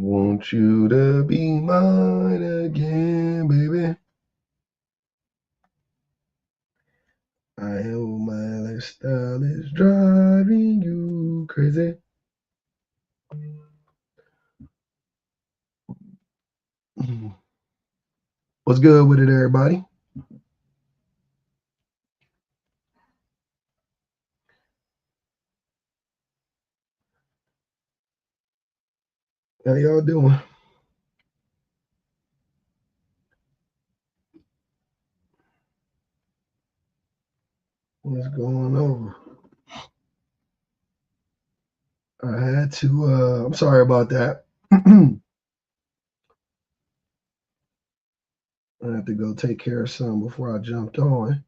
want you to be mine again, baby. I know my lifestyle is driving you crazy. What's good with it, everybody? How y'all doing? What's going on? I had to, I'm sorry about that. I had to go take care of something before I jumped on,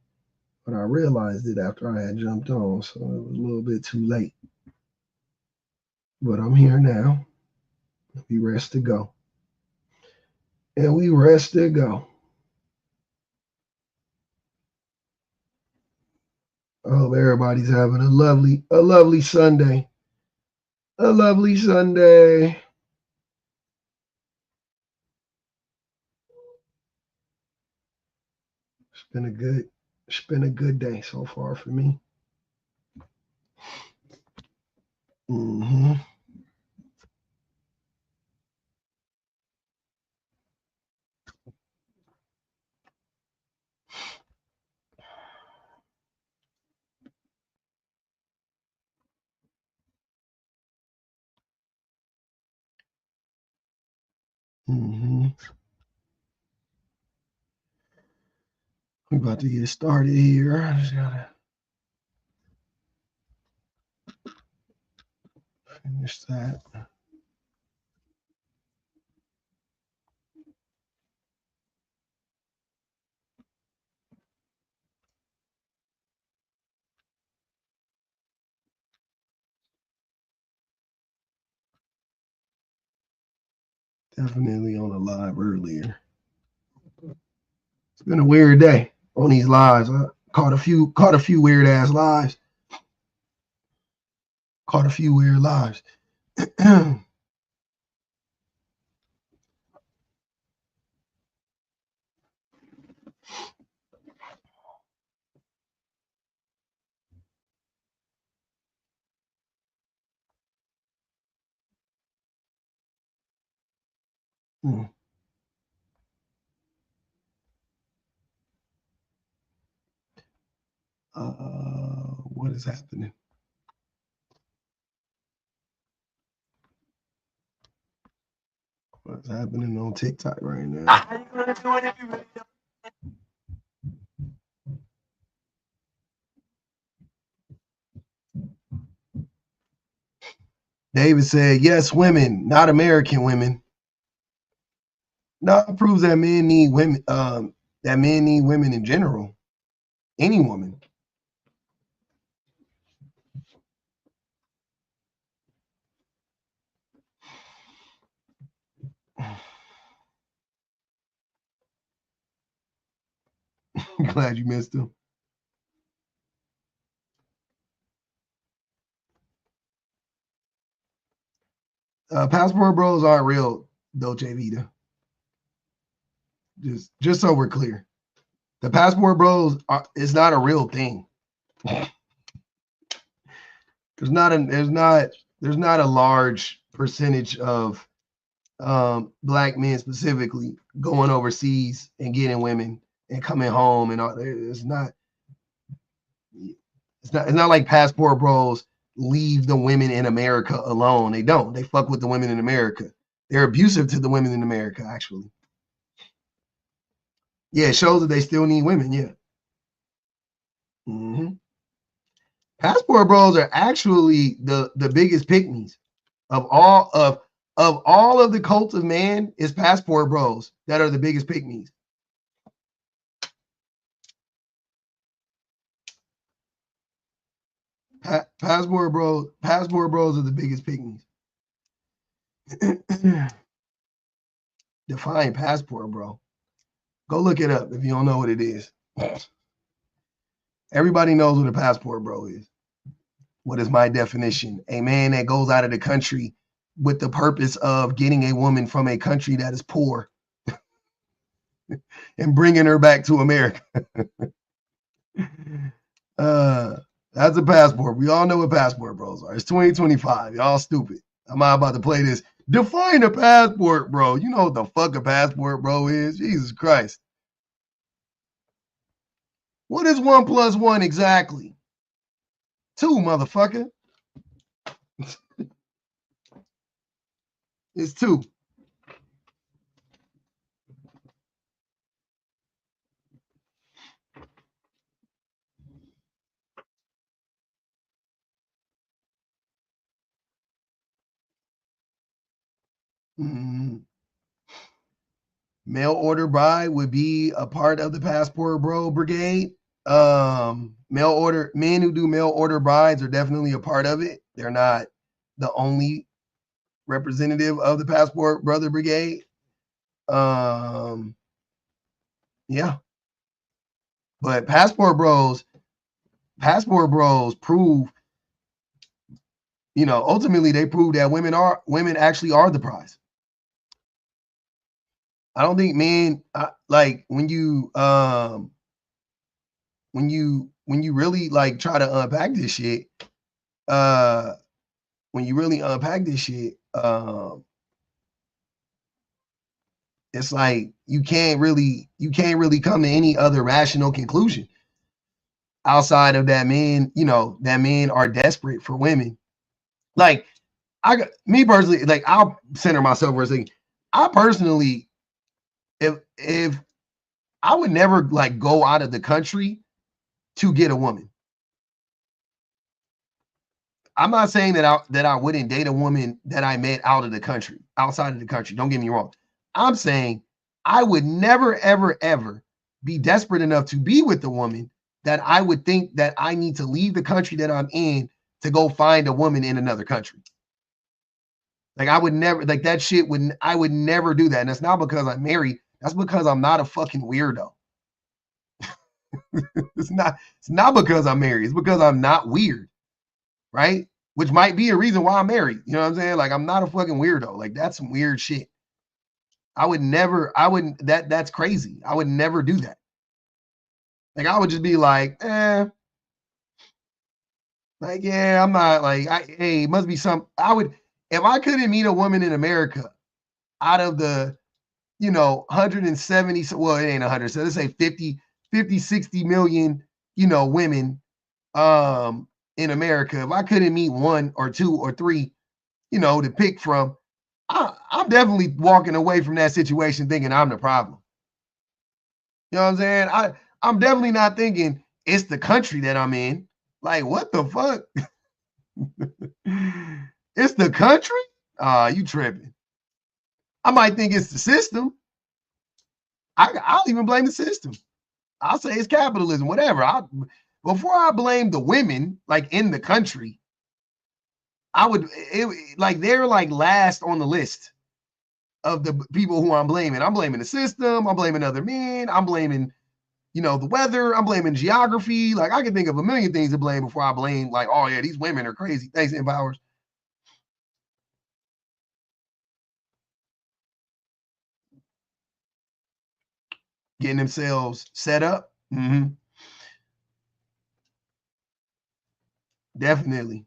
but I realized it after I had jumped on, so it was a little bit too late. But I'm here now. We rest to go. And we rest to go. I hope everybody's having a lovely Sunday. A lovely Sunday. It's been a good day so far for me. Mm-hmm. Mm-hmm. We're about to get started here. I just gotta finish that. Definitely on a live earlier. It's been a weird day on these lives. I caught a few weird ass lives. Caught a few weird lives. What is happening? What's happening on TikTok right now? David said, yes, women, not American women. No, it proves that men need women, that men need women in general. Any woman. Glad you missed him. Passport bros aren't real, Dolce Vita. Just so we're clear. The passport bros is not a real thing. There's not a large percentage of black men specifically going overseas and getting women and coming home and all. It's not like passport bros leave the women in America alone. They don't. They fuck with the women in America. They're abusive to the women in America, actually. Yeah, it shows that they still need women. Yeah. Mm-hmm. Passport bros are actually the biggest pick-me's of all of the cult of man. Is passport bros that are the biggest pick-me's. Passport bros are the biggest pick-me's. Define passport bro. Go look it up if you don't know what it is. Everybody knows what a passport bro is. What is my definition? A man that goes out of the country with the purpose of getting a woman from a country that is poor and bringing her back to America. That's a passport. We all know what passport bros are. It's 2025. Y'all stupid. I'm not about to play this. Define a passport, bro. You know what the fuck a passport, bro, is? Jesus Christ. What is 1 + 1 exactly? 2, motherfucker. It's 2. Mail order bride would be a part of the passport bro brigade. Mail order men who do mail order brides are definitely a part of it. They're not the only representative of the passport brother brigade. Yeah. But passport bros prove, ultimately they prove that women actually are the prize. I don't think men like when you really like try to unpack this shit, when you really unpack this shit, it's like you can't really come to any other rational conclusion outside of that men are desperate for women. Like me personally, like I'll center myself for a second. I personally, if I would never like go out of the country to get a woman. I'm not saying that I wouldn't date a woman that I met outside of the country. Don't get me wrong. I'm saying I would never, ever, ever be desperate enough to be with a woman that I would think that I need to leave the country that I'm in to go find a woman in another country. Like I would never, like that shit I would never do that. And it's not because I'm married. That's because I'm not a fucking weirdo. It's not because I'm married. It's because I'm not weird. Right? Which might be a reason why I'm married. You know what I'm saying? Like I'm not a fucking weirdo. Like that's some weird shit. That's crazy. I would never do that. Like I would just be like, like, yeah, I'm not like, hey, it must be some, if I couldn't meet a woman in America out of the, 170, well, it ain't 100, so let's say 50, 60 million, women, in America, if I couldn't meet 1 or 2 or 3, to pick from, I'm definitely walking away from that situation thinking I'm the problem. You know what I'm saying? I'm definitely not thinking it's the country that I'm in. Like, what the fuck? It's the country? You tripping. I might think it's the system. I'll even blame the system. I'll say it's capitalism, whatever. Before I blame the women, like in the country, they're like last on the list of the people who I'm blaming. I'm blaming the system. I'm blaming other men. I'm blaming, the weather. I'm blaming geography. Like I can think of a million things to blame before I blame, like, oh yeah, these women are crazy. Thanks, Empowers. Getting themselves set up. Mm-hmm. Definitely.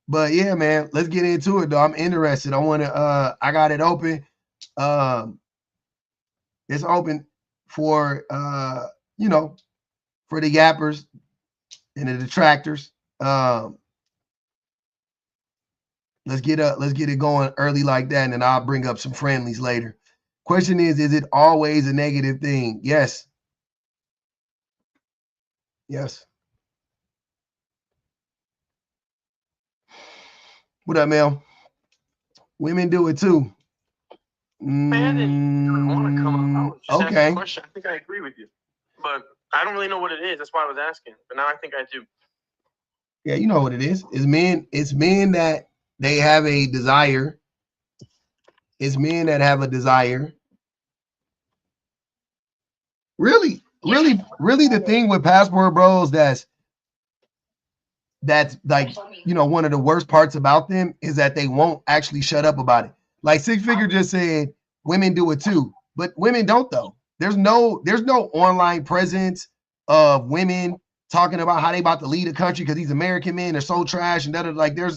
But yeah, man, let's get into it though. I'm interested. I got it open. It's open for for the yappers and the detractors. Let's get it going early like that, and then I'll bring up some friendlies later. Question is it always a negative thing? Yes. Yes. What up, Mel? Women do it too. Man, I didn't want to come up. I was just Okay. asking a question. I think I agree with you, but I don't really know what it is. That's why I was asking. But now I think I do. Yeah, you know what it is. It's men that they have a desire. It's men that have a desire. Really, the thing with passport bros that's like, you know, one of the worst parts about them is that they won't actually shut up about it. Like Six Figure just said, women do it too, but women don't though. There's no online presence of women talking about how they about to lead a country because these American men are so trash and that. Like there's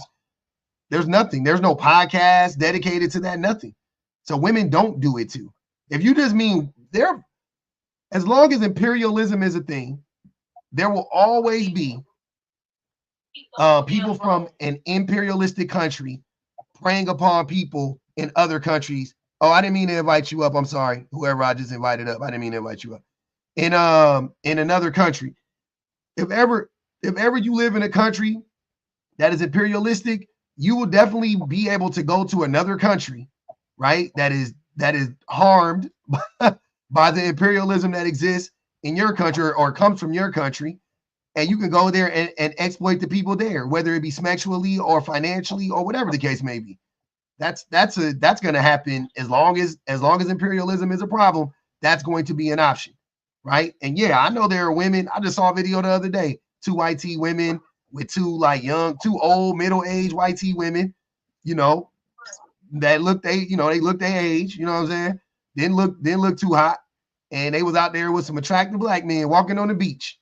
nothing. There's no podcast dedicated to that. Nothing. So women don't do it too. If you just mean there, as long as imperialism is a thing, there will always be people from an imperialistic country preying upon people in other countries. Oh, I didn't mean to invite you up. I'm sorry. Whoever I just invited up, I didn't mean to invite you up. In another country, if ever you live in a country that is imperialistic, you will definitely be able to go to another country, right? That is harmed by the imperialism that exists in your country or comes from your country. And you can go there and exploit the people there, whether it be sexually or financially or whatever the case may be. That's going to happen as long as imperialism is a problem. That's going to be an option, right? And yeah, I know there are women. I just saw a video the other day, 2 white women with 2 old middle-aged white women, you know, that look they look their age, you know what I'm saying? Didn't look too hot, and they was out there with some attractive black men walking on the beach.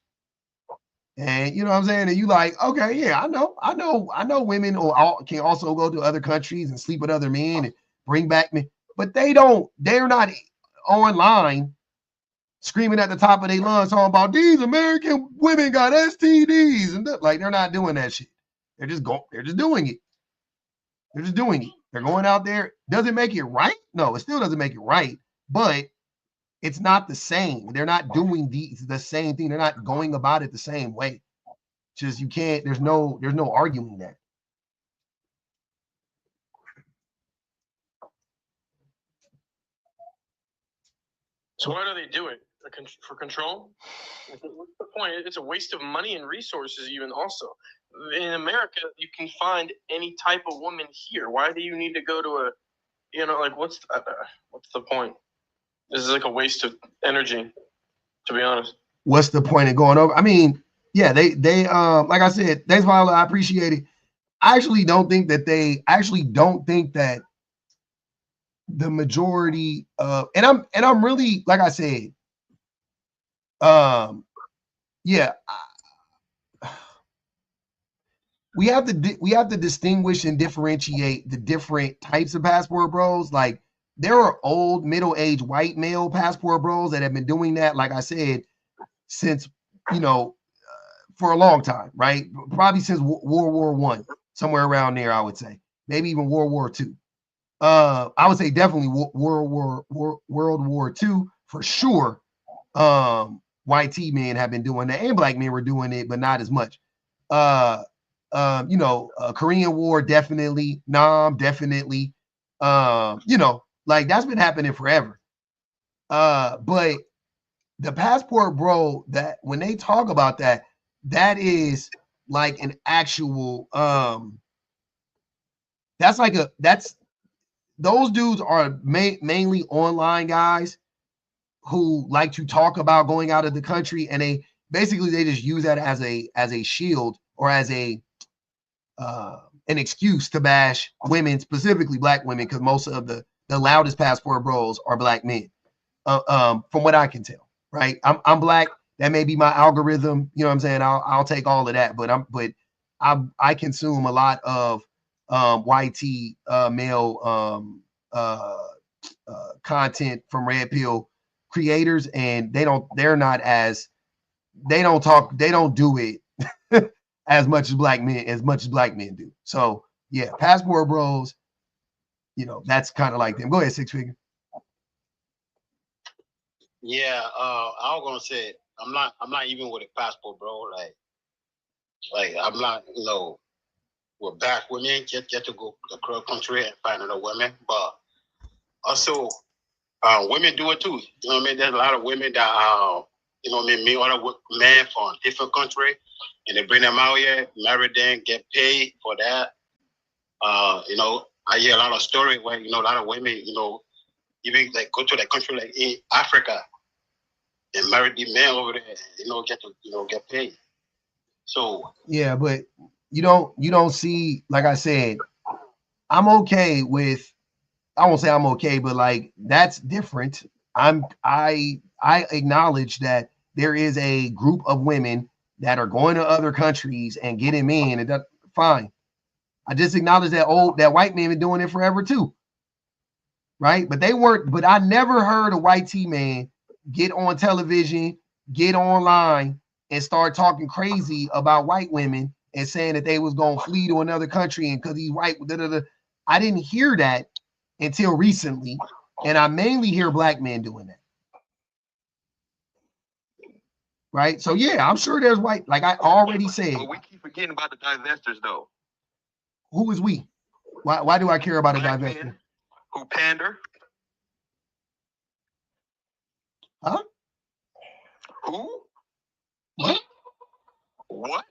And you know what I'm saying? And you like, okay, yeah, I know women can also go to other countries and sleep with other men and bring back men, but they're not online screaming at the top of their lungs talking about these American women got STDs and like they're not doing that shit. They're just doing it. They're just doing it. They're going out there. Does it make it right? No, it still doesn't make it right, but it's not the same. They're not doing the same thing. They're not going about it the same way. Just you can't. There's no arguing that. So why do they do it? For control? What's the point? It's a waste of money and resources. Even also, in America, you can find any type of woman here. Why do you need to go to a, like what's the point? This is like a waste of energy, to be honest. What's the point of going over? I mean, yeah, they like I said, thanks, Viola. I appreciate it. I actually don't think that the majority of, and I'm really, like I said, yeah, we have to distinguish and differentiate the different types of passport bros. Like there are old middle-aged white male passport bros that have been doing that, like I said, since for a long time, right? Probably since World War I, somewhere around there, I would say, maybe even World War II. I would say definitely World War II for sure. White men have been doing that, and black men were doing it, but not as much. Korean War definitely, Nam definitely. Like that's been happening forever. But the passport bro, that when they talk about that, that is like an actual those dudes are mainly online guys who like to talk about going out of the country, and they just use that as a shield or as an excuse to bash women, specifically black women, because most of the loudest passport bros are black men, from what I can tell. Right, I'm black. That may be my algorithm. You know what I'm saying? I'll take all of that, but I consume a lot of YT male content from Red Pill creators, and they don't do it as much as black men do. So yeah, passport bros, that's kind of like them. Go ahead, Six Figure. Yeah, I was gonna say I'm not even with a passport, bro. Like I'm not, with black women get to go to the country and find another women, but also women do it too. You know what I mean? There's a lot of women that meet other men from different country, and they bring them out here, marry them, get paid for that. I hear a lot of stories where a lot of women, even like go to the country like in Africa and marry the man over there, get to get paid. So yeah, but you don't see, like I said, I'm okay with, I won't say I'm okay, but like that's different. I acknowledge that there is a group of women that are going to other countries and getting men, and that fine. I just acknowledge that white men been doing it forever too. Right? But I never heard a white T man get on television, get online, and start talking crazy about white women and saying that they was gonna flee to another country and because he's white. I didn't hear that until recently, and I mainly hear black men doing that. Right? So yeah, I'm sure there's white, like I already said. But we keep forgetting about the divestors though. Who is we? Why do I care about a divestor? Who pander? Huh? Who? What? What?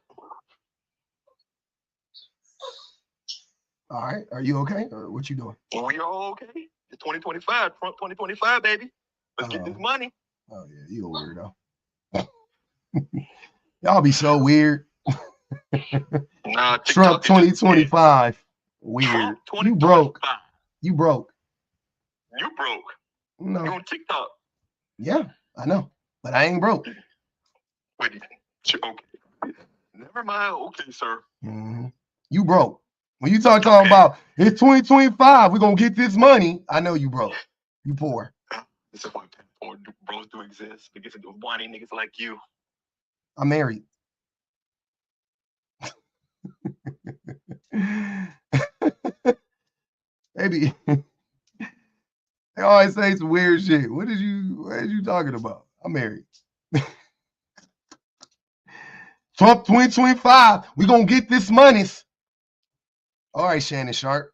All right. Are you okay? Or what you doing? Well, we all okay? It's 2025, Trump 2025, baby. Let's get this money. Oh yeah, you a weirdo. Y'all be so weird. Nah, Trump 2025. Weird. Trump You broke. 2025. You broke. You broke. No. You on TikTok. Yeah, I know. But I ain't broke. Wait, okay. Never mind. Okay, sir. Mm-hmm. You broke. When you talking about it's 2025, we're gonna get this money. I know you broke. You poor. This is why bros do exist, because of whiny niggas like you. I'm married. Maybe they always say some weird shit. What are you talking about? I'm married. Trump 2025, we gonna get this money. All right, Shannon Sharp.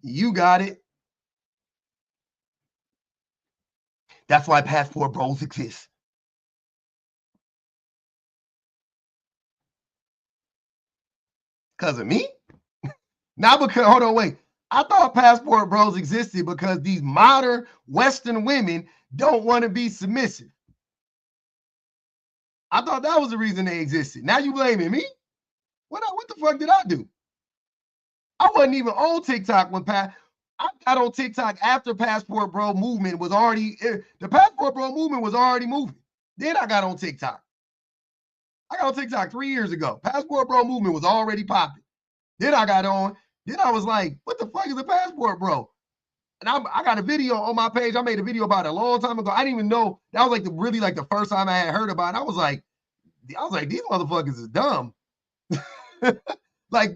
You got it. That's why Passport Bros exist. Because of me? Not because, hold on, wait. I thought Passport Bros existed because these modern Western women don't want to be submissive. I thought that was the reason they existed. Now you blaming me? What the fuck did I do? I wasn't even on TikTok when I got on TikTok after Passport Bro movement was already, the Passport Bro movement was already moving. Then I got on TikTok. I got on TikTok 3 years ago. Passport Bro movement was already popping. Then I got on. Then I was like, what the fuck is a Passport Bro? And I got a video on my page. I made a video about it a long time ago. I didn't even know. That was like the first time I had heard about it. I was like, these motherfuckers is dumb. like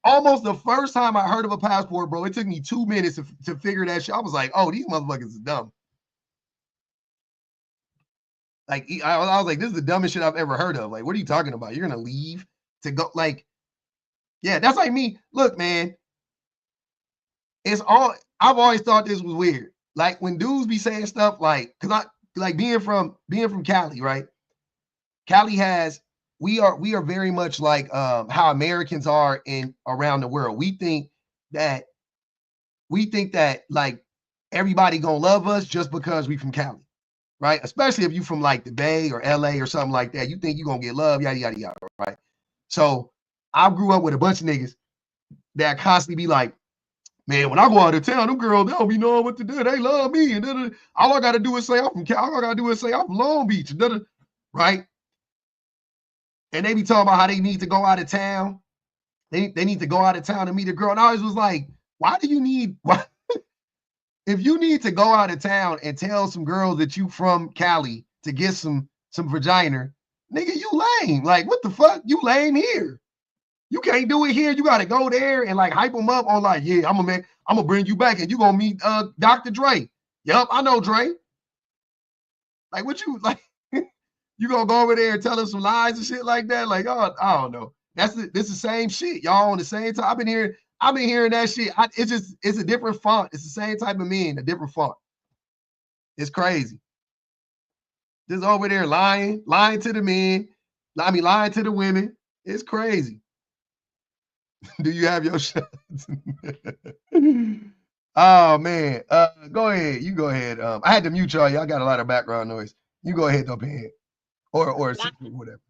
almost the first time I heard of a Passport Bro, it took me 2 minutes to figure that shit. I was like, oh, these motherfuckers is dumb. Like, I was like, this is the dumbest shit I've ever heard of. Like, what are you talking about? You're going to leave to go, like, yeah, that's like me. Look, man, I've always thought this was weird. Like, when dudes be saying stuff like, because being from Cali, right? Cali we are very much like how Americans are around the world. We think that like everybody gonna love us just because we from Cali. Right? Especially if you from like the Bay or LA or something like that. You think you're gonna get love, yada, yada, yada, right? So I grew up with a bunch of niggas that constantly be like, man, when I go out of town, them girls, they don't be knowing what to do. They love me. And all I gotta do is say I'm from Cali. All I gotta do is say I'm from Long Beach. Right? And they be talking about how they need to go out of town. They need to go out of town and meet a girl. And I always was like, why do you need if you need to go out of town and tell some girls that you from Cali to get some vagina, nigga, you lame. Like, what the fuck? You lame here. You can't do it here. You got to go there and like hype them up on like, yeah, I'm gonna bring you back and you gonna meet Dr. Dre. Yup, I know Dre. Like, what you like? You gonna go over there and tell them some lies and shit like that? Like, oh, I don't know. This is the same shit. Y'all on the same time. I've been hearing that shit. It's a different font. It's the same type of men, a different font. It's crazy. Just over there lying to the men. Lying to the women. It's crazy. Do you have your shots? Oh man. Go ahead. You go ahead. I had to mute y'all. Y'all got a lot of background noise. You go ahead, though, Pan. or What? whatever.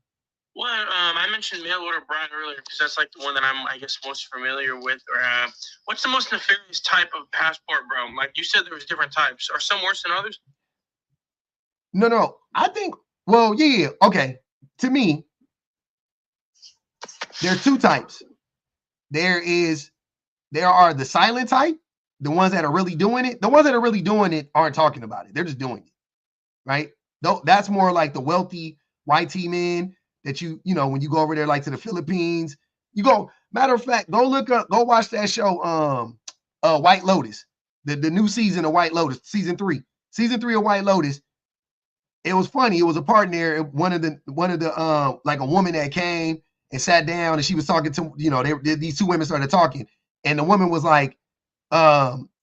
Well, I mentioned mail order bride earlier because that's like the one that I'm, I guess, most familiar with. Or what's the most nefarious type of passport, bro? Like you said, there was different types. Are some worse than others? No. I think. Well, yeah. Okay. To me, there's two types. There are the silent type, the ones that are really doing it. The ones that are really doing it aren't talking about it. They're just doing it, right? Though that's more like the wealthy white men that you know when you go over there like to the Philippines, you go. Matter of fact, go watch that show, White Lotus, the new season of White Lotus, season 3 of White Lotus. It was funny. It was a part in there. One of the like a woman that came and sat down and she was talking to, you know, these two women started talking and the woman was like,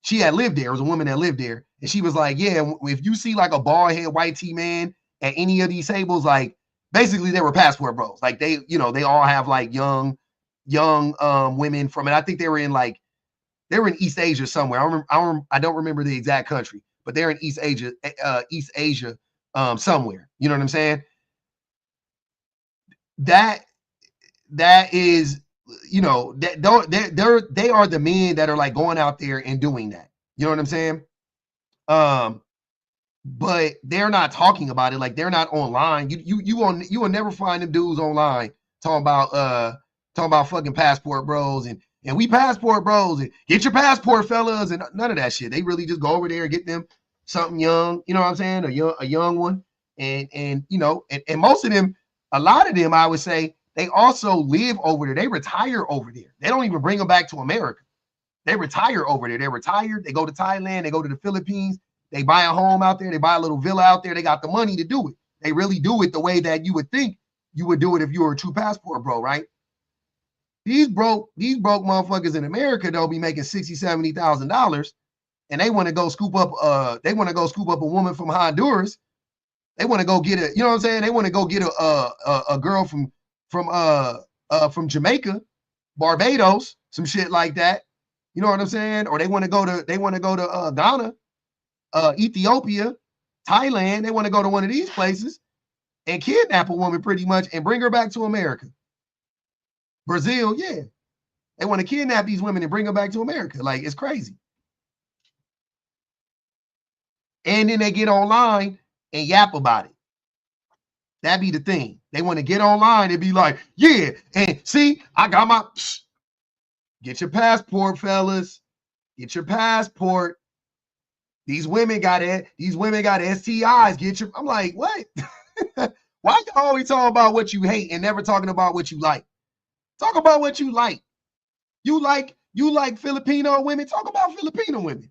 she had lived there. It was a woman that lived there. And she was like, yeah, if you see like a bald head white T man at any of these tables, like basically they were passport bros. Like they, you know, they all have like young women from it. I think they were in East Asia somewhere. I don't remember the exact country, but they're in East Asia, somewhere. You know what I'm saying? That is, you know, they are the men that are like going out there and doing that. You know what I'm saying? But they're not talking about it. Like they're not online. You will never find them dudes online talking about fucking passport bros and we passport bros and get your passport fellas and none of that shit. They really just go over there and get them something young, you know what I'm saying? A young one. And you know, and most of them, a lot of them, I would say, they also live over there. They retire over there. They don't even bring them back to America. They retire over there. They're retired. They go to Thailand. They go to the Philippines. They buy a home out there. They buy a little villa out there. They got the money to do it. They really do it the way that you would think you would do it if you were a true passport bro, right? These broke motherfuckers in America, they'll be making $60,000, $70,000, and they want to go scoop up a woman from Honduras. They want to go get you know what I'm saying? They want to go get a girl from Jamaica, Barbados, some shit like that. You know what I'm saying? Or they want to go to Ghana, Ethiopia, Thailand. They want to go to one of these places and kidnap a woman pretty much and bring her back to America. Brazil, yeah. They want to kidnap these women and bring them back to America. Like, it's crazy. And then they get online and yap about it. That'd be the thing. They want to get online and be like, yeah, and see, I got my get your passport, fellas. Get your passport. These women got STIs. I'm like, what? Why you always talking about what you hate and never talking about what you like? Talk about what you like. You like Filipino women? Talk about Filipino women.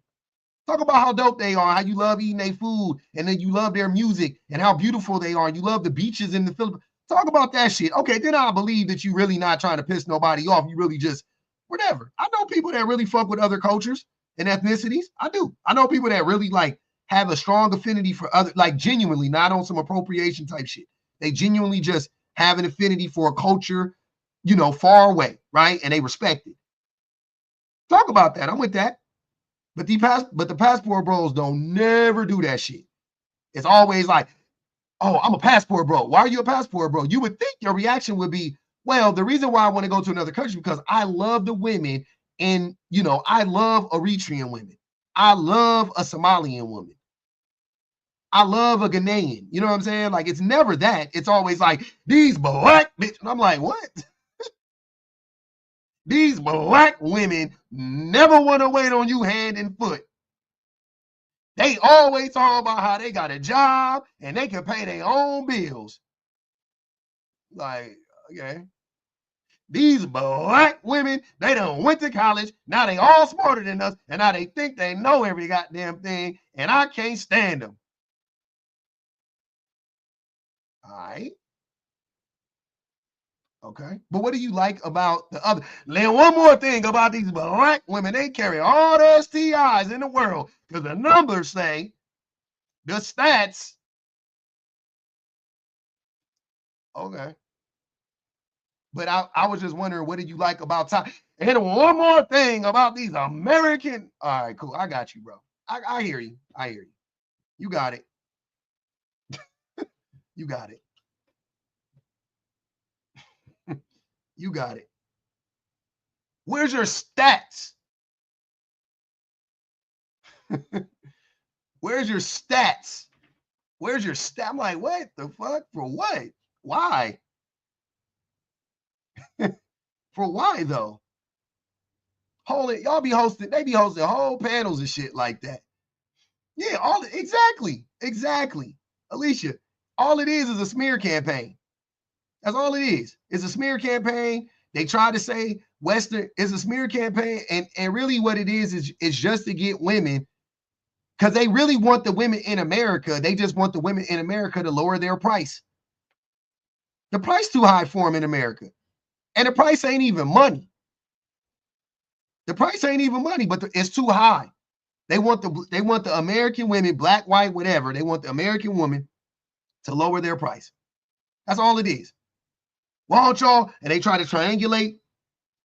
Talk about how dope they are, how you love eating their food, and then you love their music and how beautiful they are. And you love the beaches in the Philippines. Talk about that shit. Okay, then I believe that you really not trying to piss nobody off. You really just whatever. I know people that really fuck with other cultures and ethnicities. I do. I know people that really like have a strong affinity for other, like genuinely, not on some appropriation type shit. They genuinely just have an affinity for a culture, you know, far away, right? And they respect it. Talk about that. I'm with that. But the passport bros don't never do that shit. It's always like, oh, I'm a passport bro. Why are you a passport bro? You would think your reaction would be, well, the reason why I want to go to another country because I love the women and, you know, I love Eritrean women. I love a Somalian woman. I love a Ghanaian. You know what I'm saying? Like, it's never that. It's always like, these black bitches. And I'm like, what? These black women never want to wait on you hand and foot. They always talk about how they got a job and they can pay their own bills. Like, okay. These black women, they done went to college. Now they all smarter than us. And now they think they know every goddamn thing. And I can't stand them. All right. Okay. But what do you like about the other? Then one more thing about these black women. They carry all the STIs in the world because the numbers say, the stats. Okay. But I was just wondering, what did you like about time? And one more thing about these American. All right, cool. I got you, bro. I hear you. I hear you. You got it. You got it. You got it. Where's your stats? Where's your stats? Where's your stat? I'm like, what the fuck? For what? Why? For why though? Holy, y'all be hosting, they be hosting whole panels and shit like that. Yeah, exactly. Alicia, all it is a smear campaign. That's all it is. It's a smear campaign. They try to say Western is a smear campaign, and really what it is just to get women, because they really want the women in America. They just want the women in America to lower their price. The price too high for them in America. And the price ain't even money. The price ain't even money, but it's too high. They want the American women, black, white, whatever. They want the American woman to lower their price. That's all it is. Why don't y'all? And they try to triangulate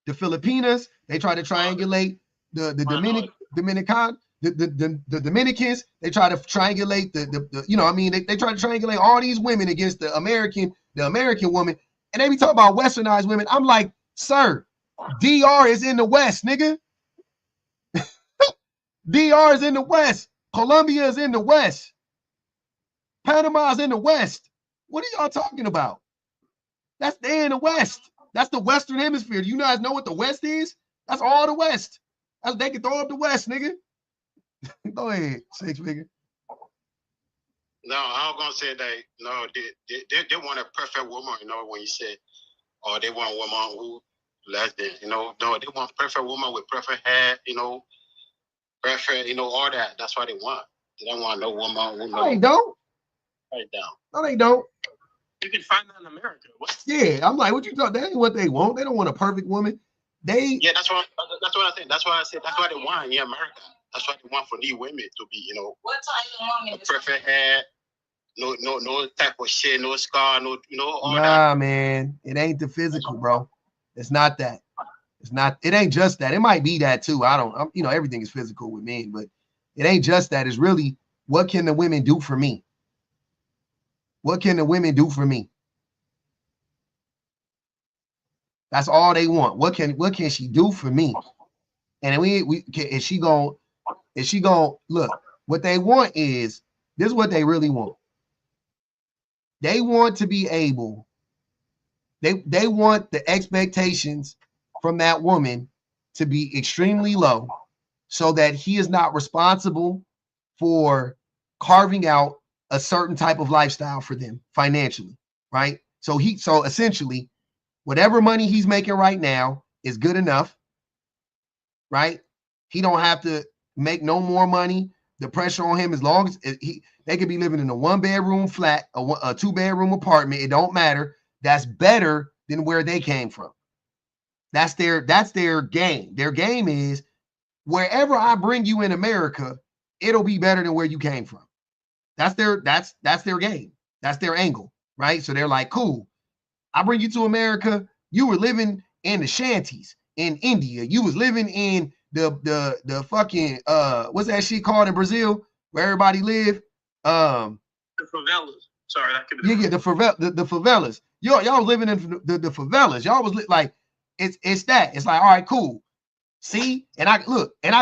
the Filipinas. They try to triangulate the Dominicans. They try to triangulate the you know, I mean, they try to triangulate all these women against the American woman. And they be talking about westernized women. I'm like, sir, DR is in the West, nigga. DR is in the West. Colombia is in the West. Panama is in the West. What are y'all talking about? They're in the West. That's the Western Hemisphere. Do you guys know what the West is? That's all the West. They can throw up the West, nigga. Go ahead, Six Figure. No, I was gonna say that. No, they want a perfect woman. You know, when you say, oh, they want a woman who less than, you know, no, they want perfect woman with perfect hair. You know, perfect, you know, all that. That's what they want. They don't want no woman who. No, they don't. Right down. No, they don't. You can find that in America. What? Yeah, I'm like, what you talking? That ain't what they want. They don't want a perfect woman. Yeah, that's what I think. That's why I said that's what they want in America. That's what they want for these women to be, you know, what type of woman? Perfect hair, no type of shit, no scar, no, you know, all that. Nah, man, it ain't the physical, bro. It's not that. It's not. It ain't just that. It might be that too. You know, everything is physical with men, but it ain't just that. It's really what can the women do for me? What can the women do for me? That's all they want. What can she do for me? And is she gonna look? What they want is this is what they really want. They want to be able. They want the expectations from that woman to be extremely low, so that he is not responsible for carving out a certain type of lifestyle for them financially, right? So essentially, whatever money he's making right now is good enough, right? He don't have to make no more money. The pressure on him, as long as they could be living in a 1-bedroom flat, a 2-bedroom apartment, it don't matter. That's better than where they came from. That's their game. Their game is wherever I bring you in America, it'll be better than where you came from. That's their game. That's their angle, right? So they're like, cool. I bring you to America. You were living in the shanties in India. You was living in the fucking what's that shit called in Brazil where everybody live? The favelas. Sorry, that could be the favelas. Y'all was living in the favelas. Y'all was like, it's that. It's like, all right, cool. See, and I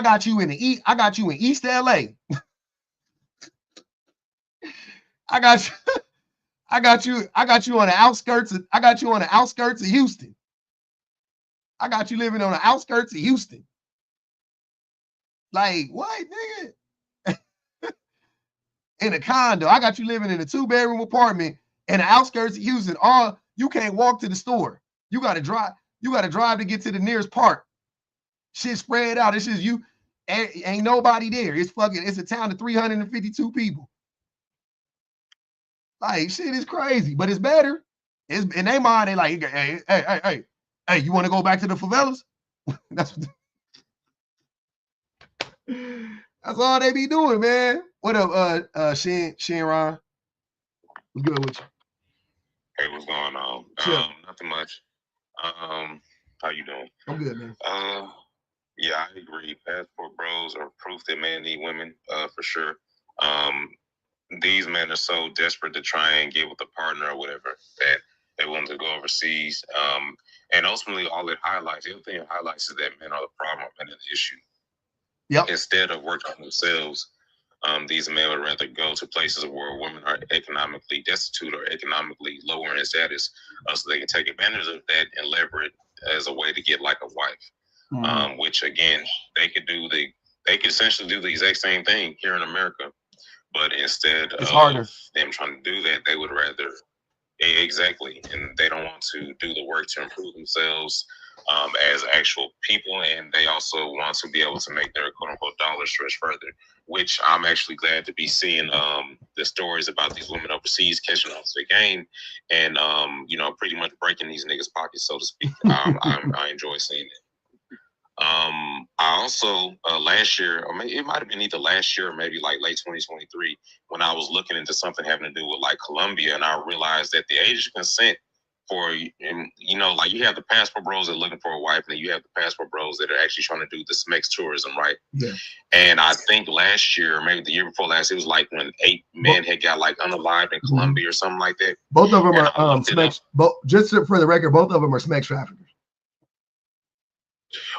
got you in East LA. I got you on the outskirts of Houston. I got you living on the outskirts of Houston. Like, what, nigga? In a condo. I got you living in a 2-bedroom apartment in the outskirts of Houston. You can't walk to the store. You gotta drive to get to the nearest park. Shit spread out. It's just you. Ain't nobody there. It's a town of 352 people. Like, shit is crazy, but it's better. It's in their mind. They like, hey, you want to go back to the favelas? That's all they be doing, man. What up, Shan? What's good with you? Hey, what's going on? Nothing much. How you doing? I'm good, man. Yeah, I agree. Passport bros are proof that men need women, for sure. These men are so desperate to try and get with a partner or whatever that they want to go overseas. And ultimately, all it highlights, the other thing it highlights is that men are the problem, men are the issue. Yep. Instead of working on themselves, these men would rather go to places where women are economically destitute or economically lower in status, so they can take advantage of that and leverage it as a way to get like a wife. Which again, they could essentially do the exact same thing here in America, but instead It's of harder. them trying to do that, they would rather exactly, and they don't want to do the work to improve themselves as actual people, and they also want to be able to make their quote unquote dollar stretch further. Which I'm actually glad to be seeing the stories about these women overseas catching on to the game, and pretty much breaking these niggas' pockets, so to speak. I enjoy seeing it. I also last year, or maybe it might have been either last year or maybe like late 2023, when I was looking into something having to do with like Colombia, and I realized that the age of consent for, like you have the passport bros that are looking for a wife, and then you have the passport bros that are actually trying to do the SMEX tourism, right? Yeah. And I think last year, or maybe the year before last, it was like when 8 men had got like unalived in Colombia or something like that. Both of them And are I looked it up. SMEX. Just for the record, both of them are SMEX traffickers.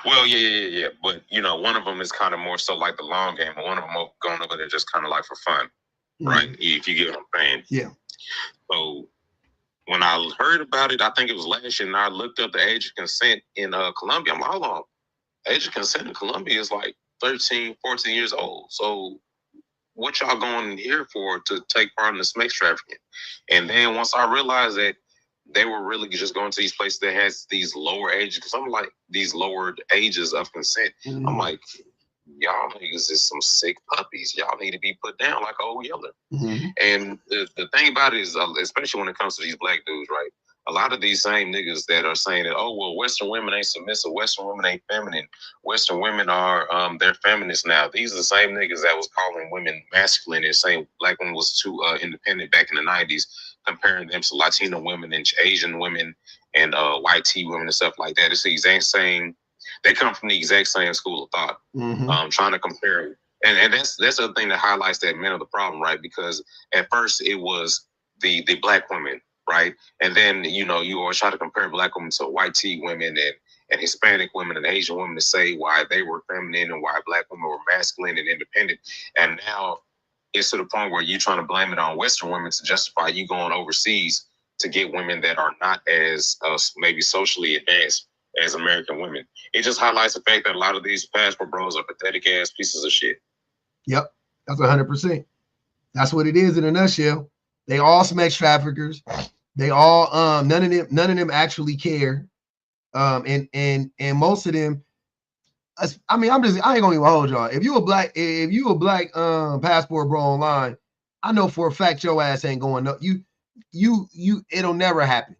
Well, yeah. But one of them is kind of more so like the long game, and one of them going over there just kind of like for fun, right? If you get what I'm saying. Yeah. So when I heard about it, I think it was last year, and I looked up the age of consent in Colombia. I'm like, hold on, age of consent in Colombia is like 13, 14 years old. So what y'all going here for to take part in the SMEX trafficking? And then once I realized that they were really just going to these places that has these lower ages, because I'm like, these lowered ages of consent. I'm like, y'all niggas is some sick puppies. Y'all need to be put down like old Yeller. And the thing about it is, especially when it comes to these black dudes, right? A lot of these same niggas that are saying that, oh, well, Western women ain't submissive, Western women ain't feminine, Western women are, they're feminists now. These are the same niggas that was calling women masculine and saying black women was too independent back in the 90s, comparing them to Latino women and Asian women and white tea women and stuff like that. It's the exact same. They come from the exact same school of thought, trying to compare. And that's the other thing that highlights that men are the problem, right? Because at first it was the black women, right? And then, you always try to compare black women to white tea women and Hispanic women and Asian women to say why they were feminine and why black women were masculine and independent. And now it's to the point where you're trying to blame it on Western women to justify you going overseas to get women that are not as maybe socially advanced as American women. It just highlights the fact that a lot of these passport bros are pathetic ass pieces of shit. Yep, that's 100%. That's what it is in a nutshell. They all SMEX traffickers. They all none of them actually care. And most of them, I mean, I ain't gonna even hold y'all. If you a black passport bro online, I know for a fact your ass ain't going up. It'll never happen.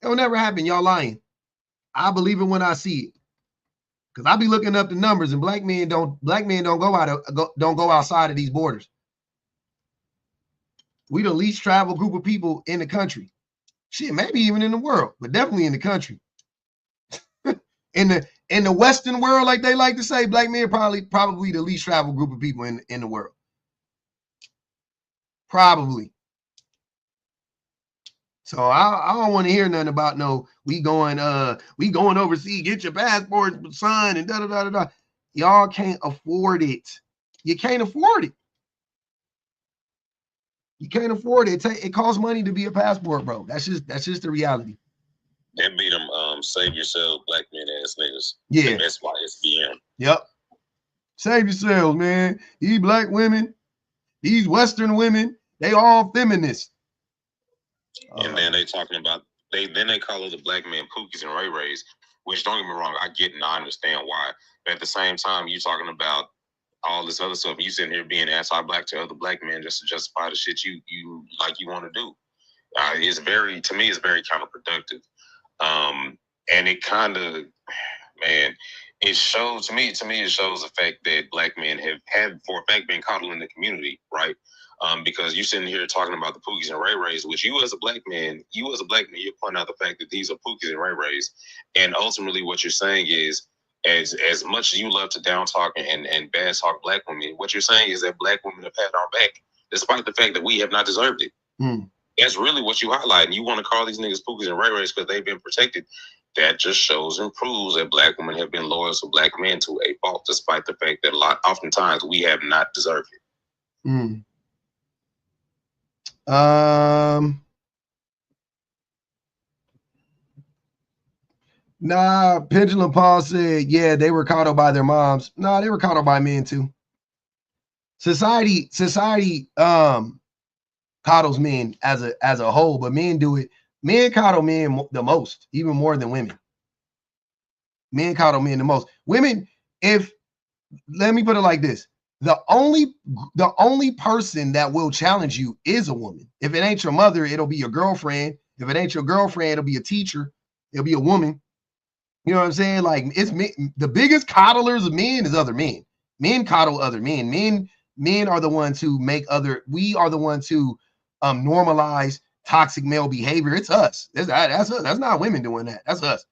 It'll never happen. Y'all lying. I believe it when I see it. Cause I be looking up the numbers, and black men don't go outside of these borders. We the least traveled group of people in the country. Shit, maybe even in the world, but definitely in the country. in the Western world, like they like to say, black men probably the least traveled group of people in the world. Probably. So I don't want to hear nothing about we going overseas, get your passport, son, and da da da da. Y'all can't afford it. You can't afford it. You can't afford it. It costs money to be a passport, bro. That's just the reality. That be them save yourself black men ass niggas. Yeah. That's why SBM. Yep. Save yourselves, man. These black women, these Western women, they all feminists. And then they talking about they call it the black men pookies and ray rays, which don't get me wrong, I get and I understand why. But at the same time, you talking about all this other stuff. You sitting here being anti-black to other black men just to justify the shit you want to do. It's very counterproductive. And it kind of, man, it shows to me it shows the fact that black men have for a fact been coddled in the community, right? Because you're sitting here talking about the pookies and ray rays, which you as a black man, you're pointing out the fact that these are pookies and ray rays. And ultimately what you're saying is, as much as you love to down talk and bad talk black women, what you're saying is that black women have had our back, despite the fact that we have not deserved it. That's really what you highlight. And you want to call these niggas Pookies and Ray Rays because they've been protected. That just shows and proves that black women have been loyal to black men to a fault, despite the fact that oftentimes we have not deserved it. Nah, Pendulum Paul said, yeah, they were coddled by their moms. Nah, they were coddled by men too. Society coddles men as a whole, but men do it. Men coddle men the most, even more than women. Men coddle men the most. Women, let me put it like this. The only person that will challenge you is a woman. If it ain't your mother, it'll be your girlfriend. If it ain't your girlfriend, it'll be a teacher. It'll be a woman. You know what I'm saying? Like, it's men. The biggest coddlers of men is other men. Men coddle other men. Men are the ones who we are the ones who normalize toxic male behavior. It's us. That's us. That's not women doing that. That's us.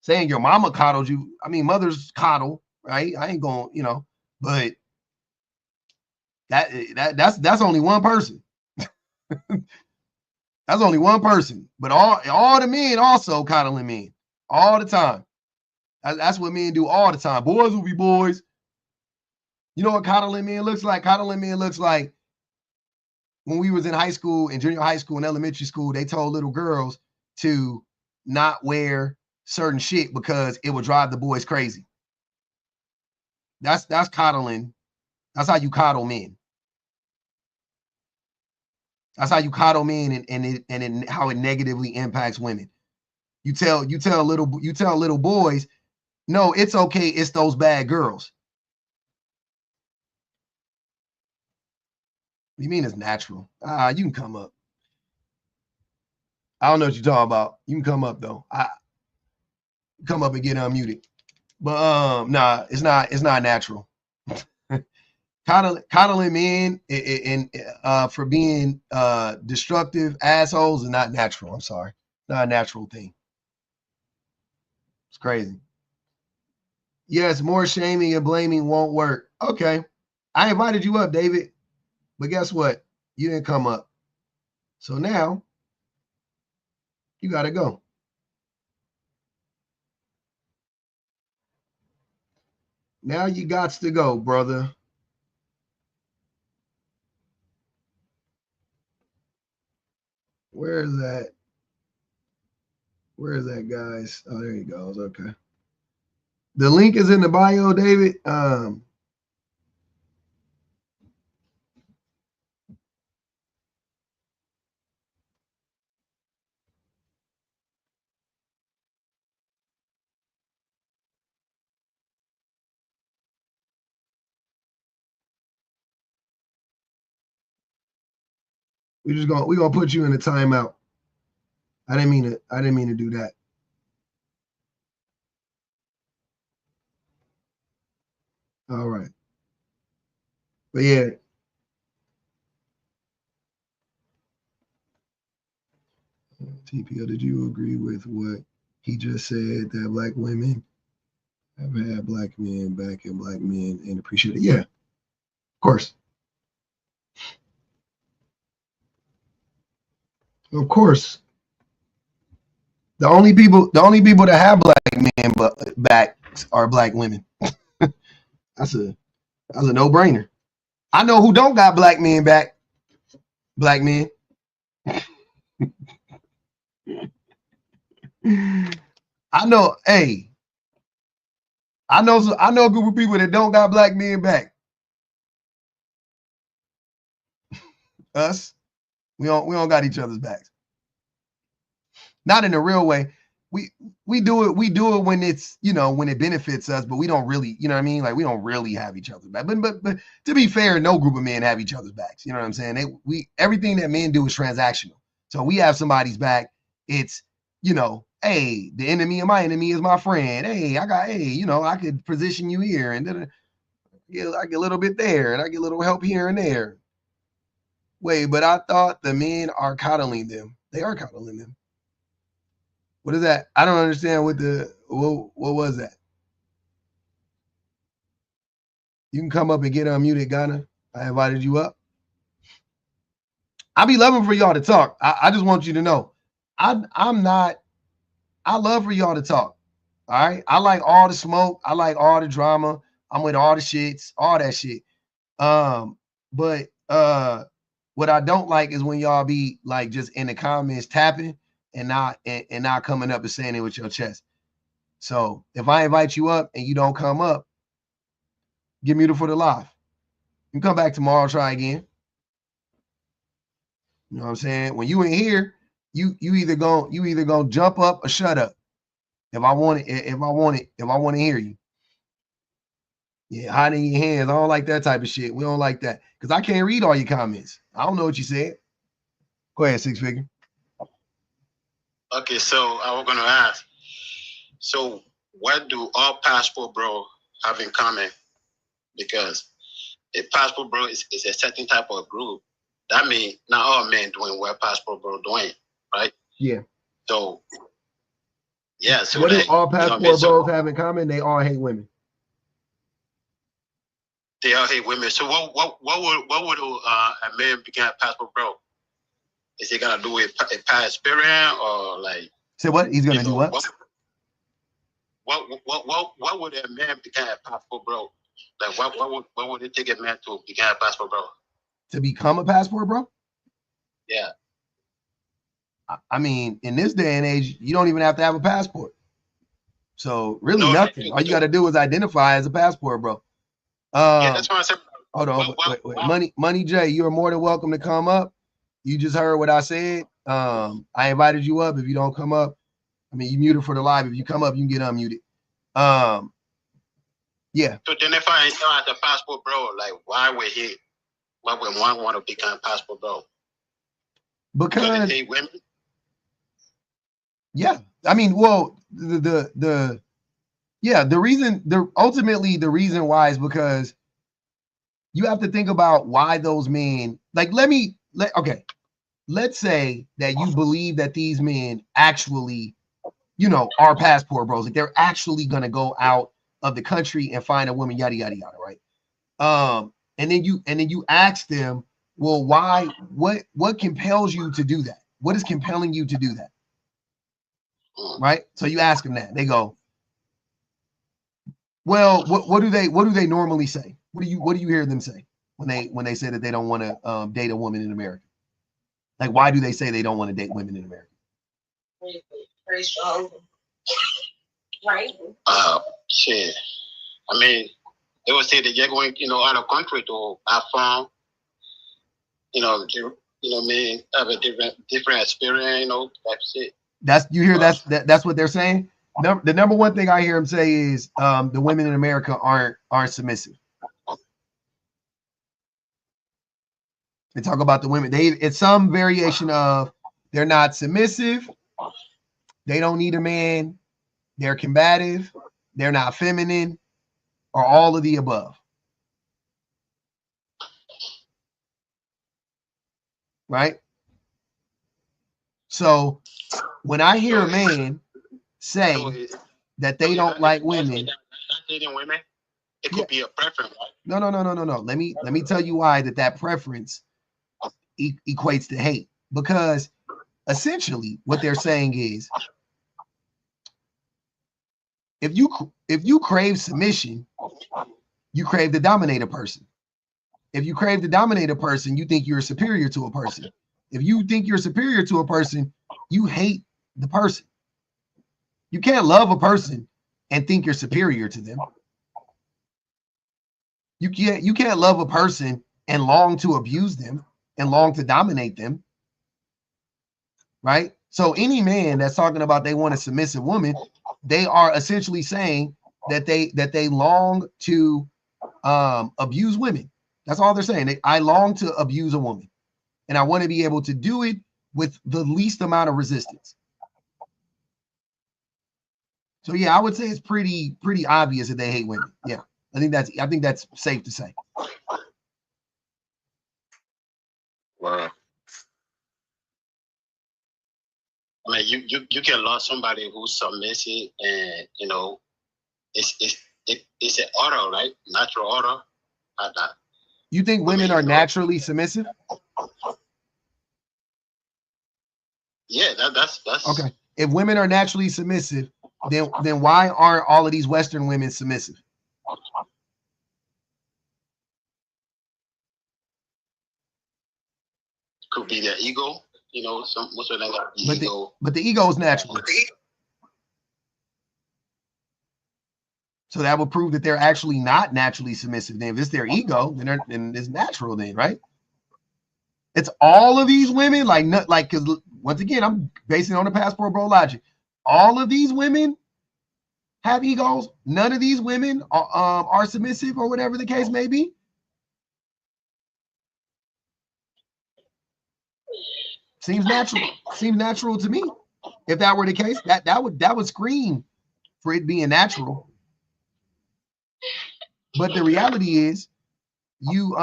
Saying your mama coddled you. I mean, mothers coddle, right? I ain't going, but that's only one person. That's only one person. But all the men also coddling men all the time. That's what men do all the time. Boys will be boys. You know what coddling men looks like? Coddling men looks like when we was in high school, in junior high school and elementary school, they told little girls to not wear certain shit because it would drive the boys crazy. That's coddling. That's how you coddle men. That's how you coddle men, and how it negatively impacts women. You tell little boys, no, it's okay. It's those bad girls. What do you mean it's natural? You can come up. I don't know what you're talking about. You can come up though. Come up and get unmuted. But nah, it's not natural. Coddling men for being destructive assholes is not natural. I'm sorry. Not a natural thing. It's crazy. Yes, more shaming and blaming won't work. Okay. I invited you up, David. But guess what? You didn't come up. So now you got to go. Now you got to go, brother. Where is that? Where is that, guys? Oh, there he goes. Okay. The link is in the bio, David. We're gonna put you in a timeout. I didn't mean to do that. All right. But yeah. TPO, did you agree with what he just said, that black women have had black men back and black men and appreciate it? Yeah, of course. Of course. The only people that have black men back are black women. That's a no-brainer. I know who don't got black men back. Black men. I know a group of people that don't got black men back. Us. We don't got each other's backs. Not in a real way. We do it when it's, when it benefits us, but we don't really, you know what I mean? Like, we don't really have each other's back. But to be fair, no group of men have each other's backs. You know what I'm saying? Everything that men do is transactional. So we have somebody's back. It's, hey, the enemy of my enemy is my friend. Hey, I could position you here, and then I get a little bit there, and I get a little help here and there. Wait, but I thought the men are coddling them. They are coddling them. What is that? I don't understand what was that? You can come up and get unmuted, Ghana. I invited you up. I be loving for y'all to talk. I just want you to know, I love for y'all to talk. All right. I like all the smoke. I like all the drama. I'm with all the shits, all that shit. But what I don't like is when y'all be like just in the comments tapping and not coming up and saying it with your chest. So if I invite you up and you don't come up, get muted for the live. You come back tomorrow, try again. You know what I'm saying? When you in here, you either gonna jump up or shut up. If I want to hear you. Yeah, hiding your hands. I don't like that type of shit. We don't like that. Because I can't read all your comments. I don't know what you said. Go ahead, Six Figure. Okay, so I was gonna ask. So what do all passport bro have in common? Because a passport bro is a certain type of group. That means not all men doing what passport bro doing, right? Yeah. So yeah. So what do all passport bros have in common? They all hate women. They all hate women. So what would a man become a passport bro? Is he gonna do a past experience or like? Say what? He's gonna do what? What would a man become a passport bro? Like what would it take a man to become a passport bro? To become a passport bro? Yeah. I mean, in this day and age, you don't even have to have a passport. So really nothing. All you got to do is identify as a passport bro. Yeah, that's what I said. Hold on, wait. Money J, you are more than welcome to come up. You just heard what I said. I invited you up. If you don't come up, I mean, you muted for the live. If you come up, you can get unmuted. Yeah. So then if I ain't the passport bro, like why would one want to become passport bro? Because they hate women? Yeah. I mean, well, the ultimately the reason why is because you have to think about why those men, like, let's say that you believe that these men actually, are passport bros. Like they're actually going to go out of the country and find a woman, yada, yada, yada. Right. And then you ask them, well, why, what compels you to do that? What is compelling you to do that? Right. So you ask them that. They go, well, what do they normally say? What do you hear them say when they say that they don't want to date a woman in America? Like, why do they say they don't want to date women in America? Very strong, right? Shit. I mean, they would say that you're going, out of country to have fun. Me have a different experience. That's it. That's what they're saying. The number one thing I hear them say is the women in America aren't submissive. They talk about the women. It's some variation of they're not submissive. They don't need a man. They're combative. They're not feminine, or all of the above. Right? So when I hear a man say that they don't like women, it could be a preference, right? No. Let me tell you why that preference equates to hate. Because essentially what they're saying is, if you crave submission, you crave the dominator person. If you crave the dominator person, you think you're superior to a person. If you think you're superior to a person, you hate the person. You can't love a person and think you're superior to them. You can't love a person and long to abuse them and long to dominate them. Right? So any man that's talking about they want a submissive woman, they are essentially saying that they long to abuse women. That's all they're saying. I long to abuse a woman, and I want to be able to do it with the least amount of resistance. So yeah, I would say it's pretty obvious that they hate women. Yeah, I think that's safe to say. Wow. I mean, you can love somebody who's submissive, and it's an order, right? Natural order. You think women are naturally submissive? Yeah, that's Okay. If women are naturally submissive, then why aren't all of these Western women submissive? Could be their ego. You know, most of them got the ego. But the ego is natural. So that would prove that they're actually not naturally submissive. Then if it's their ego, then it's natural then, right? It's all of these women, because once again, I'm basing it on the Passport Bro logic. All of these women have egos. None of these women are submissive or whatever the case may be. Seems natural. Seems natural to me. If that were the case, that would scream for it being natural. But the reality is, you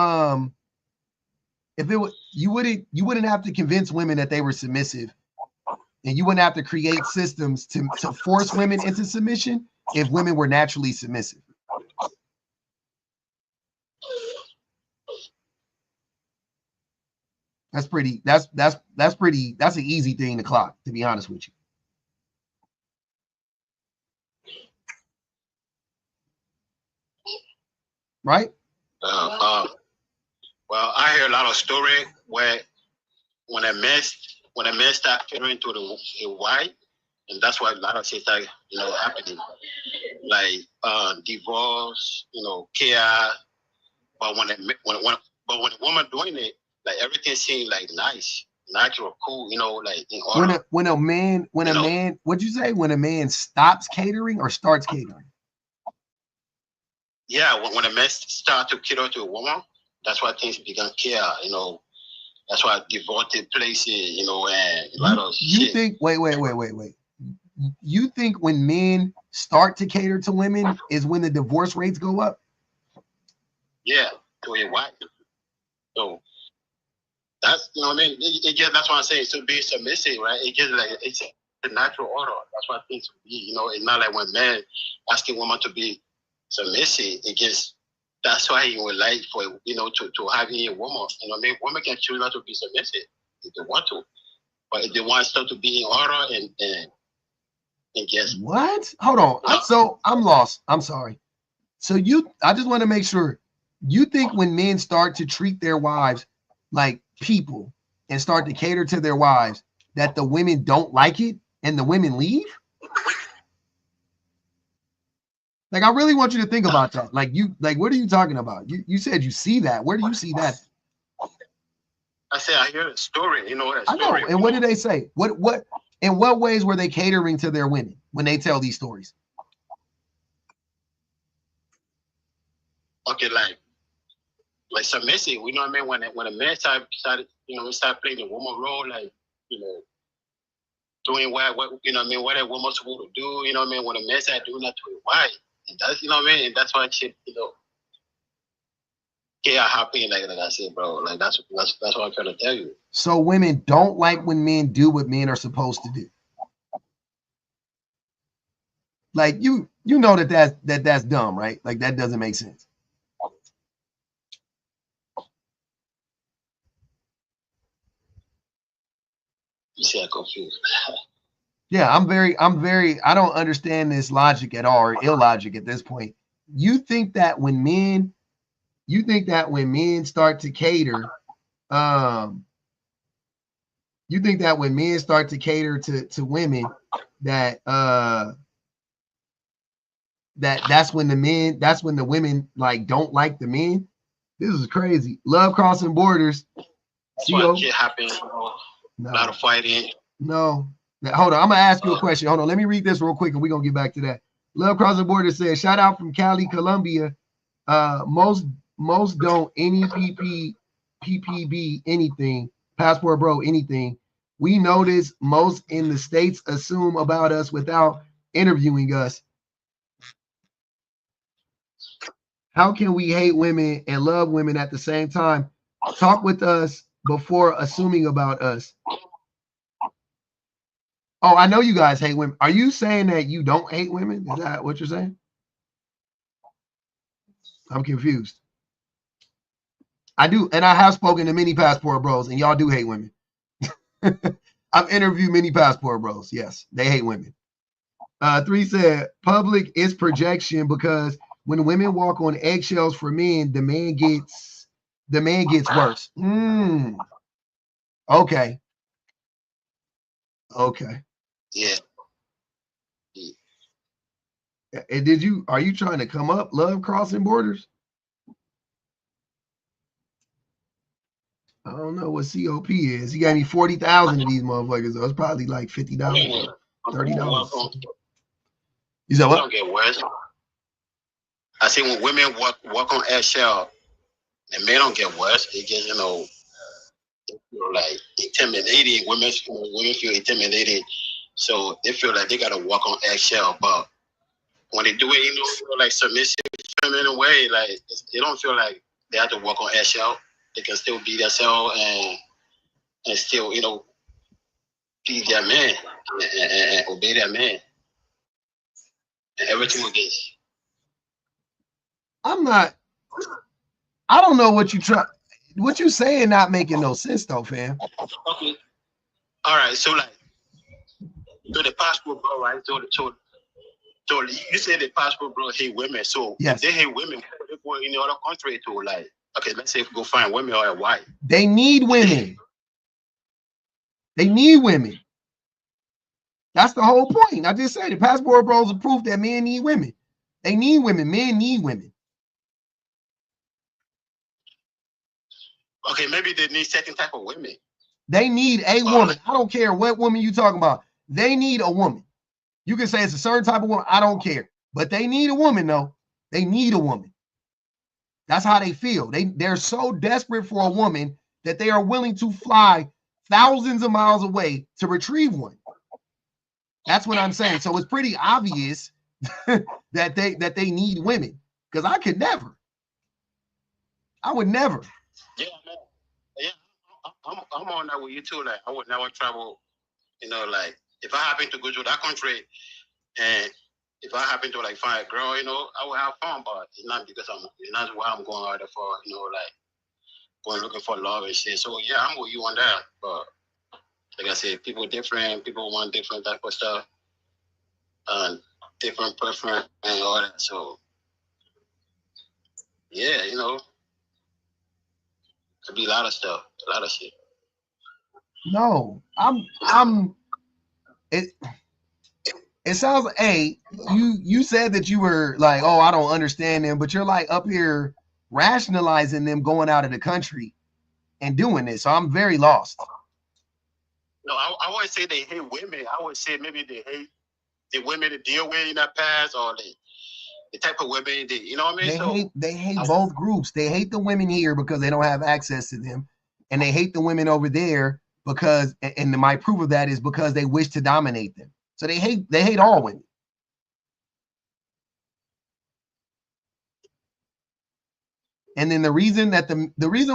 wouldn't have to convince women that they were submissive, and you wouldn't have to create systems to force women into submission if women were naturally submissive. That's an easy thing to clock, to be honest with you. Right? Well, I hear a lot of story where when a man start catering to the wife, and that's why a lot of things start, happening, like divorce, chaos. But when a woman doing it, like everything seems like nice, natural, cool, like in order. When a man, what'd you say? When a man stops catering or starts catering? Yeah, when a man start to cater to a woman, that's why things become chaos, That's why divorce take place, and a lot of shit. Think? Wait. You think when men start to cater to women is when the divorce rates go up? Yeah, to a wife. So that's what I mean. That's what I'm saying. To be submissive, right? It's a natural order. That's what things should be. It's not like when men asking women to be submissive. That's why he would like for to have a woman. Women can choose not to be submissive if they want to, but if they want stuff to be in order and just what? Hold on. I'm lost. I'm sorry. So I just want to make sure. You think when men start to treat their wives like people and start to cater to their wives, that the women don't like it and the women leave? Like, I really want you to think about that. What are you talking about? You said you see that. Where do you see that? I said I hear a story. I know. And what did they say? In what ways were they catering to their women when they tell these stories? Okay, like submissive. When a man started start playing the woman role, doing what what a woman's supposed to do. When a man started doing that to his wife, and that's and that's why shit chaos happening. Like I said, bro. Like that's what I'm trying to tell you. So women don't like when men do what men are supposed to do. Like you know that's dumb, right? Like that doesn't make sense. You see, I'm confused. Yeah, I don't understand this logic at all, or illogic at this point. You think that when men start to cater, you think that when men start to cater to women, that's when the women like don't like the men? This is crazy. Love crossing borders. That's why shit happens. A lot of fighting. No. Now, hold on. I'm gonna ask you a question. Hold on. Let me read this real quick, and we're gonna get back to that. Love crossing borders says, shout out from Cali, Colombia. Most don't any PPB anything, Passport Bro anything. We notice most in the States assume about us without interviewing us. How can we hate women and love women at the same time? Talk with us before assuming about us. Oh, I know you guys hate women. Are you saying that you don't hate women? Is that what you're saying? I'm confused. I do, and I have spoken to many Passport Bros, and y'all do hate women. I've interviewed many passport bros. Yes, they hate women. 3 said public is projection because when women walk on eggshells for men, the man gets worse. Okay. Okay. Yeah. And are you trying to come up, love crossing borders? I don't know what COP is. He got me 40,000 of these motherfuckers, so it's probably like $50, $30. You said It what? don't get worse. I say when women walk on eggshell, and men don't get worse. It just, they feel like intimidating. Women feel intimidated, so they feel like they gotta walk on eggshell. But when they do it, feel like submissive feminine way. Like they don't feel like they have to walk on eggshell. They can still be themselves and still, be their man and obey their man. And everything will get. I don't know what you saying not making no sense though, fam. Okay. All right, so the passport bro, right? So you say the passport bro hate women. So yes. If they hate women, they go in the other country to okay, let's say go find women or white. They need women. They need women. That's the whole point. I just said the passport bros are proof that men need women. They need women. Men need women. Okay, maybe they need certain type of women. They need a woman. I don't care what woman you talking about. They need a woman. You can say it's a certain type of woman. I don't care. But they need a woman, though. They need a woman. That's how they feel. They're so desperate for a woman that they are willing to fly thousands of miles away to retrieve one. That's what I'm saying. So it's pretty obvious that they need women. Because I could never. I would never. Yeah, man. Yeah, I'm on that with you too. Like I would never travel. If I happen to go to that country, and if I happen to find a girl, I will have fun. But it's not because it's not why I'm going out there for. Going looking for love and shit. So yeah, I'm with you on that. But like I said, people are different. People want different type of stuff, and different preference and all that. So yeah, could be a lot of stuff, a lot of shit. No, it sounds like, you said that you were like, oh, I don't understand them, but you're like up here rationalizing them going out of the country and doing this. So I'm very lost. No, I wouldn't say they hate women. I would say maybe they hate the women to deal with in that past, or the type of women you know what I mean? They hate both groups. They hate the women here because they don't have access to them, and they hate the women over there because, and my proof of that is because they wish to dominate them. So they hate all women. And then the reason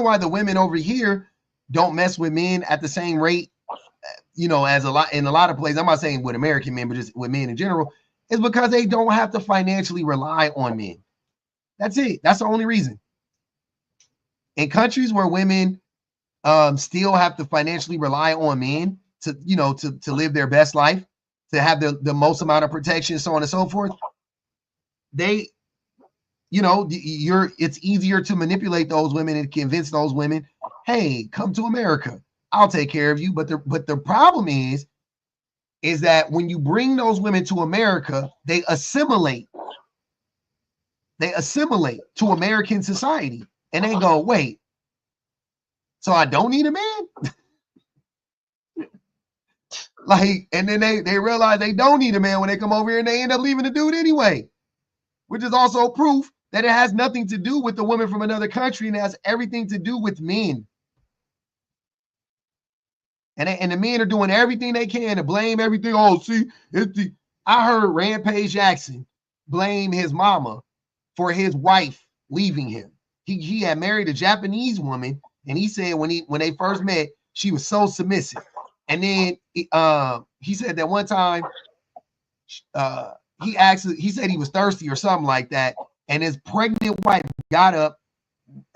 why the women over here don't mess with men at the same rate, as in a lot of places, I'm not saying with American men, but just with men in general, is because they don't have to financially rely on men. That's it. That's the only reason. In countries where women still have to financially rely on men to live their best life, to have the most amount of protection, so on and so forth, it's easier to manipulate those women and convince those women, hey, come to America. I'll take care of you. But the problem is that when you bring those women to America, they assimilate. They assimilate to American society. And they go, wait, so I don't need a man? And then they realize they don't need a man when they come over here, and they end up leaving the dude anyway, which is also proof that it has nothing to do with the woman from another country, and it has everything to do with men. And the men are doing everything they can to blame everything. Oh, see, I heard Rampage Jackson blame his mama for his wife leaving him. He had married a Japanese woman, and he said when they first met, she was so submissive. And then he said that one time he said he was thirsty or something like that, and his pregnant wife got up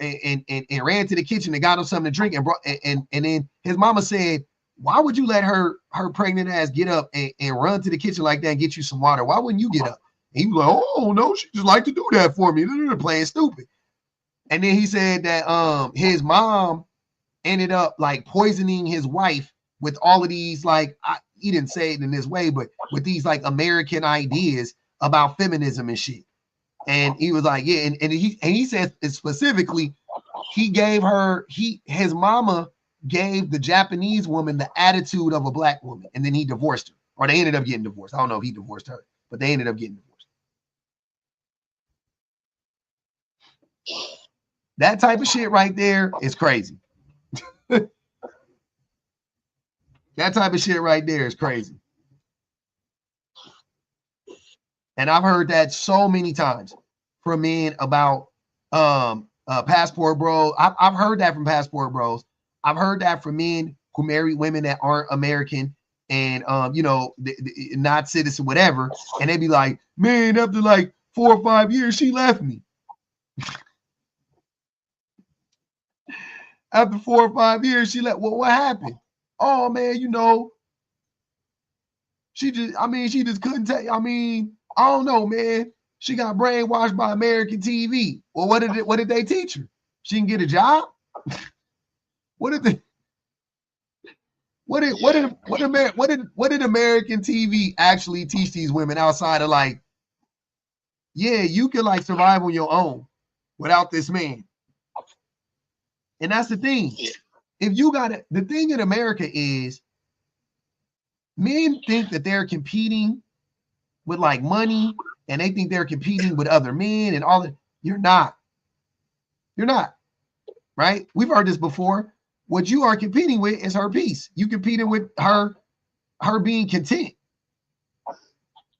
and ran to the kitchen and got him something to drink and then his mama said, why would you let her pregnant ass get up and run to the kitchen like that and get you some water? Why wouldn't you get up? And he was like, oh no, she just like to do that for me. They're playing stupid. And then he said that his mom ended up like poisoning his wife with all of these, like, he didn't say it in this way, but with these like American ideas about feminism and shit. And he was like, yeah, and he said specifically, his mama gave the Japanese woman the attitude of a black woman, and then he divorced her, or they ended up getting divorced. I don't know if he divorced her, but they ended up getting divorced. That type of shit right there is crazy. That type of shit right there is crazy. And I've heard that so many times from men about passport bros. I've heard that from passport bros. I've heard that from men who marry women that aren't American and not citizen, whatever. And they be like, man, after like 4 or 5 years, she left me. After 4 or 5 years, she left. Well, what happened? Oh man, she just couldn't tell. I don't know, man. She got brainwashed by American TV. Well, what did they teach her? She can get a job? What did American TV actually teach these women outside of like, yeah, you can like survive on your own without this man? And that's the thing. If you got it, the thing in America is men think that they're competing with like money, and they think they're competing with other men and all that. You're not. You're not. Right? We've heard this before. What you are competing with is her peace. You competing with her being content.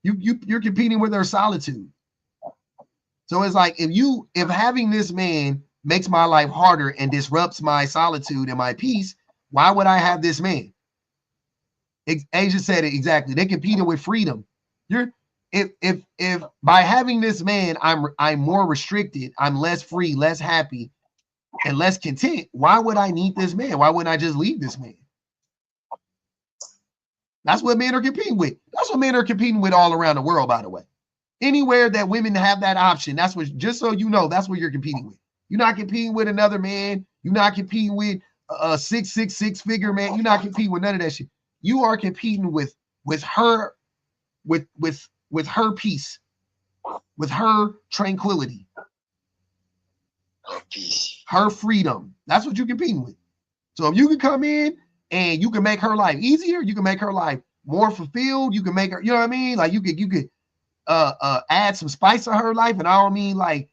You're competing with her solitude. So it's like if having this man makes my life harder and disrupts my solitude and my peace, why would I have this man? Asia said it exactly. They're competing with freedom. If by having this man, I'm more restricted, I'm less free, less happy, and less content. Why would I need this man? Why wouldn't I just leave this man? That's what men are competing with. That's what men are competing with all around the world, by the way. Anywhere that women have that option, that's what, just so you know, that's what you're competing with. You're not competing with another man. You're not competing with a 6 figure man. You're not competing with none of that shit. You are competing with her, with her peace, with her tranquility, her freedom. That's what you're competing with. So if you can come in and you can make her life easier, you can make her life more fulfilled, you can make her, you know what I mean? Like you could add some spice to her life, and I don't mean like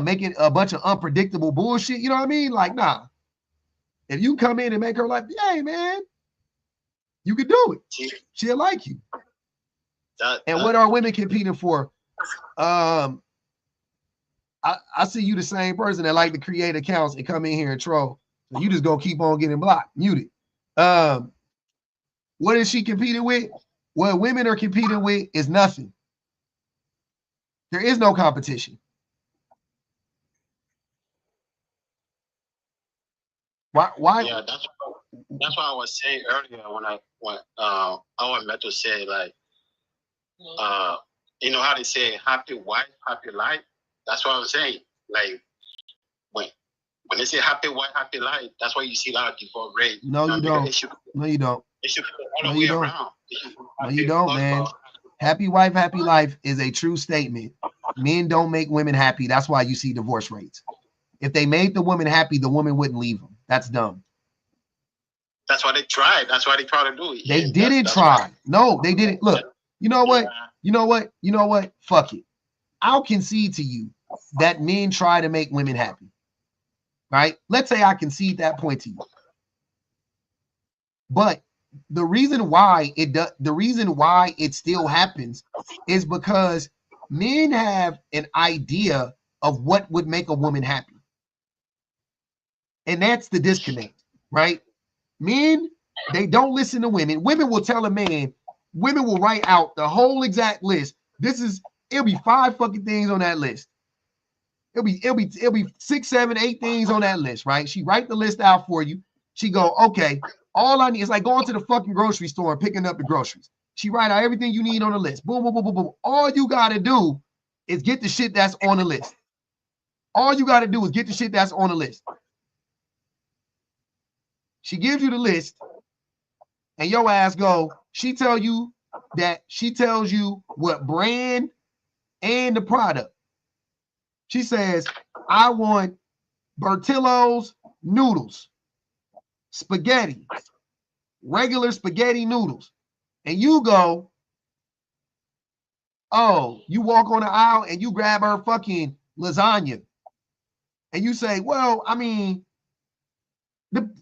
making a bunch of unpredictable bullshit, you know what I mean? Like, nah. If you come in and make her life, hey man, you can do it. She'll like you. And what are women competing for? I see you the same person that like to create accounts and come in here and troll. So you just gonna keep on getting blocked, muted. What is she competing with? What women are competing with is nothing. There is no competition. Why? Yeah, that's why I was saying earlier when I meant to say, like, you know how they say happy wife, happy life? That's what I'm saying. Like when they say happy wife, happy life, that's why you see a lot of divorce rate. No, you don't. No, you don't. It should go all the way around. No, you don't, man. Happy wife, happy life is a true statement. Men don't make women happy. That's why you see divorce rates. If they made the woman happy, the woman wouldn't leave them. That's dumb. That's why they tried. That's why they tried to do it. They didn't try. No, they didn't. Look, you know what? You know what? You know what? Fuck it. I'll concede to you that men try to make women happy. Right? Let's say I concede that point to you. But the reason why it still happens is because men have an idea of what would make a woman happy. And that's the disconnect, right? Men, they don't listen to women. Women will tell a man, women will write out the whole exact list. It'll be 5 fucking things on that list. It'll be 6, 7, 8 things on that list, right? She write the list out for you. She go, okay, all I need is like going to the fucking grocery store and picking up the groceries. She write out everything you need on the list. Boom, boom, boom, boom, boom. All you got to do is get the shit that's on the list. All you got to do is get the shit that's on the list. She gives you the list and your ass go, she tells you what brand and the product. She says, I want Bertillo's noodles, spaghetti, regular spaghetti noodles. And you go, oh, you walk on the aisle and you grab her fucking lasagna. And you say, well, I mean,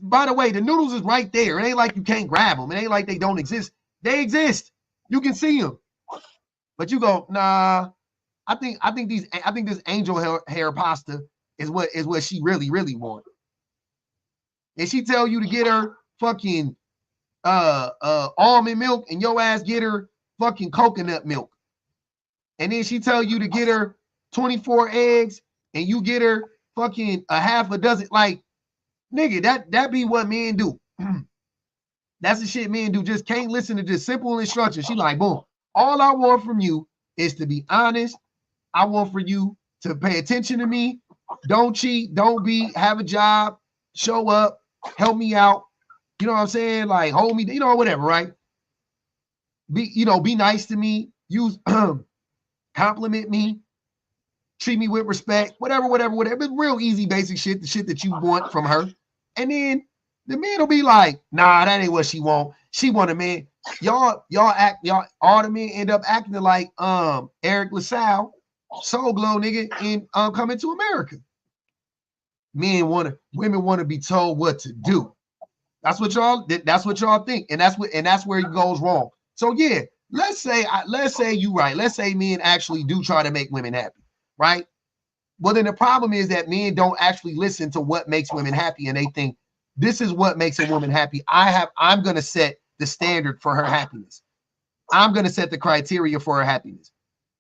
by the way, the noodles is right there. It ain't like you can't grab them. It ain't like they don't exist. They exist. You can see them. But you go, nah, I think this angel hair pasta is what she really wants. And she tell you to get her fucking almond milk and your ass get her fucking coconut milk. And then she tell you to get her 24 eggs and you get her fucking a half a dozen. Like, nigga, that be what men do. That's the shit men do. Just can't listen to just simple instructions. She like, boom. All I want from you is to be honest. I want for you to pay attention to me. Don't cheat. Don't have a job. Show up. Help me out. You know what I'm saying? Like, hold me, whatever, right? Be nice to me. Use compliment me. Treat me with respect. Whatever. It's real easy, basic shit, the shit that you want from her. And then the man will be like, nah, that ain't what she want. She want a man. All the men end up acting like Eric LaSalle, Soul Glow nigga in Coming to America. Women want to be told what to do. That's what y'all think. And that's where it goes wrong. So yeah, let's say you right. Let's say men actually do try to make women happy, right? Well, then the problem is that men don't actually listen to what makes women happy, and they think this is what makes a woman happy. I'm gonna set the standard for her happiness. I'm gonna set the criteria for her happiness.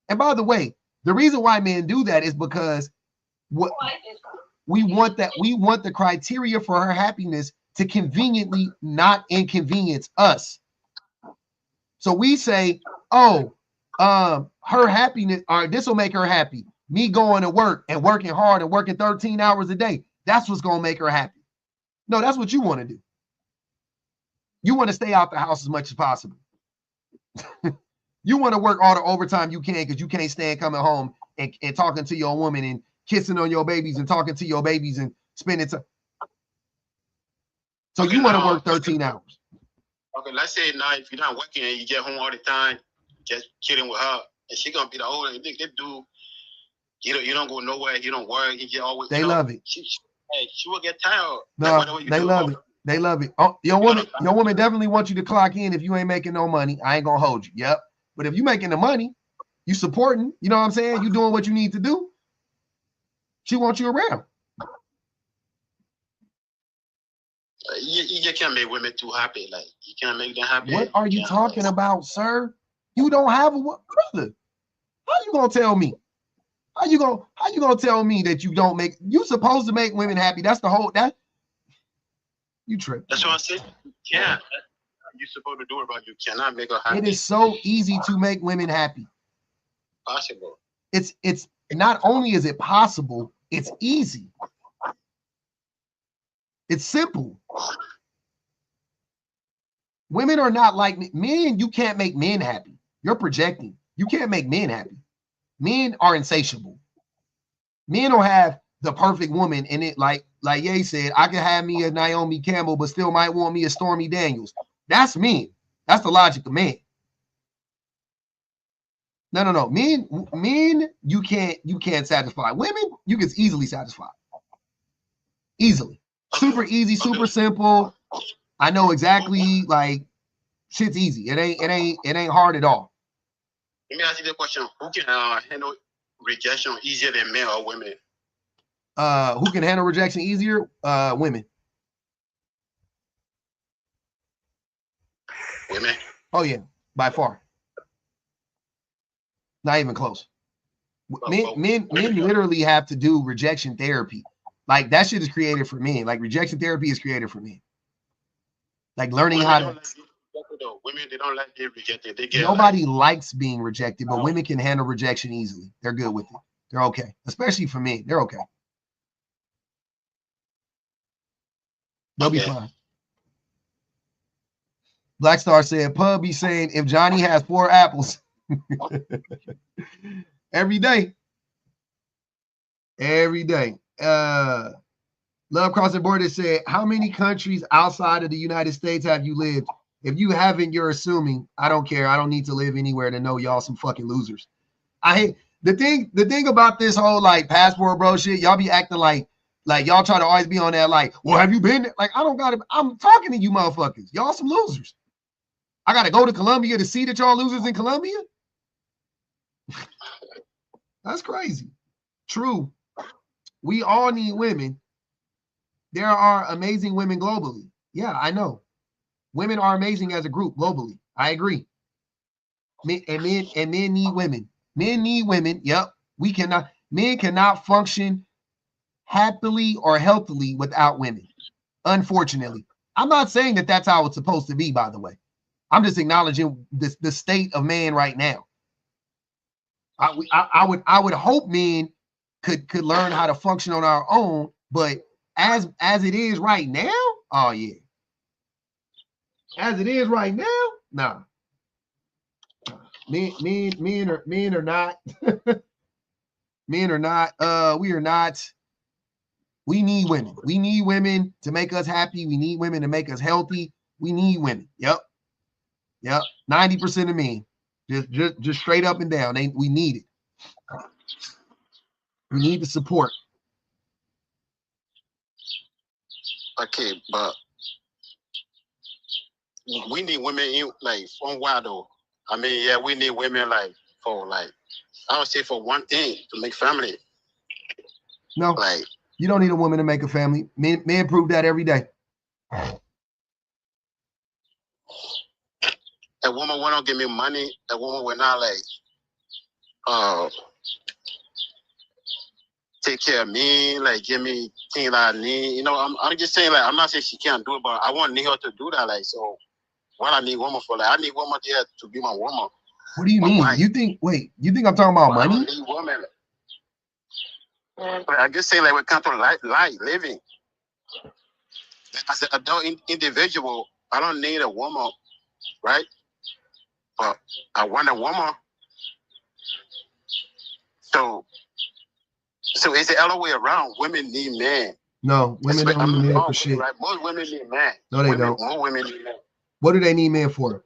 And by the way, the reason why men do that is because we want the criteria for her happiness to conveniently not inconvenience us. So we say, oh, her happiness, or this will make her happy. Me going to work and working hard and working 13 hours a day. That's what's going to make her happy. No, that's what you want to do. You want to stay out the house as much as possible. You want to work all the overtime you can because you can't stand coming home and talking to your woman and kissing on your babies and talking to your babies and spending time. So you want to work 13 hours. Okay, let's say now if you're not working and you get home all the time, just kidding with her, and she gonna be the older. They do. You don't go nowhere. You don't work. You get always. They love it. She will get tired. No, they love it. They love it. Oh, your woman definitely wants you to clock in if you ain't making no money. I ain't gonna hold you. Yep. But if you making the money, you supporting. You know what I'm saying? You doing what you need to do. She wants you around. You can't make women too happy. Like you can't make them happy. What are you talking about, sir? You don't have a brother. How you gonna tell me? How you gonna tell me that you don't make? You supposed to make women happy. That's the whole that. You trip. That's what I said. Yeah, you're supposed to do it, but you cannot make her happy. It is so easy to make women happy. Possible. It's not only is it possible, it's easy. It's simple. Women are not like men. You can't make men happy. You're projecting. You can't make men happy. Men are insatiable. Men don't have the perfect woman in it. Like Ye said, I can have me a Naomi Campbell, but still might want me a Stormy Daniels. That's men. That's the logic of men. No. Men, you can't satisfy. Women, you can easily satisfy. Easily. Super easy, super simple. I know exactly, like, shit's easy. It ain't hard at all. Let me ask you the question: who can handle rejection easier than men or women? Who can handle rejection easier? Women. Women. Oh yeah, by far. Not even close. Men literally have to do rejection therapy. Like that shit is created for men. Like rejection therapy is created for men. Like learning Women how don't to. like being rejected, though. Women, they don't like being rejected. They get Nobody likes being rejected, but women can handle rejection easily. They're good with it. They're okay, especially for me. They're okay. They'll be fine. Black Star said, Pub be saying if Johnny has 4 apples every day. Every day. Love Crossing Border said, how many countries outside of the United States have you lived? If you haven't, you're assuming. I don't care. I don't need to live anywhere to know y'all some fucking losers. I hate the thing about this whole like passport bro shit. Y'all be acting like y'all try to always be on that like, well, have you been there? Like, I don't got it. I'm talking to you motherfuckers. Y'all some losers. I got to go to Colombia to see that y'all losers in Colombia? That's crazy. True. We all need women. There are amazing women globally. Yeah, I know. Women are amazing as a group globally. I agree. Men need women. Men need women. Yep. Men cannot function happily or healthily without women. Unfortunately. I'm not saying that that's how it's supposed to be, by the way. I'm just acknowledging the state of man right now. I would hope men could learn how to function on our own, but as it is right now, oh yeah. As it is right now, nah. Men are not. Men are not. We are not. We need women. We need women to make us happy. We need women to make us healthy. We need women. Yep. 90% of men, just straight up and down. We need it. We need the support. Okay, but we need women in like for a while though. I mean, yeah, we need women like for like I would say for one thing to make family. No, like you don't need a woman to make a family. Men prove that every day. A woman will not give me money. A woman will not like take care of me, like give me things I need. You know, I'm just saying like I'm not saying she can't do it, but I want her to do that. Like so, what I need woman for? Like I need woman there to be my woman. What do you mean? Wife. You think I'm talking about money? I don't need woman. But I just say like we come to life living. As an adult individual, I don't need a woman, right? But I want a woman. So it's the other way around. Women need men. No, women don't need men for shit. Right? Most women need men. No, they don't. More women need men. What do they need men for?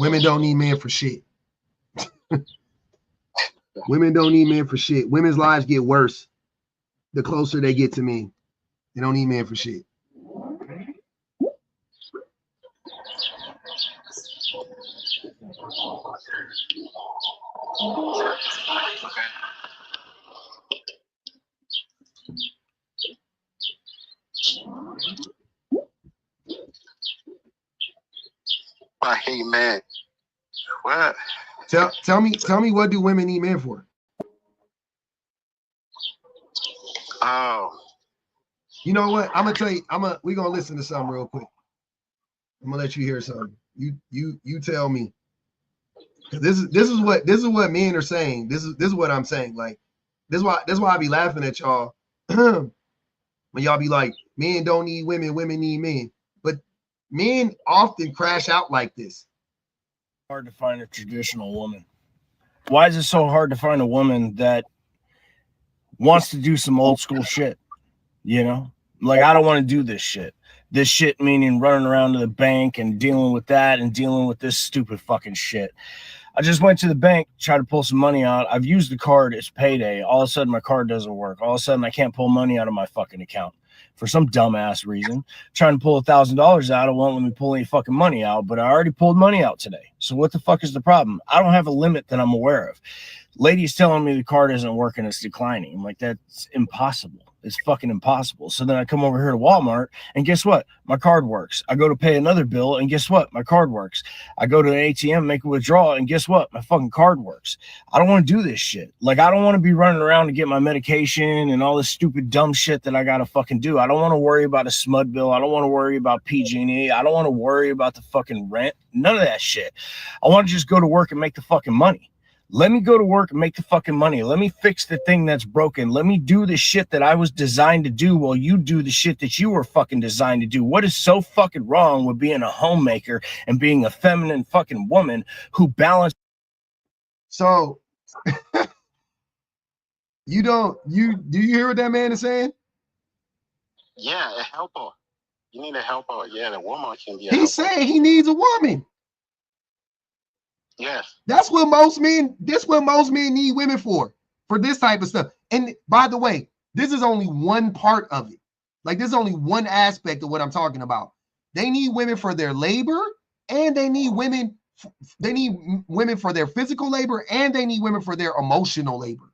Women don't need men for shit. Women don't need men for shit. Women's lives get worse the closer they get to men. They don't need men for shit. I hate men. What? Tell me what do women need men for? Oh. You know what? I'm gonna tell you, we're gonna listen to something real quick. I'm gonna let you hear something. You tell me. This is what men are saying. This is what I'm saying. Like this is why I be laughing at y'all when y'all be like, men don't need women, women need men. But men often crash out like this. Hard to find a traditional woman. Why is it so hard to find a woman that wants to do some old school shit? You know, like I don't want to do this shit. This shit meaning running around to the bank and dealing with that and dealing with this stupid fucking shit. I just went to the bank, tried to pull some money out. I've used the card. It's payday. All of a sudden, my card doesn't work. All of a sudden, I can't pull money out of my fucking account for some dumbass reason. Trying to pull $1,000 out, it won't let me pull any fucking money out, but I already pulled money out today. So what the fuck is the problem? I don't have a limit that I'm aware of. Lady's telling me the card isn't working. It's declining. I'm like, that's impossible. It's fucking impossible. So then I come over here to Walmart, and guess what? My card works. I go to pay another bill, and guess what? My card works. I go to an ATM, make a withdrawal, and guess what? My fucking card works. I don't want to do this shit. Like, I don't want to be running around to get my medication and all this stupid dumb shit that I gotta fucking do. I don't want to worry about a SMUD bill. I don't want to worry about PG&E. I don't want to worry about the fucking rent. None of that shit. I want to just go to work and make the fucking money. Let me go to work and make the fucking money. Let me fix the thing that's broken. Let me do the shit that I was designed to do while you do the shit that you were fucking designed to do. What is so fucking wrong with being a homemaker and being a feminine fucking woman who balances? So do you hear what that man is saying? Yeah, a helper. You need a helper. Yeah, the woman can be a He's helper. saying he needs a woman. Yes. That's what most men need women for this type of stuff. And by the way, this is only one part of it. Like, this is only one aspect of what I'm talking about. They need women for their labor, and they need women for their physical labor, and they need women for their emotional labor.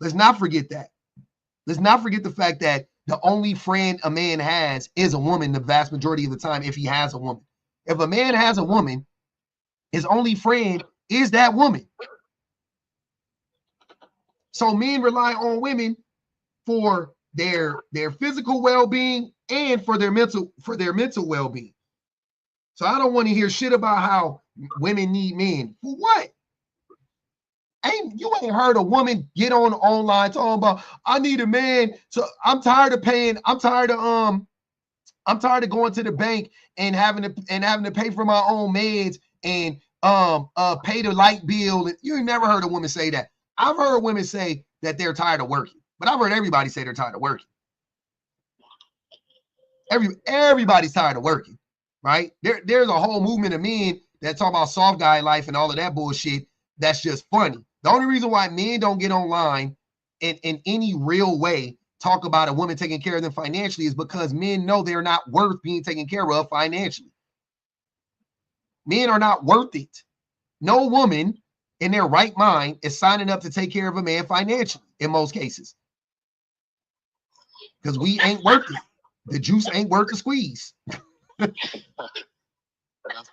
Let's not forget that. Let's not forget the fact that the only friend a man has is a woman the vast majority of the time, if he has a woman. If a man has a woman, his only friend is that woman. So men rely on women for their physical well-being and for their mental well-being. So I don't want to hear shit about how women need men. For what? You ain't heard a woman get on online talking about, I need a man. So I'm tired of going to the bank and having to pay for my own meds and pay the light bill. You ain't never heard a woman say that. I've heard women say that they're tired of working, but I've heard everybody say they're tired of working. Everybody's tired of working, right? There's a whole movement of men that talk about soft guy life and all of that bullshit. That's just funny. The only reason why men don't get online in any real way talk about a woman taking care of them financially is because men know they're not worth being taken care of financially. Men are not worth it. No woman in their right mind is signing up to take care of a man financially in most cases. Because we ain't worth it. The juice ain't worth the squeeze. That's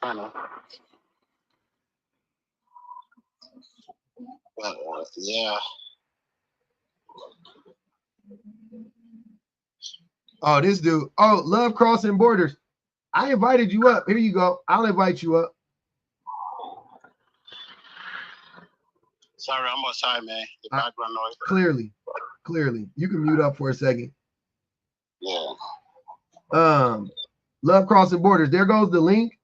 funny. Yeah. Oh, this dude. Oh, Love Crossing Borders. I invited you up. Here you go. I'll invite you up. Sorry, I'm outside, man. The background noise. Clearly. You can mute up for a second. Yeah. Love Crossing Borders. There goes the link.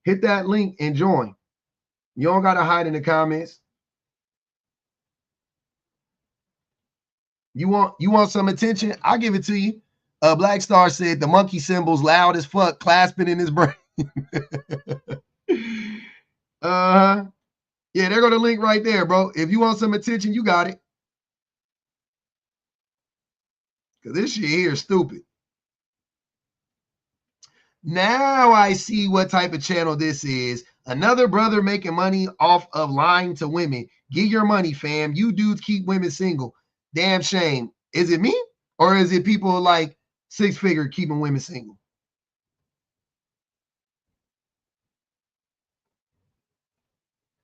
Hit that link and join. You don't gotta hide in the comments. You want some attention? I'll give it to you. Black Star said the monkey symbol's loud as fuck, clasping in his brain. Yeah, there go the link right there, bro. If you want some attention, you got it. Because this shit here is stupid. Now I see what type of channel this is. Another brother making money off of lying to women. Get your money, fam. You dudes keep women single. Damn shame. Is it me? Or is it people like Six Figure keeping women single?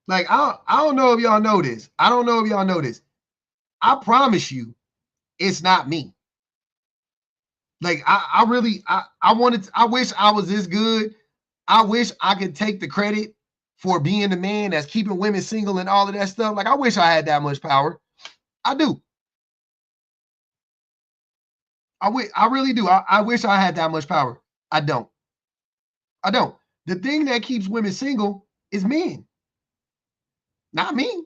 Like, I don't know if y'all know this. I don't know if y'all know this. I promise you, it's not me. Like, I wish I was this good. I wish I could take the credit for being the man that's keeping women single and all of that stuff. Like, I wish I had that much power. I do. I really do. I wish I had that much power. I don't. The thing that keeps women single is men. Not me.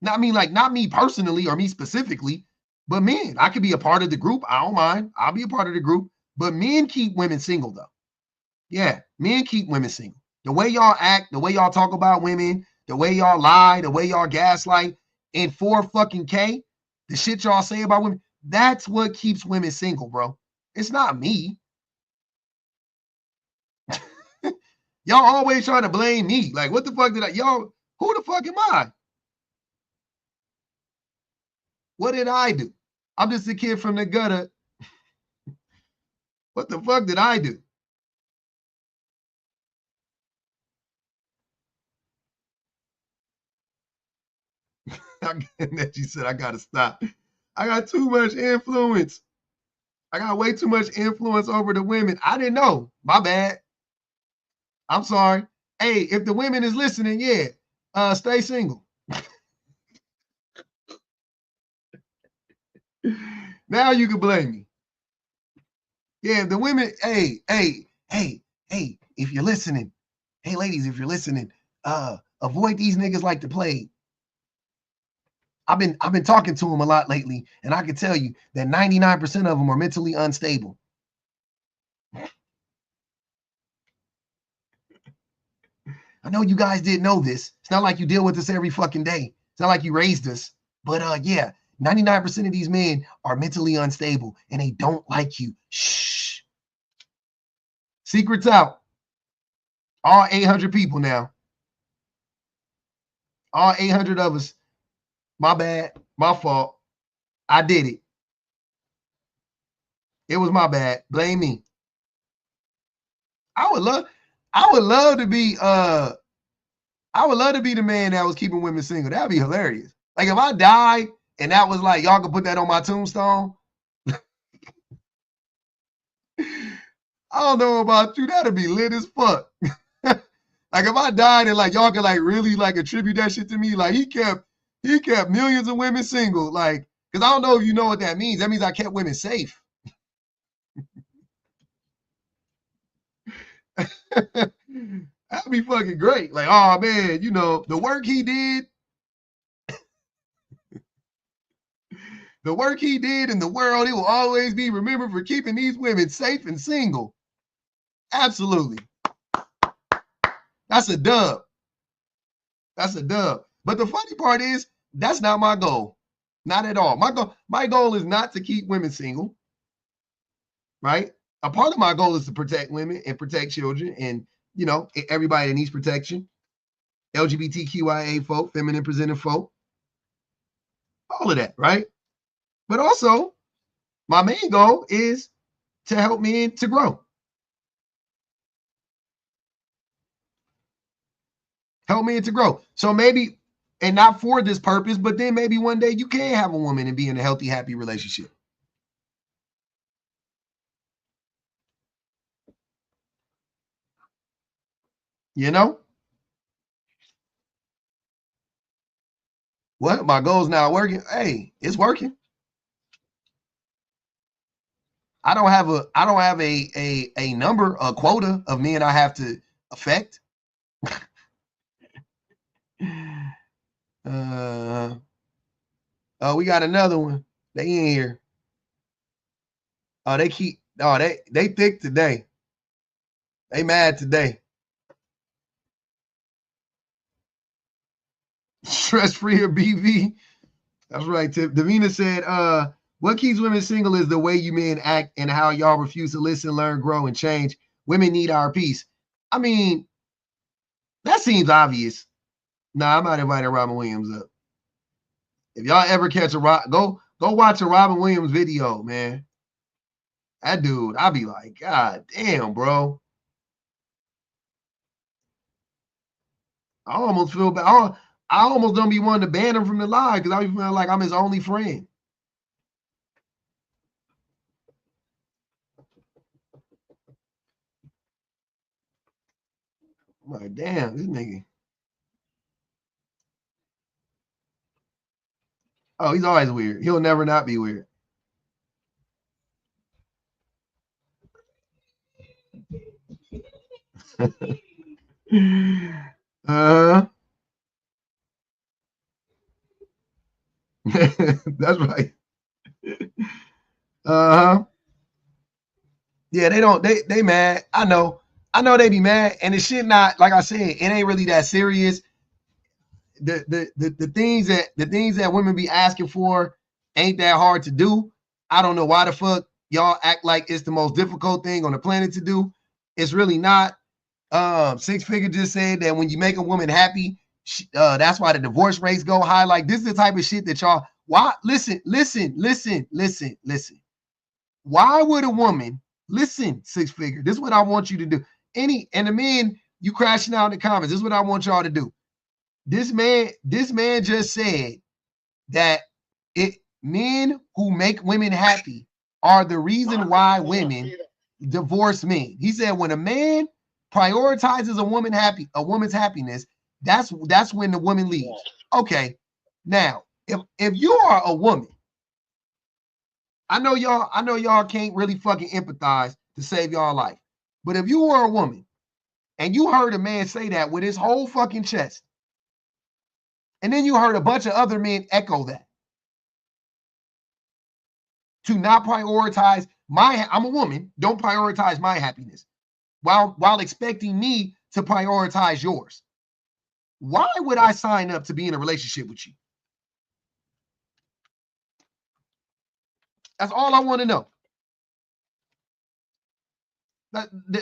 Not me personally or me specifically, but men. I could be a part of the group. I don't mind. I'll be a part of the group. But men keep women single, though. Yeah, men keep women single. The way y'all act, the way y'all talk about women, the way y'all lie, the way y'all gaslight, and 4K, the shit y'all say about women, that's what keeps women single, bro. It's not me. Y'all always trying to blame me. Like, what the fuck did y'all, who the fuck am I? What did I do? I'm just a kid from the gutter. What the fuck did I do? That she said I gotta stop. I got too much influence. I got way too much influence over the women. I didn't know. My bad. I'm sorry. Hey, if the women is listening, yeah, stay single. Now you can blame me. Yeah, the women, hey, if you're listening, hey, ladies, if you're listening, avoid these niggas like the plague. I've been talking to them a lot lately, and I can tell you that 99% of them are mentally unstable. I know you guys didn't know this. It's not like you deal with this every fucking day. It's not like you raised us. But yeah, 99% of these men are mentally unstable, and they don't like you. Shh. Secrets out. All 800 people now. All 800 of us. My bad. My fault. I did it. It was my bad. Blame me. I would love to be the man that was keeping women single. That'd be hilarious. Like if I died and that was like, y'all could put that on my tombstone. I don't know about you. That'd be lit as fuck. Like if I died and like y'all could like really like attribute that shit to me, like he kept millions of women single. Like, because I don't know if you know what that means. That means I kept women safe. That'd be fucking great. Like, oh man, you know, the work he did. The work he did in the world, it will always be remembered for keeping these women safe and single. Absolutely. That's a dub. That's a dub. But the funny part is, that's not my goal. Not at all. My goal is not to keep women single. Right? A part of my goal is to protect women and protect children and, you know, everybody that needs protection. LGBTQIA folk, feminine presenting folk. All of that, right? But also, my main goal is to help men to grow. Help men to grow. So maybe, and not for this purpose, but then maybe one day you can have a woman and be in a healthy, happy relationship. You know? What? My goal's not working. Hey, it's working. I don't have a number, a quota of men I have to affect. Oh, we got another one. They in here. Oh, they thick today. They mad today. Stress-free or BV. That's right, Tip. Davina said, what keeps women single is the way you men act and how y'all refuse to listen, learn, grow, and change. Women need our peace. I mean, that seems obvious. Nah, I'm not inviting Robin Williams up. If y'all ever catch go watch a Robin Williams video, man. That dude, I'll be like, God damn, bro. I almost feel bad. I almost don't be wanting to ban him from the live because I be feeling like I'm his only friend. I'm like, damn, this nigga. Oh, he's always weird. He'll never not be weird. That's right. Yeah, they mad. I know they be mad, and it shit not, like I said, it ain't really that serious. The things that women be asking for ain't that hard to do. I don't know why the fuck y'all act like it's the most difficult thing on the planet to do. It's really not. Six Figure just said that when you make a woman happy, that's why the divorce rates go high. Like, this is the type of shit that y'all Why? Listen. Why would a woman listen? Six figure. This is what I want you to do. And the men, you crashing out in the comments. This is what I want y'all to do. This man just said that men who make women happy are the reason why women divorce men. He said when a man prioritizes a woman's happiness, that's when the woman leaves. Okay. Now, if you are a woman, I know y'all can't really fucking empathize to save y'all life. But if you were a woman and you heard a man say that with his whole fucking chest, and then you heard a bunch of other men echo that, to not prioritize I'm a woman, don't prioritize my happiness while expecting me to prioritize yours. Why would I sign up to be in a relationship with you? That's all I want to know.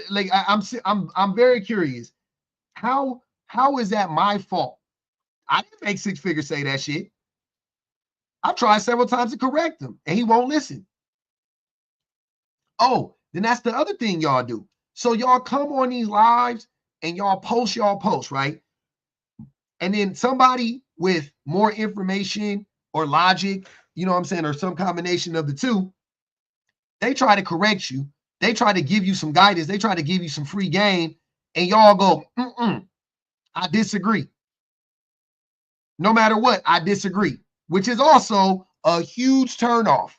Like I'm very curious. How is that my fault? I didn't make Six Figure say that shit. I tried several times to correct him, and he won't listen. Oh, then that's the other thing y'all do. So y'all come on these lives and y'all post, right? And then somebody with more information or logic, you know what I'm saying, or some combination of the two, they try to correct you. They try to give you some guidance. They try to give you some free game, and y'all go, I disagree. No matter what, I disagree, which is also a huge turnoff.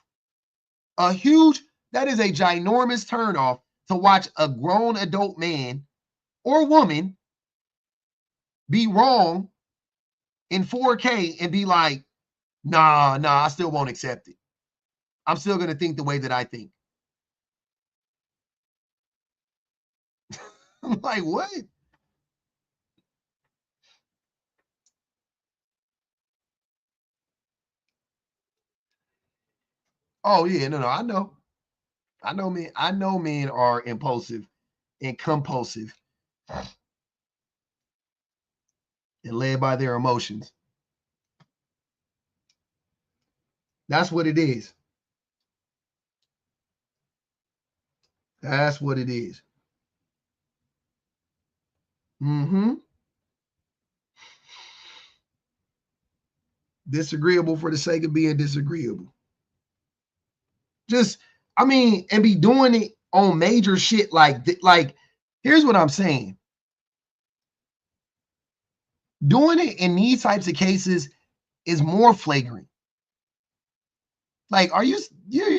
That is a ginormous turnoff to watch a grown adult man or woman be wrong in 4K and be like, nah, I still won't accept it. I'm still going to think the way that I think. I'm like, what? Oh, yeah, no, I know. I know men are impulsive and compulsive and led by their emotions. That's what it is. That's what it is. Disagreeable for the sake of being disagreeable. And be doing it on major shit like here's what I'm saying. Doing it in these types of cases is more flagrant. Like, are you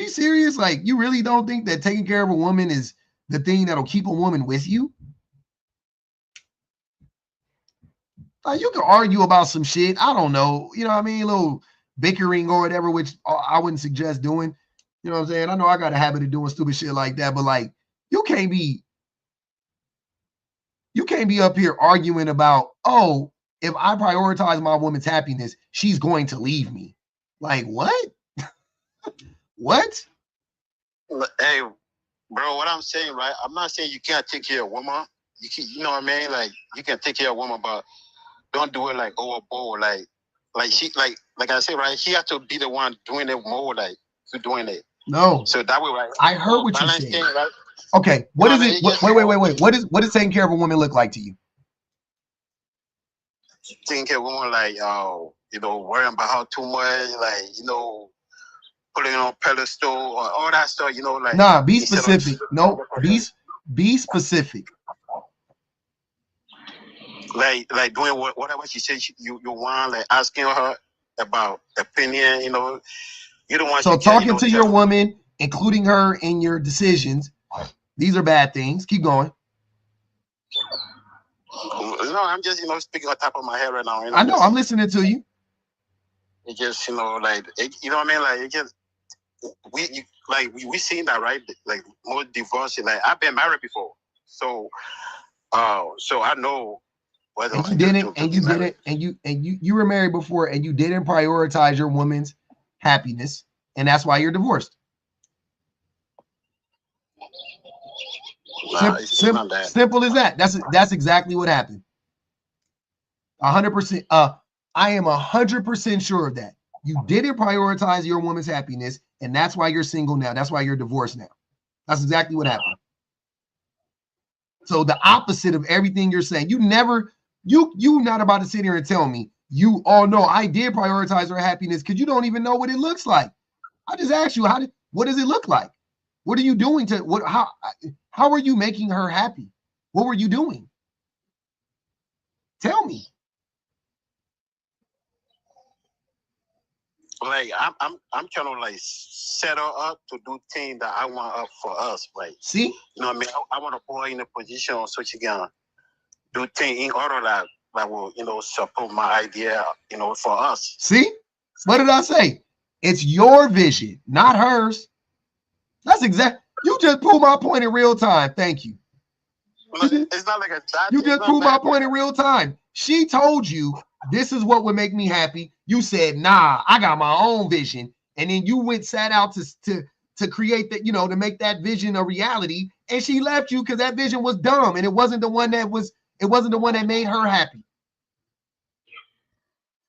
serious? Like, you really don't think that taking care of a woman is the thing that'll keep a woman with you? Like, you can argue about some shit. I don't know. You know what I mean? A little bickering or whatever, which I wouldn't suggest doing. You know what I'm saying? I know I got a habit of doing stupid shit like that, but like, you can't be up here arguing about, oh, if I prioritize my woman's happiness, she's going to leave me. Like, what? What? Hey, bro, what I'm saying, right? I'm not saying you can't take care of a woman. You know what I mean? Like, you can take care of a woman, but don't do it like overboard. Like she, like I said, right? She has to be the one doing it more, like you doing it. No. So that way, right? I heard what you said. Right? Okay. What is it? Wait. What does taking care of a woman look like to you? Taking care of a woman, like, worrying about her too much, like, putting on pedestal or all that stuff, like. Nah, be specific. No, be specific. Like doing whatever she says you want, like asking her about opinion, you don't want. So talking to your woman, including her in your decisions, these are bad things. Keep going. No, I'm just speaking on top of my head right now. I know. I'm listening to you. It just you know what I mean, like it just we seen that, right? Like more divorce. Like I've been married before, so I know. And you were married before, and you didn't prioritize your woman's happiness, and that's why you're divorced. Simple as that. That's exactly what happened. 100%. I am 100% sure of that. You didn't prioritize your woman's happiness, and that's why you're single now. That's why you're divorced now. That's exactly what happened. So the opposite of everything you're saying. You not about to sit here and tell me no, I did prioritize her happiness because you don't even know what it looks like. I just asked you, what does it look like? What are you doing how are you making her happy? What were you doing? Tell me. Like I'm trying to like set her up to do things that I want up for us, right? See? You know what I mean? I want to put her in a position so she can do things in order that will, support my idea, for us. See? What did I say? It's your vision, not hers. That's exact. You just proved my point in real time. Thank you. It's not like a you just proved my point in real time. She told you this is what would make me happy. You said, nah, I got my own vision. And then you sat out to create that, to make that vision a reality. And she left you because that vision was dumb. And it wasn't the one that made her happy.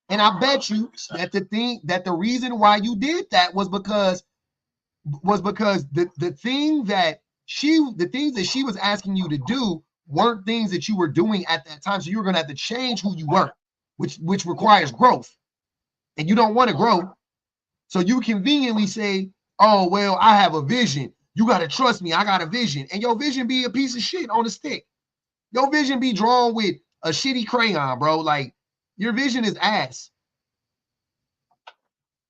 And I bet you that the reason why you did that was because the things that she was asking you to do weren't things that you were doing at that time. So you were going to have to change who you were, which requires growth. And you don't want to grow. So you conveniently say, oh, well, I have a vision. You got to trust me. I got a vision. And your vision be a piece of shit on a stick. Your vision be drawn with a shitty crayon, bro. Like, your vision is ass.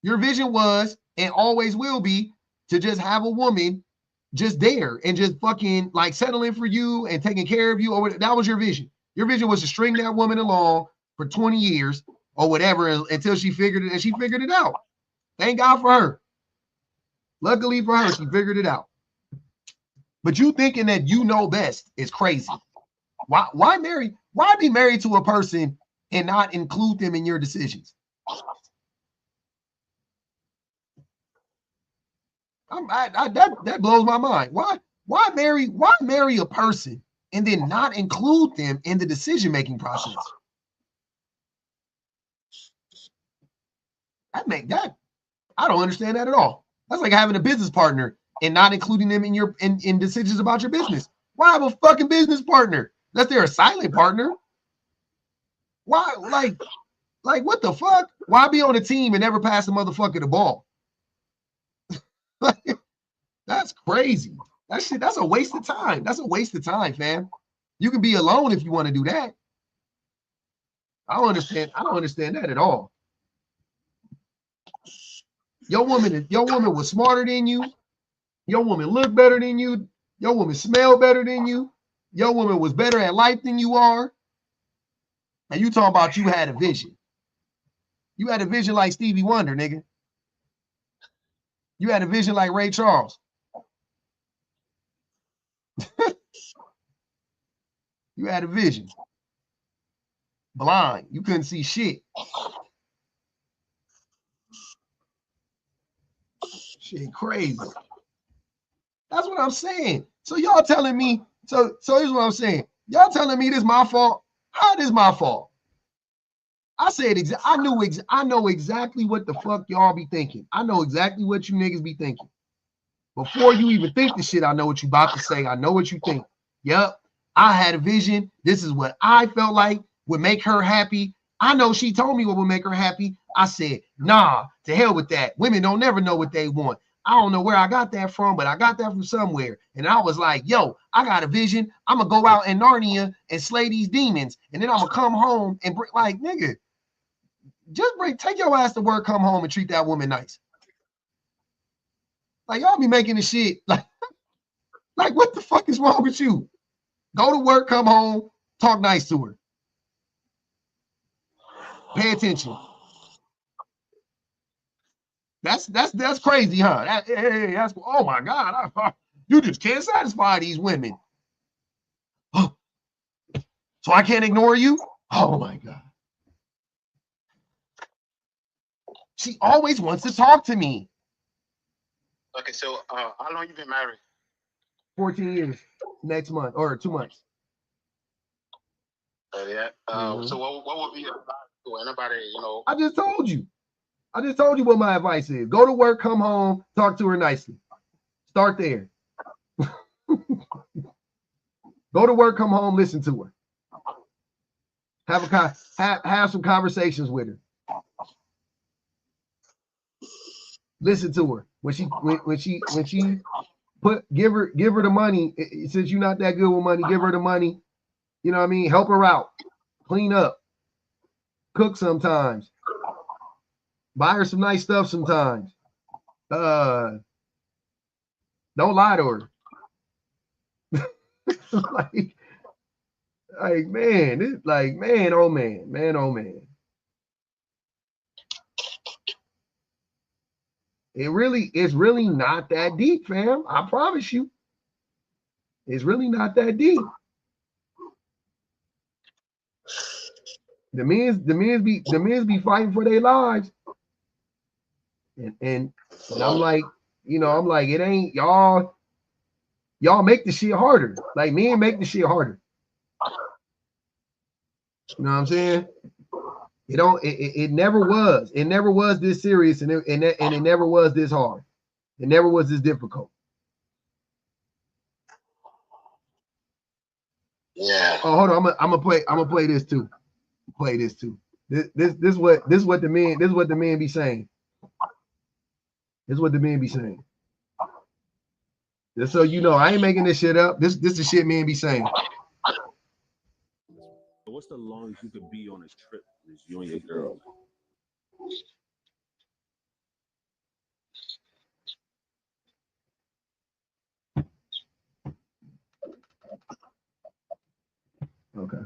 Your vision was and always will be to just have a woman just there and just fucking like settling for you and taking care of you. Or that was your vision. Your vision was to string that woman along for 20 years or whatever until she figured it, and she figured it out. Thank God for her. Luckily for her, she figured it out. But you thinking that you know best is crazy. Why be married to a person and not include them in your decisions? That blows my mind. Why marry a person and then not include them in the decision-making process? I don't understand that at all. That's like having a business partner and not including them in decisions about your business. Why have a fucking business partner? Unless they're a silent partner. Why, like what the fuck? Why be on a team and never pass the motherfucker the ball? That's crazy. That's a waste of time. That's a waste of time, fam. You can be alone if you want to do that. I don't understand that at all. Your woman was smarter than you. Your woman looked better than you. Your woman smelled better than you. Your woman was better at life than you are. And you talking about you had a vision. You had a vision like Stevie Wonder, nigga. You had a vision like Ray Charles. You had a vision. Blind. You couldn't see shit. Shit crazy. That's what I'm saying. So y'all telling me, so here's what I'm saying. Y'all telling me this my fault? How is my fault? I said I know exactly what the fuck y'all be thinking. I know exactly what you niggas be thinking. Before you even think the shit, I know what you about to say. I know what you think. Yep. I had a vision. This is what I felt like would make her happy. I know she told me what would make her happy. I said, nah, to hell with that. Women don't never know what they want. I don't know where I got that from, but I got that from somewhere. And I was like, yo, I got a vision. I'm going to go out in Narnia and slay these demons. And then I'm going to come home and like, nigga, take your ass to work, come home and treat that woman nice. Like, y'all be making the shit like what the fuck is wrong with you? Go to work, come home, talk nice to her. Pay attention. That's crazy, huh? That's oh my God. You just can't satisfy these women. Oh, so I can't ignore you? Oh my God. She always wants to talk to me. Okay, so how long you been married? 14 years next month or 2 months. Yeah. So what would be your advice to anybody, I just told you. I just told you what my advice is. Go to work, come home, talk to her nicely. Start there. Go to work, come home, listen to her. Have some conversations with her. Listen to her. When she give her the money. Since you're not that good with money, give her the money. You know what I mean? Help her out. Clean up. Cook sometimes. Buy her some nice stuff sometimes. Don't lie to her. like man, it's like man, oh man. It's really not that deep, fam. I promise you. It's really not that deep. The men's be fighting for their lives. And I'm like, it ain't y'all make the shit harder. Like men make the shit harder. You know what I'm saying? It never was. It never was this serious, and it never was this hard. It never was this difficult. Yeah. Oh, hold on. I'm gonna play this too. Play this too. This what the men be saying. This is what the men be saying. Just so you know, I ain't making this shit up. This the shit men be saying. What's the longest you could be on a trip with you and your girl? Okay.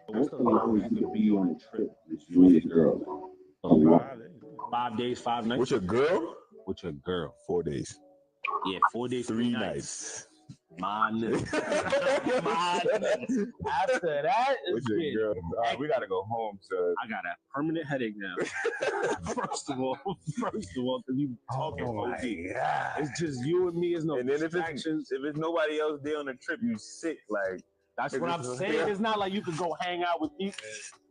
What's the longest you could be on a trip with you and your girl? 5 days, 5 nights. With your girl? With your girl. 4 days. Yeah, 4 days, 3 nights. My nigga. After that, with your girl. We gotta go home, so I got a permanent headache now. First of all, because you talking OD. It's just you and me. Is no distractions. If it's nobody else there on the trip, you sick. Like that's what I'm saying. It's not like you can go hang out with me.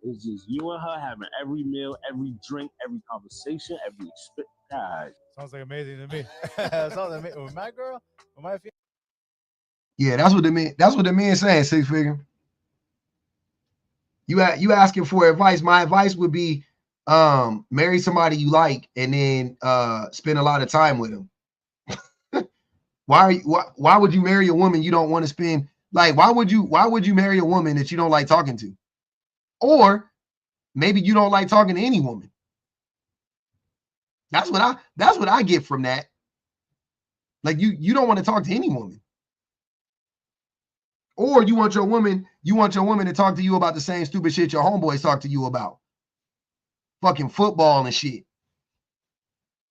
It's just you and her having every meal, every drink, every conversation, every experience. God. Sounds like amazing to me. Sounds amazing. With my girl, with my fiance. Yeah, that's what the men saying, six figure. You asking for advice. My advice would be marry somebody you like and then spend a lot of time with them. Why would you marry a woman you don't want to spend? Like, why would you marry a woman that you don't like talking to? Or maybe you don't like talking to any woman. That's what I get from that. Like you don't want to talk to any woman. Or you want your woman to talk to you about the same stupid shit your homeboys talk to you about. Fucking football and shit.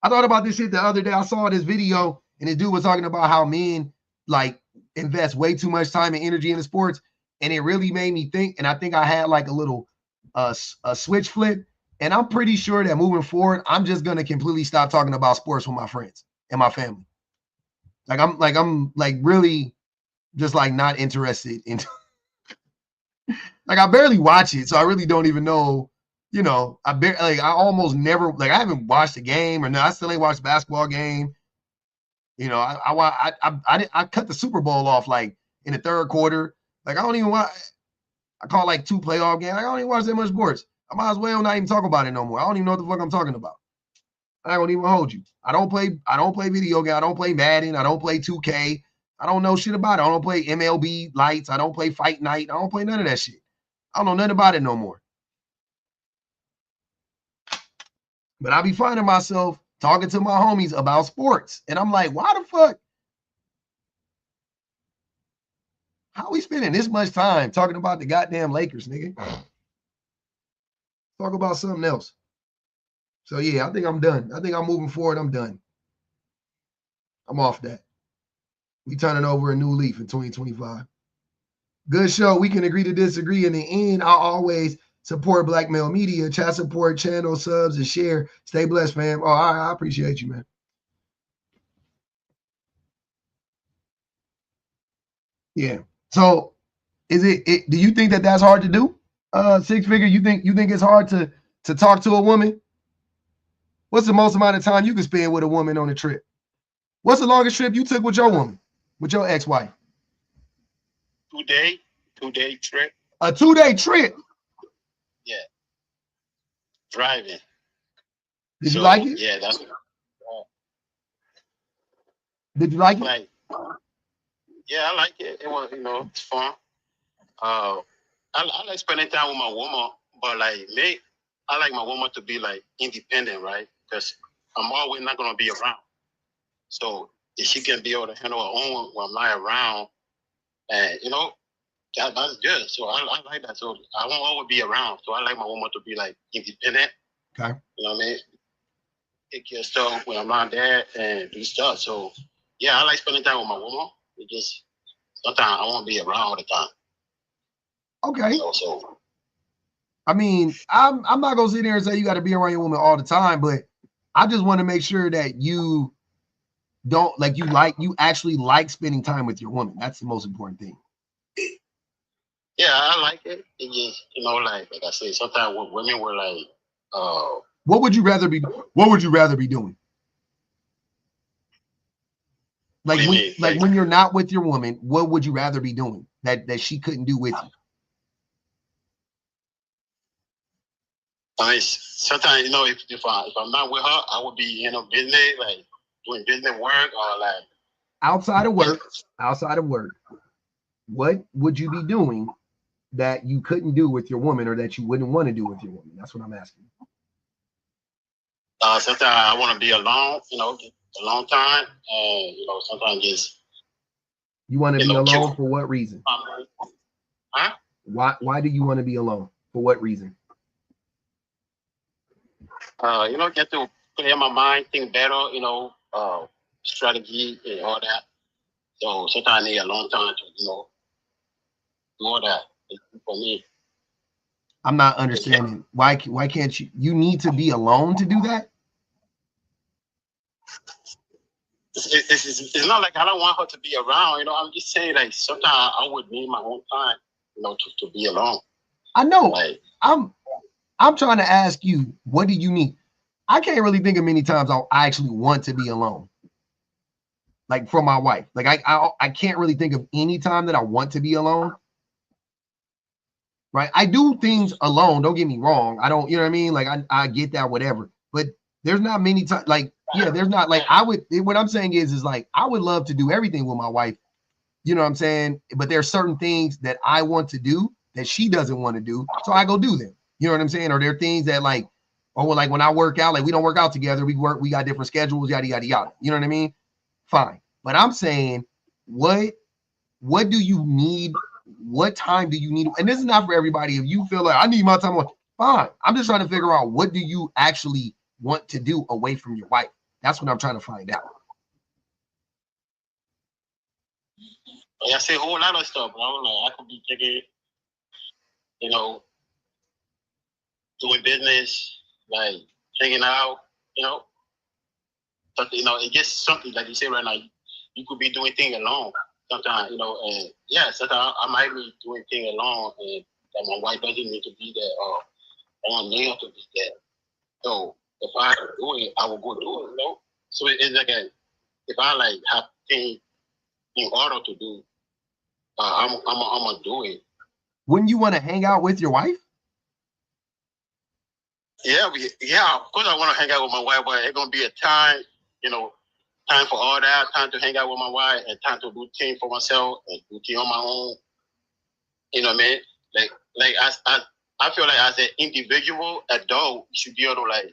I thought about this shit the other day. I saw this video and this dude was talking about how men like invest way too much time and energy into sports. And it really made me think. And I think I had like a little a switch flip. And I'm pretty sure that moving forward, I'm just gonna completely stop talking about sports with my friends and my family. I'm really just like not interested in like I barely watch it, so I really don't even know. You know, I almost never I haven't watched a game or no, I still ain't watched a basketball game. You know, I cut the Super Bowl off like in the third quarter. Like I don't even watch. I call like 2 playoff games. I don't even watch that much sports. I might as well not even talk about it no more. I don't even know what the fuck I'm talking about. I don't even hold you. I don't play video games. I don't play Madden. I don't play 2K. I don't know shit about it. I don't play MLB Lights. I don't play Fight Night. I don't play none of that shit. I don't know nothing about it no more. But I be finding myself talking to my homies about sports. And I'm like, why the fuck? How are we spending this much time talking about the goddamn Lakers, nigga? Talk about something else. So, yeah, I think I'm done. I think I'm moving forward. I'm done. I'm off that. We turning over a new leaf in 2025. Good show. We can agree to disagree. In the end, I always support Black Male Media. Chat support, channel, subs, and share. Stay blessed, fam. Oh, I appreciate you, man. Yeah. So, do you think that that's hard to do? Six Figure, you think it's hard to talk to a woman? What's the most amount of time you can spend with a woman on a trip? What's the longest trip you took with your woman, with your ex-wife? 2-day trip. A 2-day trip. Yeah. Driving. Did you like it? Yeah, that's Did you like it? like. Yeah, I like it. It was, it's fun. I like spending time with my woman, but like me, I like my woman to be like independent, right? Because I'm always not gonna be around. So if she can be able to handle her own when I'm not around, and that's good. So I like that. So I won't always be around. So I like my woman to be like independent. Okay. You know what I mean? Take care of stuff when I'm not there and do stuff. So yeah, I like spending time with my woman. It just sometimes I won't be around all the time. Okay. So I mean, I'm not gonna sit there and say you got to be around your woman all the time, but I just want to make sure that you don't you actually like spending time with your woman. That's the most important thing. yeah, I like it. It just like I said, sometimes women were like, What would you rather be doing? Like What do you when, mean? like when you're not with your woman, what would you rather be doing that she couldn't do with you? I mean, sometimes if I'm not with her, I would be business, like doing business work or like Outside of work, what would you be doing that you couldn't do with your woman or that you wouldn't want to do with your woman? That's what I'm asking. sometimes I want to be alone, a long time, and sometimes just You want to be alone chill. for what reason? Huh? Why do you want to be alone? For what reason? Get to clear my mind, think better, strategy and all that. So sometimes I need a long time to, do all that. For me, I'm not understanding. Why can't you need to be alone to do that? it's not like I don't want her to be around. I'm just saying like sometimes I would need my own time, to be alone. I know. Like, I'm trying to ask you, what do you need? I can't really think of many times I actually want to be alone. Like for my wife. Like I can't really think of any time that I want to be alone. Right? I do things alone. Don't get me wrong. I don't, you know what I mean? Like I get that, whatever. But there's not many times, like, yeah, there's not like what I'm saying is like I would love to do everything with my wife. You know what I'm saying? But there's certain things that I want to do that she doesn't want to do. So I go do them. You know what I'm saying? Or there are things that like, or like when I work out, like we don't work out together. We got different schedules, yada, yada, yada. You know what I mean? Fine. But I'm saying, what do you need? What time do you need? And this is not for everybody. If you feel like I need my time, fine. I'm just trying to figure out what do you actually want to do away from your wife. That's what I'm trying to find out. I say a whole lot of stuff, bro. Like I could be thinking, doing business, like hanging out, but it's just something like you say right now. You could be doing things alone sometimes, and yeah, sometimes I might be doing things alone, and that my wife doesn't need to be there, or I want Neil to be there. So if I do it, I will go do it, So it's like if I like have things in order to do, I'm gonna do it. Wouldn't you want to hang out with your wife? Yeah, of course I want to hang out with my wife, but it's gonna be a time, time for all that, time to hang out with my wife, and time to do things for myself and do things on my own. You know what I mean? Like I feel like as an individual adult, you should be able to like,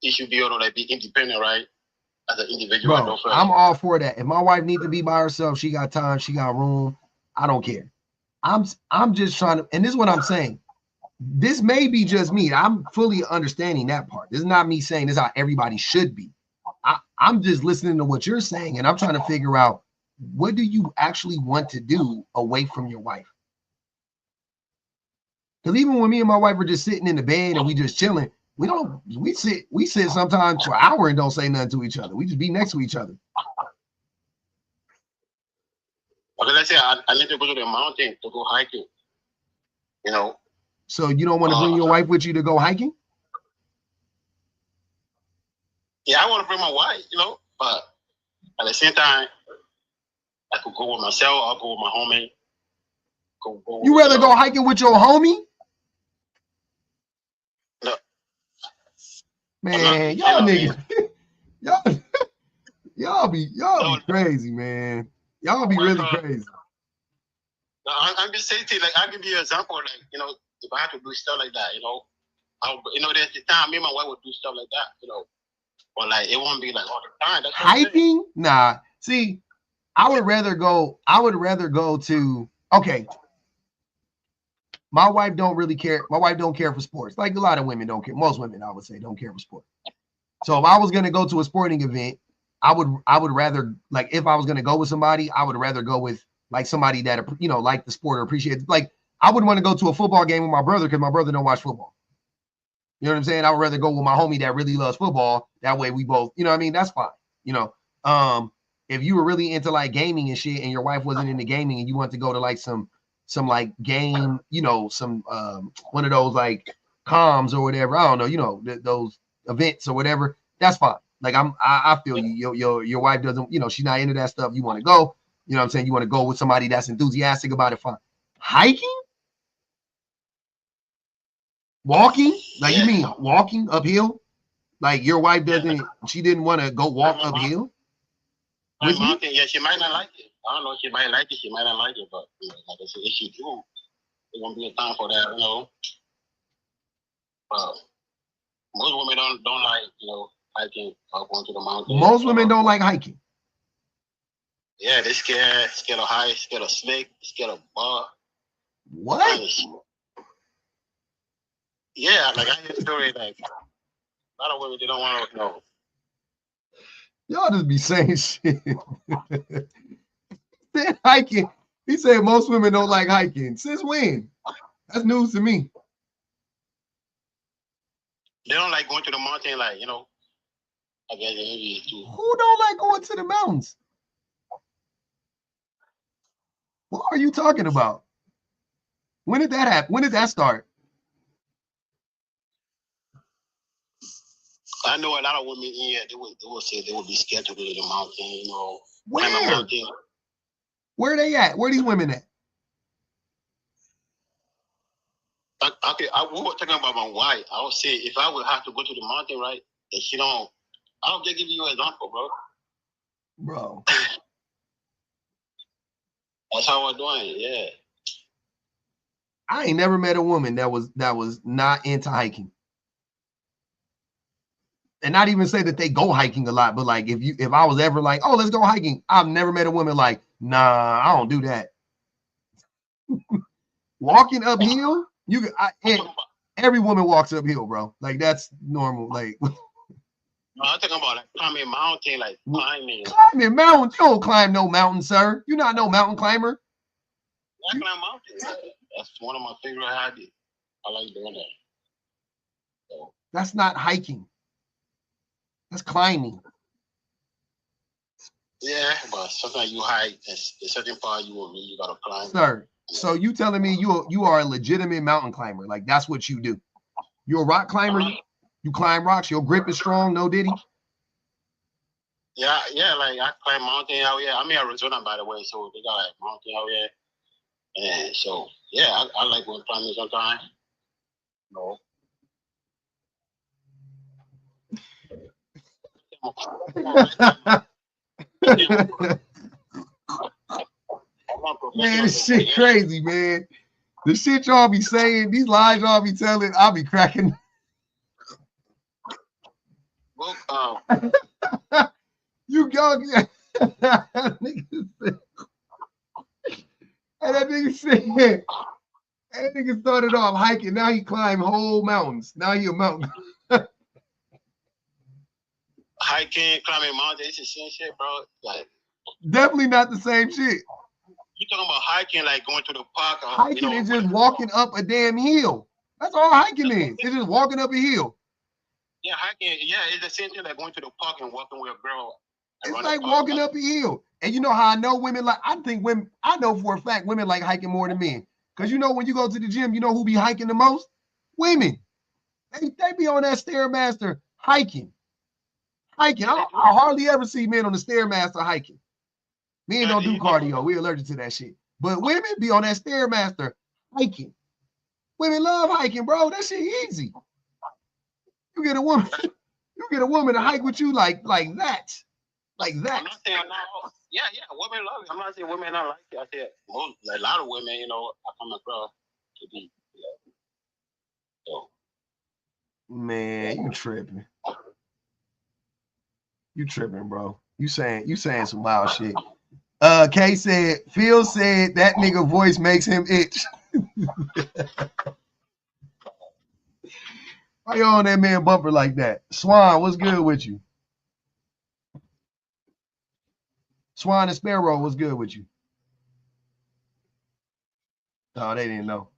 you should be able to like be independent, right? As an individual adult. I'm all for that. If my wife needs to be by herself, she got time, she got room. I don't care. I'm just trying to, and this is what I'm saying. This may be just me. I'm fully understanding that part. This is not me saying this is how everybody should be. I'm just listening to what you're saying, and I'm trying to figure out what do you actually want to do away from your wife? Because even when me and my wife are just sitting in the bed and we just chilling, we sit sometimes for an hour and don't say nothing to each other. We just be next to each other. Okay, let's say I need to go to the mountain to go hiking. You know. So you don't want to bring your wife with you to go hiking? Yeah, I want to bring my wife, you know, but at the same time, I could go with myself. I'll go with my homie. You rather go hiking with your homie? No. Man, y'all niggas, y'all be crazy, man. Y'all be really crazy. I'm just saying, like, I give you an example, like, you know, if I have to do stuff like that, you know, there's the time me and my wife would do stuff like that, you know, but like it won't be like all the time. That's hiking? Nah. See, I would rather go to, okay. My wife don't really care. My wife don't care for sports. Like a lot of women don't care. Most women, I would say, don't care for sports. So if I was gonna go to a sporting event, I would rather, like, if I was gonna go with somebody, I would rather go with like somebody that, you know, like the sport or appreciate. Like, I wouldn't want to go to a football game with my brother because my brother don't watch football. You know what I'm saying? I would rather go with my homie that really loves football. That way we both, you know what I mean? That's fine. You know, if you were really into like gaming and shit and your wife wasn't into gaming and you want to go to like some like game, you know, some one of those like comms or whatever, I don't know, you know, those events or whatever, that's fine. Like I feel you. Your wife doesn't, you know, she's not into that stuff. You want to go, you know what I'm saying? You want to go with somebody that's enthusiastic about it, fine. Hiking? Walking? Like, you mean walking uphill? Like your wife doesn't, she didn't want to go walk uphill? Mountain, yeah, she might not like it. I don't know, she might like it, she might not like it, but you know, like I said, if she do, there's gonna be a time for that, you know. Most women don't like, you know, hiking or going to the mountain. Most women don't like hiking. Yeah, they're scared of heights, scared of snake, scared of bar. What? Yeah, like I hear a story, like a lot of women, they don't want to know. Y'all just be saying shit. Said hiking. He said most women don't like hiking. Since when? That's news to me. They don't like going to the mountain, like, you know. I guess maybe too. Who don't like going to the mountains? What are you talking about? When did that happen? When did that start? I know a lot of women here, they would say they would be scared to go to the mountain, you know. Where? Where they at? Where these women at? Okay, we were talking about my wife. I would say if I would have to go to the mountain, right, and she don't, I'll just give you an example, bro. Bro. That's how we're doing, yeah. I ain't never met a woman that was not into hiking. And not even say that they go hiking a lot, but like if I was ever like, oh, let's go hiking, I've never met a woman like, nah, I don't do that. Walking uphill, every woman walks uphill, bro. Like that's normal. Like no, I'm talking about like climbing mountain, like climbing. Climbing mountains. You don't climb no mountain, sir. You're not no mountain climber. I climb mountains. That's one of my favorite hobbies. I like doing that. So. That's not hiking. That's climbing. Yeah, but sometimes you hike. There's a certain part you gotta climb. Sir, so you telling me you are a legitimate mountain climber? Like that's what you do? You're a rock climber. You climb rocks. Your grip is strong. No diddy. Yeah. Like I climb mountain out here. I'm in Arizona, by the way, so they got like mountain out here. And so yeah, I like going climbing sometimes. No. Man, this shit crazy, man. The shit y'all be saying, these lies y'all be telling, I'll be cracking. You go. That nigga started off hiking. Now he climbed whole mountains. Now he a mountain. Hiking, climbing mountains, it's the same shit, bro. Like definitely not the same shit. You talking about hiking, like going to the park? Hiking is just walking up a damn hill. That's all hiking is. It's just walking up a hill. Yeah, hiking. Yeah, it's the same thing like going to the park and walking with a girl. It's like walking up a hill. And you know how I know women like? I know for a fact women like hiking more than men. Because you know when you go to the gym, you know who be hiking the most? Women. They be on that Stairmaster hiking. I hardly ever see men on the Stairmaster hiking. Men don't do cardio. We're allergic to that shit. But women be on that Stairmaster hiking. Women love hiking, bro. That shit easy. You get a woman to hike with you like that. Like that. I'm not saying yeah, women love it. I'm not saying women not like it. I said a lot of women, you know, I come across to be, so. Man, you tripping. You tripping, bro. You saying some wild shit. Kay said, Phil said that nigga voice makes him itch. Why you on that man bumper like that? Swan, what's good with you? Swan and Sparrow, what's good with you? Oh, they didn't know.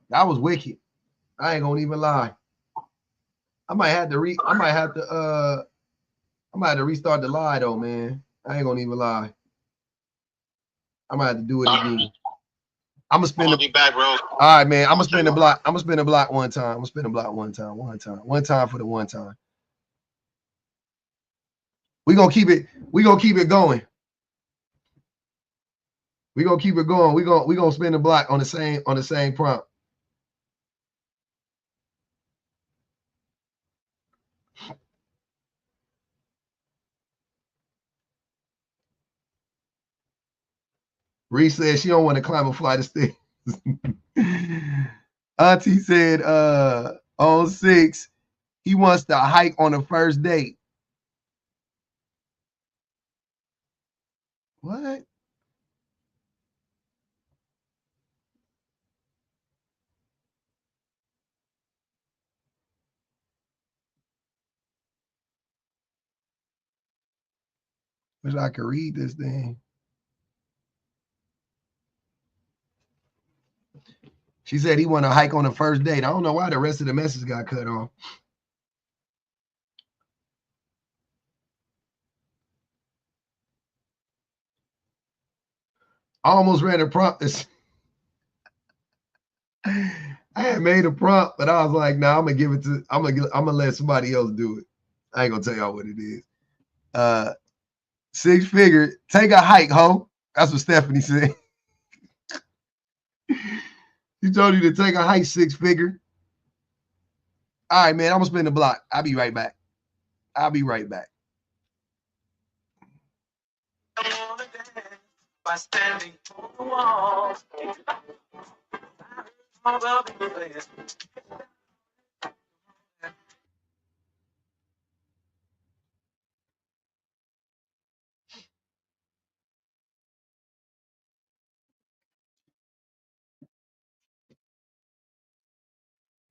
That was wicked. I ain't gonna even lie. I might have to restart the lie though, man. I ain't gonna even lie. I might have to do it again. I'm gonna spin the back, bro. All right, man. I'm gonna spin the block. I'm gonna spin the block one time. I'm gonna spin the block one time for the one time. We gonna keep it going. We gonna keep it going. We gonna spin the block on the same prompt. Reese said she don't want to climb a flight of stairs. Auntie said on 6, he wants to hike on the first date. What? Wish I could read this thing. She said he want to hike on the first date. I don't know why the rest of the message got cut off. I almost ran a prompt. I had made a prompt, but I was like, nah, I'm gonna let somebody else do it. I ain't gonna tell y'all what it is. 6 figure, take a hike, ho. That's what Stephanie said. She told you to take a hike, 6 figure. All right, man, I'm gonna spin the block. I'll be right back. By standing on the wall.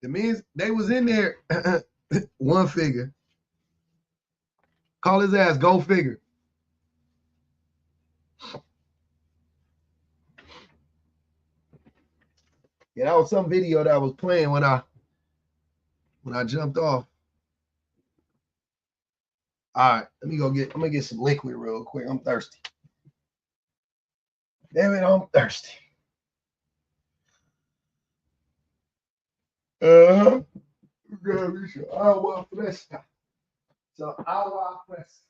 The men, they was in there. One figure. Call his ass, go figure. Yeah, that was some video that was playing when I jumped off. All right, I'm gonna get some liquid real quick. I'm thirsty. Damn it, I'm thirsty. Grab me some agua fresca. Some agua fresca.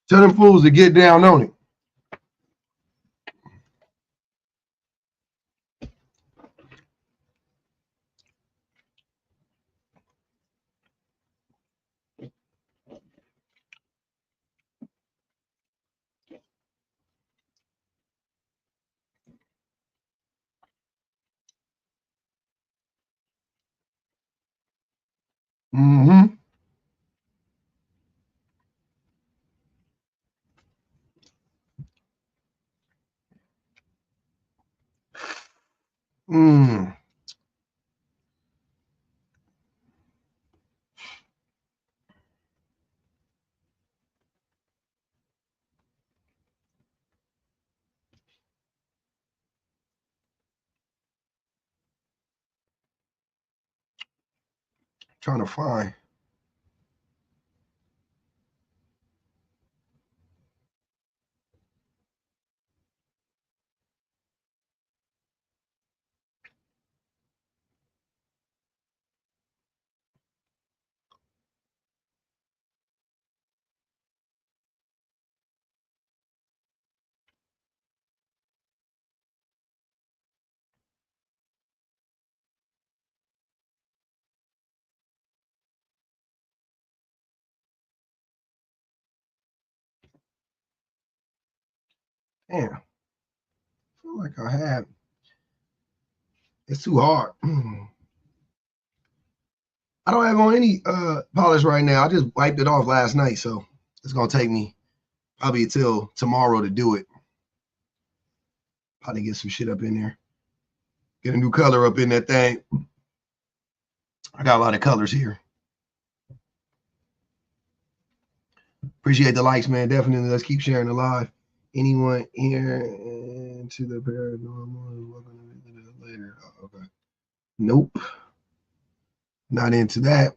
Tell them fools to get down on it. Mm-hmm. Mm. Trying to find. Damn. I feel like I have. It's too hard. I don't have on any polish right now. I just wiped it off last night, so it's gonna take me probably until tomorrow to do it. Probably get some shit up in there. Get a new color up in that thing. I got a lot of colors here. Appreciate the likes, man. Definitely. Let's keep sharing the live. Anyone here into the paranormal? Welcome to visit us later. Oh, okay. Nope. Not into that.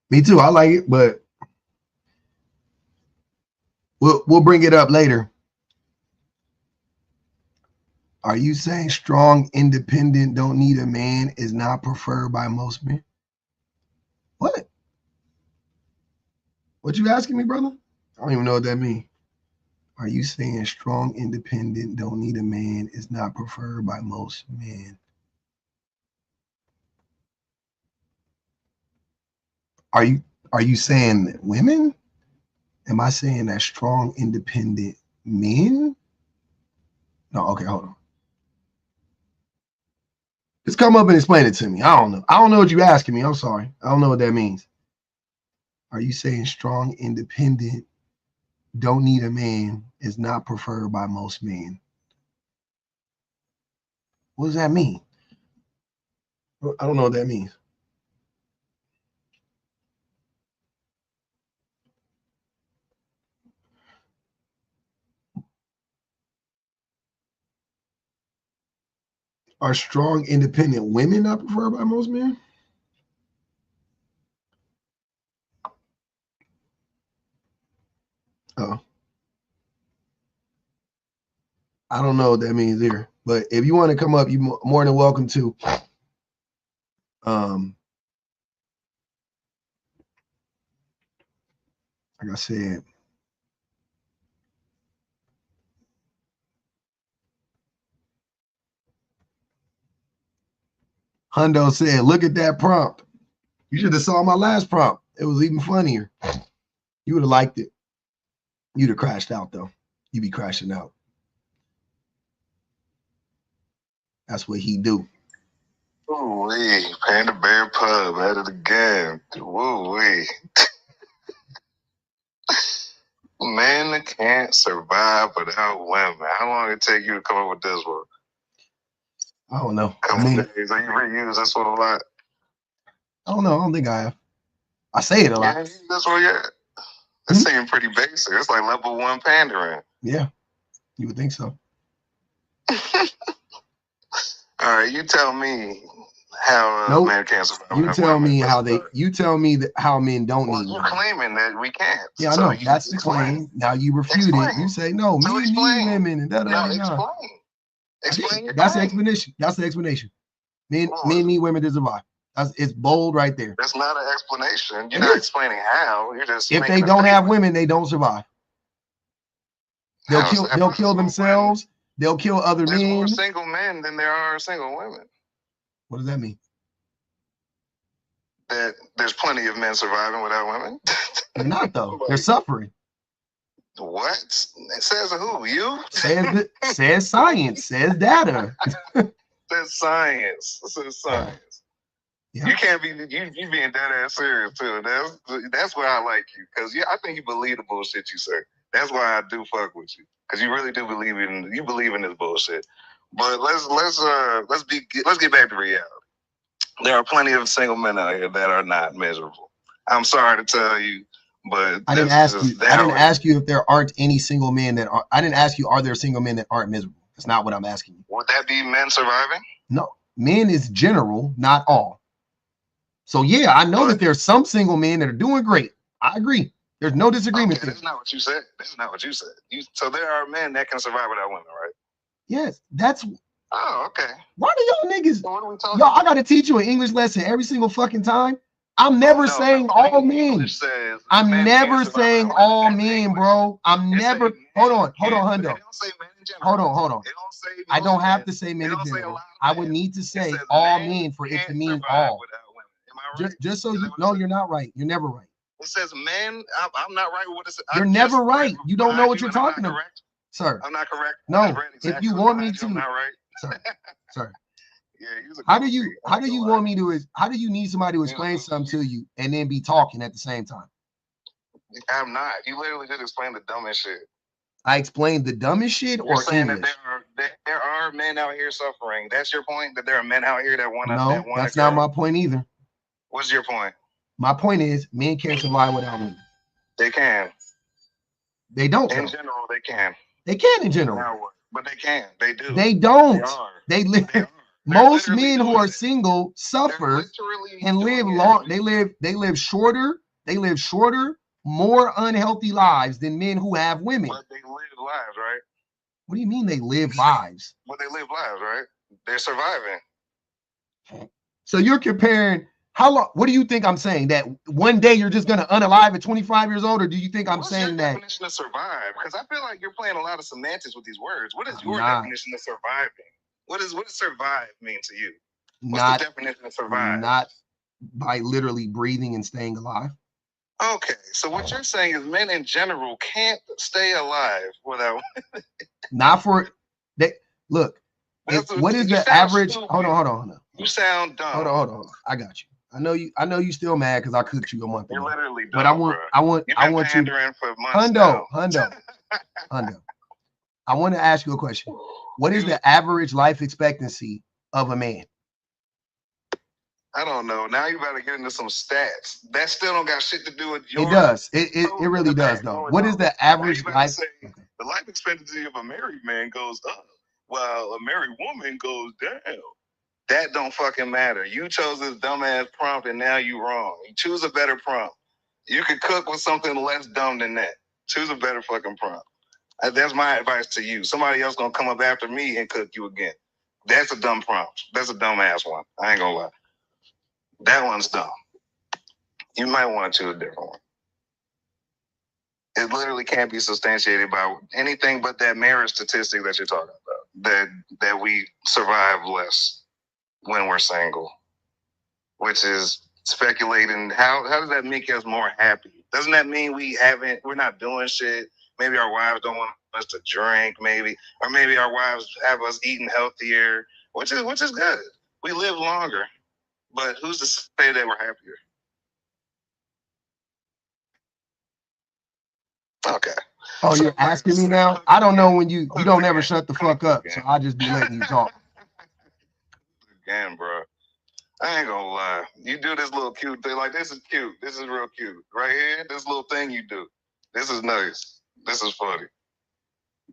Me too. I like it, but we'll bring it up later. Are you saying strong, independent, don't need a man is not preferred by most men? What? What you asking me, brother? I don't even know what that means. Are you saying strong, independent, don't need a man is not preferred by most men? Are you saying that women? Am I saying that strong, independent men? No, okay, hold on. Just come up and explain it to me. I don't know. I don't know what you're asking me. I'm sorry. I don't know what that means. Are you saying strong, independent, don't need a man is not preferred by most men? What does that mean? I don't know what that means. Are strong, independent women not preferred by most men? Oh. I don't know what that means here. But if you want to come up, you're more than welcome to. Like I said, Hundo said, look at that prompt. You should have saw my last prompt. It was even funnier. You would have liked it. You'd have crashed out, though. You'd be crashing out. That's what he do. Ooh-wee. Panda Bear Pub at it again. Woo-wee. Men can't survive without women. How long it take you to come up with this one? I don't know. Couple days. Are you reuse this one a lot? I don't know. I don't think I have. I say it a lot. You ain't used this one yet? It seemed pretty basic. It's like level 1 pandering. Yeah, you would think so. All right, you tell me how Nope. men can't survive. You without tell women. me Let's how they. start. You tell me that how men don't Well, need you're women. claiming that we can't. Yeah, I So know. you That's the explain. claim. Now you refute it. Explain. You say no, So men explain. need women and da da Now da da. explain. Explain your That's the claim. explanation. That's the explanation. Men What? need women to survive. It's bold right there. That's not an explanation. You're It not is. explaining how. You're just If making they a don't have statement. women, they don't survive. They'll How's kill. that They'll kill possible? themselves. They'll kill other There's more men. single men than there are single women. What does that mean? That there's plenty of men surviving without women. They're not though. They're suffering. What? It says who? You? Says science. Says data. That's science. This is science. Yeah. You can't be you being dead ass serious too. That's why I like you, because I think you believe the bullshit you say. That's why I do fuck with you, because you really do believe in this bullshit. But let's get back to reality. There are plenty of single men out here that are not miserable. I'm sorry to tell you, but I didn't ask you. I didn't ask you if there aren't any single men that are. I didn't ask you, are there single men that aren't miserable? That's not what I'm asking you. Would that be men surviving? No, men is general, not all. So yeah, I know that there's some single men that are doing great. I agree. There's no disagreement Okay, there. that's not what you said. That's not what you said. So there are men that can survive without women, right? Yes, that's. Oh, okay. Why do y'all niggas? So what are we talking Y'all, I about? gotta teach you an English lesson every single fucking time. I'm never saying all men. I'm never saying all men, bro. I'm never. Hold on, Hundo. Hold on. I don't have to say men in general. I would need to say all men for it to mean all. Just so you know, you're not right. You're never right. It says men. I'm not right with what it says. You're never right. You don't know what you're talking about, sir. I'm not correct. No, if you want me to, I'm not right. sir. Yeah, How do you want me to? How do you need somebody to explain something to you and then be talking at the same time? I'm not. You literally just explained the dumbest shit. I explained the dumbest shit You're or saying English? that there are men out here suffering. That's your point? That there are men out here that want to. No, that's not my point either. What's your point? My point is men can't survive without women. They can. They don't. In general, they can. They can in general. Now what? But they can. They do. They don't. They are. They live. Most men who are single suffer and live long. They live shorter. They live shorter, more unhealthy lives than men who have women. But they live lives, right? What do you mean they live lives? But they live lives, right? They're surviving. So you're comparing how long? What do you think I'm saying? That one day you're just gonna unalive at 25 years old, or do you think I'm saying that? What's your definition of survive? Because I feel like you're playing a lot of semantics with these words. What is your Not. definition of surviving? What does survive mean to you? What's Not the definition of survive? Not by literally breathing and staying alive. Okay, so what you're saying is men in general can't stay alive without. Not for they look. What is the average? Stupid. Hold on. You sound dumb. Hold on. I got you. I know you still mad because I cooked you a month ago. You're literally dumb, but I want You've I been want you. pandering for months now. Hundo. I want to ask you a question. What is the average life expectancy of a man? I don't know. Now you better get into some stats. That still don't got shit to do with your. It does. It really does though. What is the average life? The life expectancy of a married man goes up, while a married woman goes down. That don't fucking matter. You chose this dumbass prompt and now you wrong. You choose a better prompt. You could cook with something less dumb than that. Choose a better fucking prompt. That's my advice to you. Somebody else gonna come up after me and cook you again. That's a dumb prompt. That's a dumbass one. I ain't gonna lie. That one's dumb. You might want to choose a different one. It literally can't be substantiated by anything but that marriage statistic that you're talking about. That we survive less when we're single, which is speculating. How does that make us more happy? Doesn't that mean we're not doing shit? Maybe our wives don't want us to drink, maybe, or maybe our wives have us eating healthier, which is good. We live longer, but who's to say that we're happier? Okay. Oh, you're asking me now? I don't know when you don't ever shut the fuck up, so I'll just be letting you talk. Again, bro. I ain't gonna lie. You do this little cute thing. Like, this is cute. This is real cute. Right here, this little thing you do. This is nice. This is funny.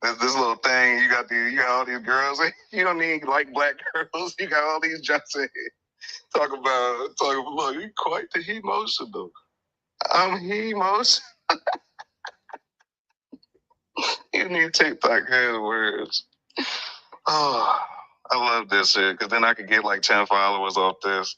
This little thing, you got all these girls. You don't need like black girls. You got all these Johnson. Talk about look, you quite the emotional. I'm emotional. You need TikTok has words. Oh, I love this shit because then I could get like 10 followers off this,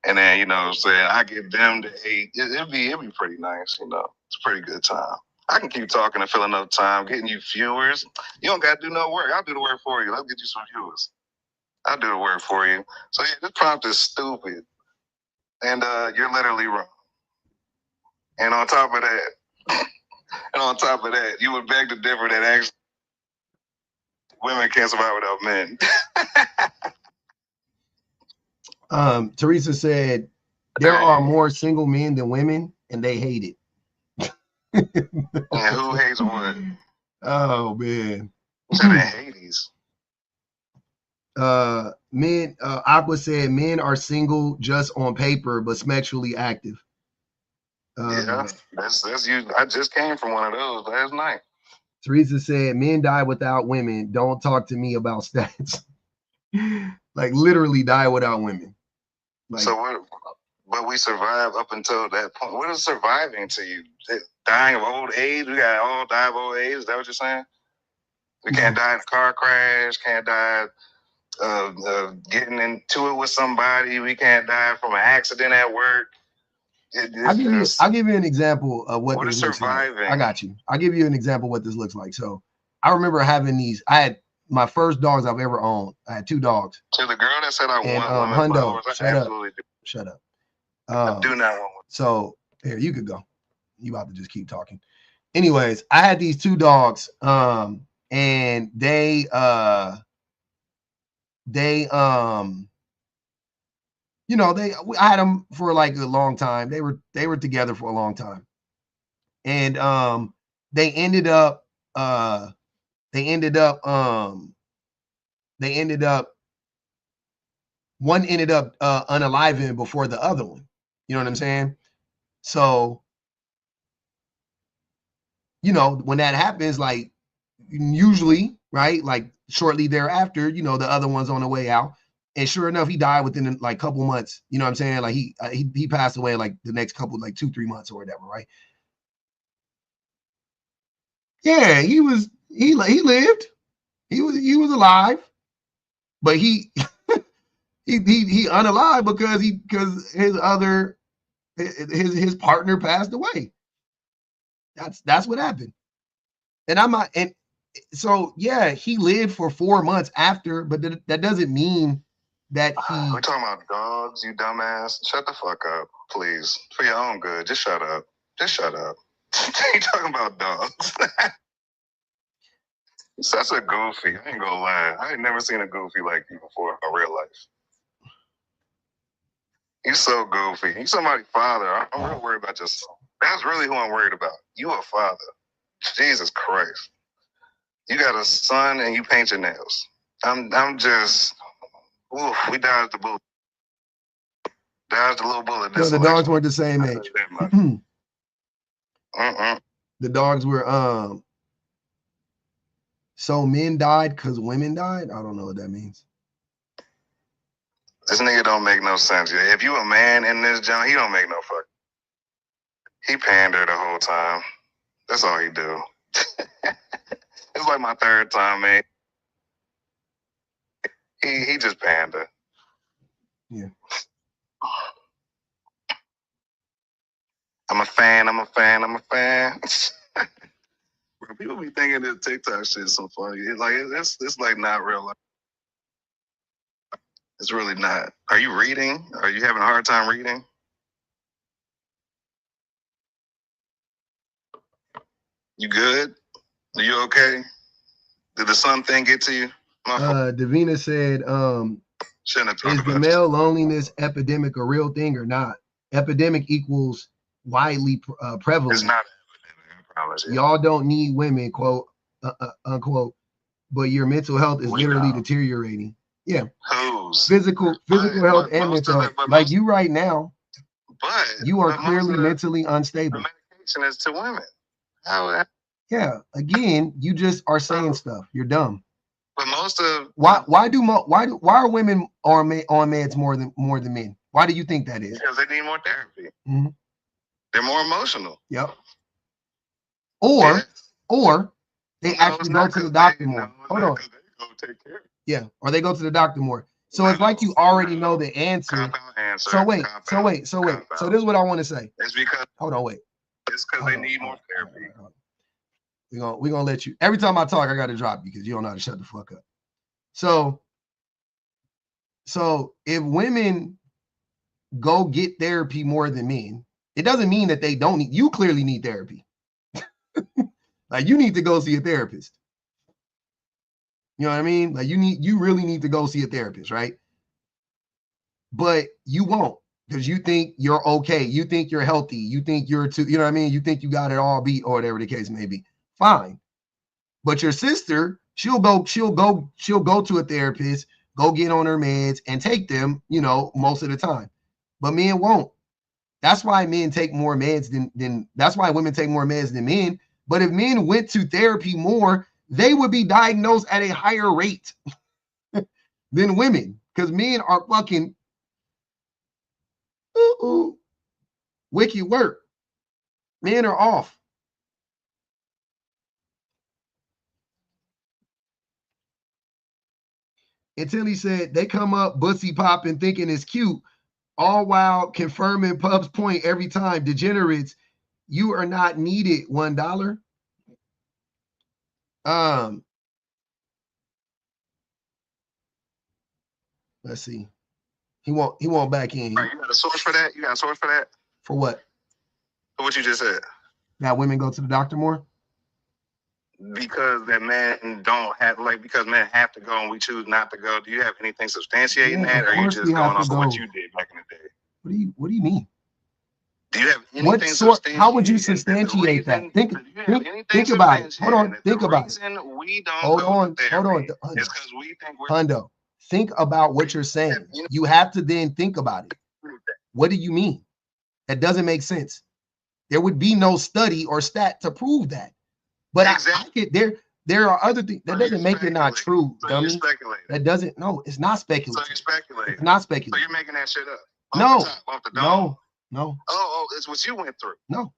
and then you know what I'm saying, I get them to 8. It'd be pretty nice, you know. It's a pretty good time. I can keep talking and filling up time, getting you viewers. You don't got to do no work. I'll do the work for you. I'll get you some viewers. I'll do the work for you. So yeah, this prompt is stupid, and you're literally wrong. And on top of that, you would beg to differ that actually women can't survive without men. Teresa said there are more single men than women, and they hate it. And who hates what? Oh man. In Hades. Men. Aqua said men are single just on paper, but sexually active. Yeah, that's you. I just came from one of those last night. Teresa said men die without women. Don't talk to me about stats. Like literally die without women. Like, so what? But we survived up until that point. What is surviving to you? Dying of old age? We got all die of old age? Is that what you're saying? We can't die in a car crash. Can't die getting into it with somebody. We can't die from an accident at work. I'll give you an example of what is this looks surviving? like. I got you. I'll give you an example of what this looks like. So I remember having these. I had my first dogs I've ever owned. I had 2 dogs. To the girl that said I want Hundo, followers, I absolutely do. Shut up. I do not want one. So here, you could go. You about to just keep talking. Anyways, I had these 2 dogs, and they you know, I had them for like a long time. They were together for a long time, and they ended up one ended up unaliving before the other one. You know what I'm saying? So, you know, when that happens, like usually, right, like shortly thereafter, you know, the other one's on the way out. And sure enough, he died within like a couple months. You know what I'm saying? Like he passed away like the next couple, like 2-3 months or whatever, right? Yeah, he lived. He was alive, but he unalive because his partner passed away. That's what happened. And so yeah, he lived for 4 months after, but that doesn't mean that we're talking about dogs, you dumbass. Shut the fuck up, please. For your own good. Just shut up. Just shut up. You talking about dogs. Such a goofy. I ain't gonna lie. I ain't never seen a goofy like you before in real life. You so goofy. You somebody's father. I'm real worried about your son. That's really who I'm worried about. You a father. Jesus Christ. You got a son and you paint your nails. I'm just we dodged the bullet. Dodged the little bullet. No, the dogs weren't the same age. The dogs were so men died because women died. I don't know what that means. This nigga don't make no sense. If you a man in this joint, he don't make no fuck. He pander the whole time. That's all he do. It's like my 3rd time, man. He just pander. Yeah. I'm a fan. Bro, people be thinking this TikTok shit is so funny. It's like not real life. It's really not. Are you reading? Are you having a hard time reading? You good? Are you okay? Did the sun thing get to you? Davina said, is the male loneliness epidemic a real thing or not? Epidemic equals widely prevalent. It's not an epidemic, I promise you. Y'all don't need women, quote, unquote, but your mental health is literally deteriorating. Yeah. Whose? Physical health and mental health. Like you right now, but you are clearly mentally unstable. The medication is to women. How? Yeah. Again, you just are saying stuff. You're dumb. But most of Why are women on meds more than men? Why do you think that is? because they need more therapy. Mhm. They're more emotional. Yep. Or they No, actually it's go not to the 'cause doctor they- more. no, it's Hold not on. 'cause they go take care of it. Yeah. Or they go to the doctor more. So it's like you already know the answer. Cop-out answer. So wait. Cop-out. So Cop-out. this is what I want to say. It's because Hold on, wait. it's because they need more therapy. We're gonna let you. Every time I talk, I gotta drop you because you don't know how to shut the fuck up. So if women go get therapy more than men, it doesn't mean that they don't need. You clearly need therapy. Like you need to go see a therapist. You know what I mean? Like you really need to go see a therapist, right? But you won't because you think you're okay. You think you're healthy. You think you're too. You know what I mean? You think you got it all beat or whatever the case may be. Fine. But your sister, she'll go to a therapist, go get on her meds and take them, most of the time. But men won't. That's why men take more meds than that's why women take more meds than men. But if men went to therapy more, they would be diagnosed at a higher rate than women. Because men are fucking wicked work. Men are off. Until he said they come up bussy popping thinking it's cute, all while confirming Pub's point every time. Degenerates, you are not needed. $1. Let's see. He won't back in. Right, you got a source for that? You got a source for that? For what? For what you just said. That women go to the doctor more? Because that men don't have, because men have to go and we choose not to go. Do you have anything substantiating that, or are you just going off of what you did back in the day? What do you mean? Do you have anything How would you substantiate that? Think about it. Hold on. Think about it. We don't Hold on. It's because we think we're Hundo. Think about what you're saying. You have to then think about it. What do you mean? That doesn't make sense. There would be no study or stat to prove that. But exactly. there are other things that doesn't make it not true, dummy. That doesn't. No, it's not speculative. So you're speculating. It's not speculative. So you're making that shit up. No. No. Oh, it's what you went through. No.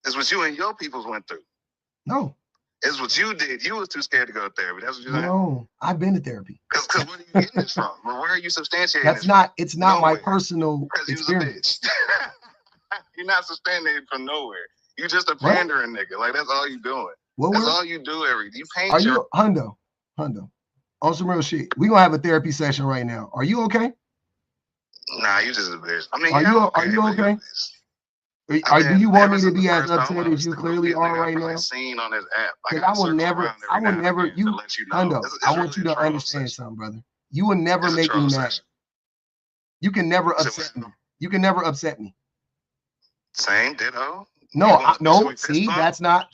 It's what you and your peoples went through. No. It's what you did. You was too scared to go to therapy. That's what you're saying. No, I've been to therapy. Because where are you getting this from? Where are you substantiating That's this not. It's not Nowhere. my personal Because you was a experience. bitch. You're not substantiating from nowhere. You just a pandering nigga. Like that's all you doing. That's all you do you paint Are you Hundo? On some real shit. We gonna have a therapy session right now. Are you okay? Nah, you just a bitch. I mean, are you okay? Do you want me to be as upset as you clearly are right now? Seen on this app. Because I will never. Hundo, I want you to understand something, brother. You will never make me mad. You can never upset me. You can never upset me. Same ditto. No. See, that's not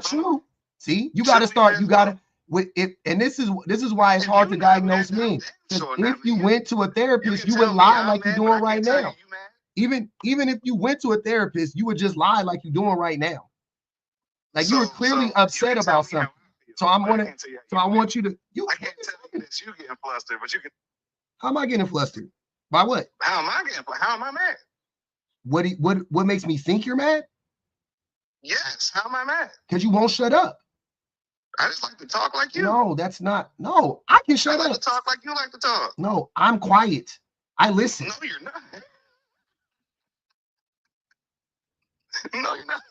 true. See, you got to start. You got to with it, and this is why it's hard to diagnose men. If you went to a therapist, you would lie like you're doing right now. Even if you went to a therapist, you would just lie like you're doing right now. Like you were clearly upset about something. So I want you to. I can't tell you that you getting flustered, but you can. How am I getting flustered? By what? How am I mad? What makes me think you're mad? Yes. How am I mad? Because you won't shut up. I just like to talk like you. No, that's not. No, I can shut up. I like up. to talk like you like to talk. No, I'm quiet. I listen. No, you're not. No, you're not.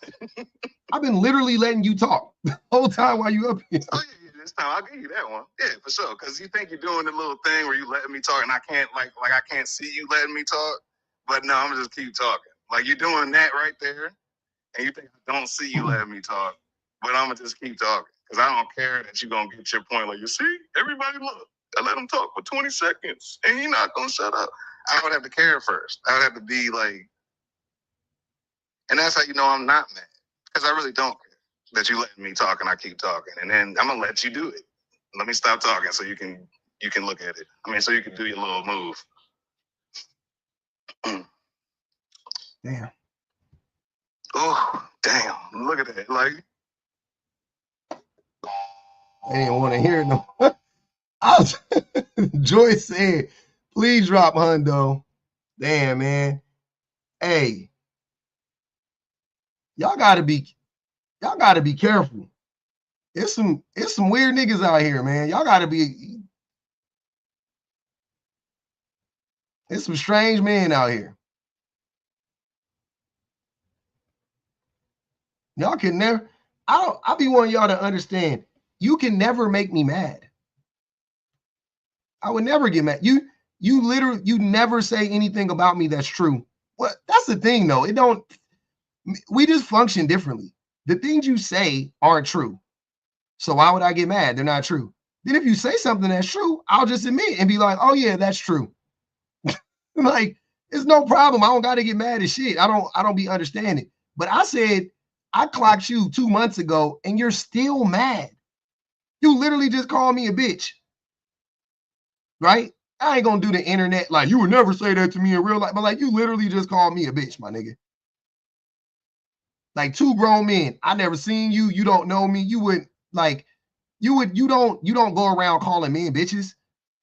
I've been literally letting you talk the whole time while you up here. Oh yeah, this time I'll give you that one. Yeah, for sure. Because you think you're doing the little thing where you letting me talk, and I can't like I can't see you letting me talk. But no, I'm gonna just keep talking. Like you're doing that right there, and you think I don't see you letting me talk, but I'm gonna just keep talking because I don't care that you're gonna get your point. Like you see, everybody look. I let him talk for 20 seconds, and he's not gonna shut up. I would have to care first. I would have to be like. And that's how you know I'm not mad. Because I really don't care that you letting me talk and I keep talking. And then I'm gonna let you do it. Let me stop talking so you can look at it. I mean, so you can do your little move. Damn. Oh, damn. Look at that. Like, They didn't want to hear it no. Joyce said, please drop Hundo. Damn, man. Hey, y'all gotta be careful. It's some weird niggas out here, man. Y'all gotta be. It's some strange men out here. Y'all can never. I'll be wanting y'all to understand. You can never make me mad. I would never get mad. You literally, you never say anything about me that's true. What? That's the thing, though. It don't. We just function differently. The things you say aren't true. So why would I get mad? They're not true. Then if you say something that's true, I'll just admit and be like, oh yeah, that's true. Like, it's no problem. I don't got to get mad at shit. I don't be understanding. But I said, I clocked you 2 months ago and you're still mad. You literally just called me a bitch. Right? I ain't gonna do the internet like you would never say that to me in real life, but like you literally just called me a bitch, my nigga. Like 2 grown men. I never seen you. You don't know me. You wouldn't like you don't go around calling men bitches.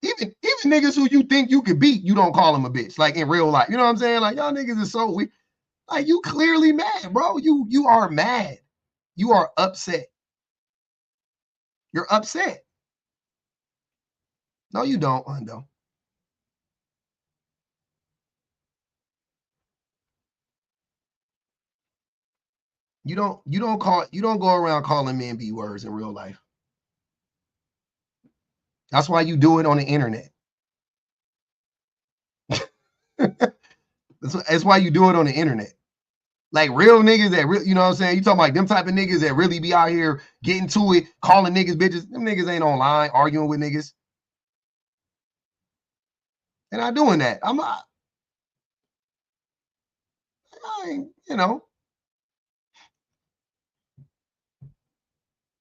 Even niggas who you think you could beat, you don't call them a bitch. Like in real life. You know what I'm saying? Like y'all niggas is so weird. Like you clearly mad, bro. You are mad. You are upset. You're upset. No, you don't, Hundo. You don't go around calling men B words in real life. That's why you do it on the internet. That's why you do it on the internet. Like real niggas that really, you know what I'm saying? You talking like them type of niggas that really be out here getting to it, calling niggas bitches. Them niggas ain't online arguing with niggas. And I'm doing that. I ain't, you know.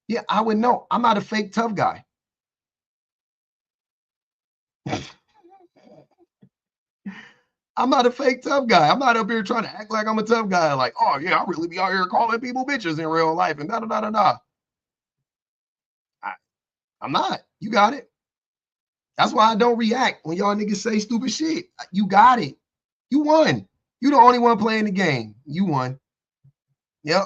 Yeah, I would know. I'm not a fake tough guy. I'm not a fake tough guy. I'm not up here trying to act like I'm a tough guy. Like, oh yeah, I really be out here calling people bitches in real life and da. I'm not. You got it. That's why I don't react when y'all niggas say stupid shit. You got it. You won. You the only one playing the game. You won. Yep.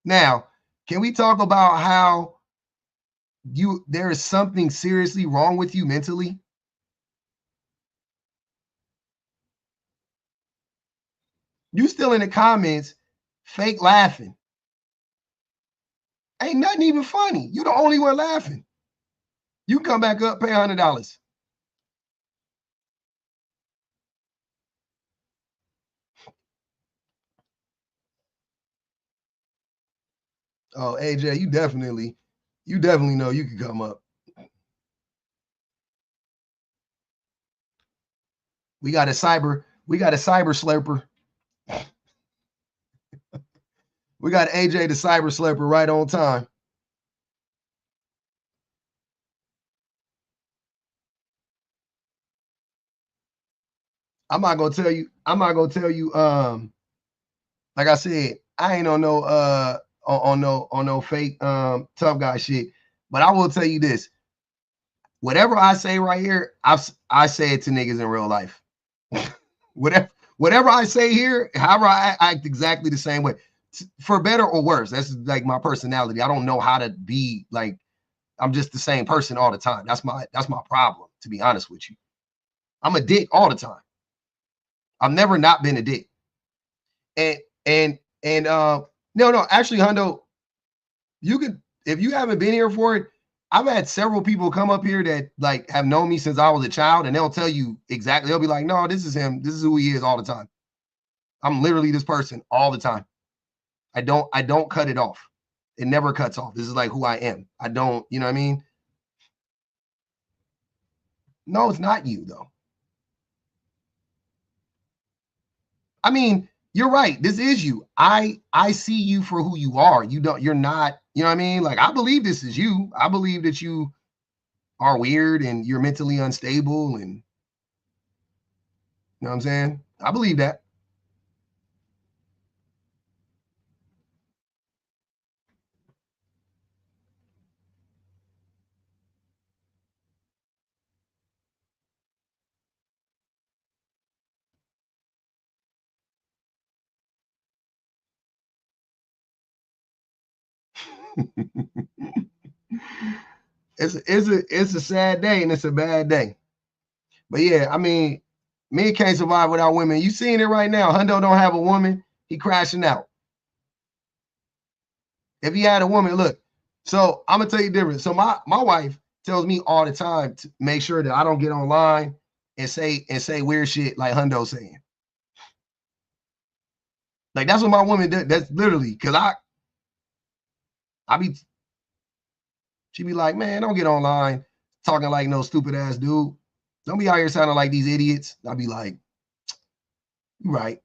Now, can we talk about how there is something seriously wrong with you mentally? You still in the comments, fake laughing. Ain't nothing even funny. You the only one laughing. You come back up, pay $100. Oh, AJ, you definitely know you can come up. We got a cyber slurper. We got AJ the cyber slurper right on time. I'm not gonna tell you, like I said, I ain't on no fake tough guy shit. But I will tell you this. Whatever I say right here, I say it to niggas in real life. Whatever I say here, however I act exactly the same way. For better or worse. That's like my personality. I don't know how to be like, I'm just the same person all the time. That's my problem, to be honest with you. I'm a dick all the time. I've never not been a dick. No, actually, Hundo, you could, if you haven't been here for it, I've had several people come up here that like have known me since I was a child, and they'll tell you exactly. They'll be like, no, this is him. This is who he is all the time. I'm literally this person all the time. I don't cut it off. It never cuts off. This is like who I am. I don't, you know what I mean? No, it's not you though. I mean, you're right. This is you. I see you for who you are. You're not, you know what I mean? Like, I believe this is you. I believe that you are weird and you're mentally unstable and, you know what I'm saying? I believe that. It's a sad day and it's a bad day. But yeah, I mean, men can't survive without women. You seeing it right now. Hundo don't have a woman. He crashing out. If he had a woman, look. So I'm gonna tell you different. So my wife tells me all the time to make sure that I don't get online and say weird shit like Hundo saying. Like that's what my woman does. That's literally because she be like, man, don't get online talking like no stupid ass dude. Don't be out here sounding like these idiots. I'll be like, you right.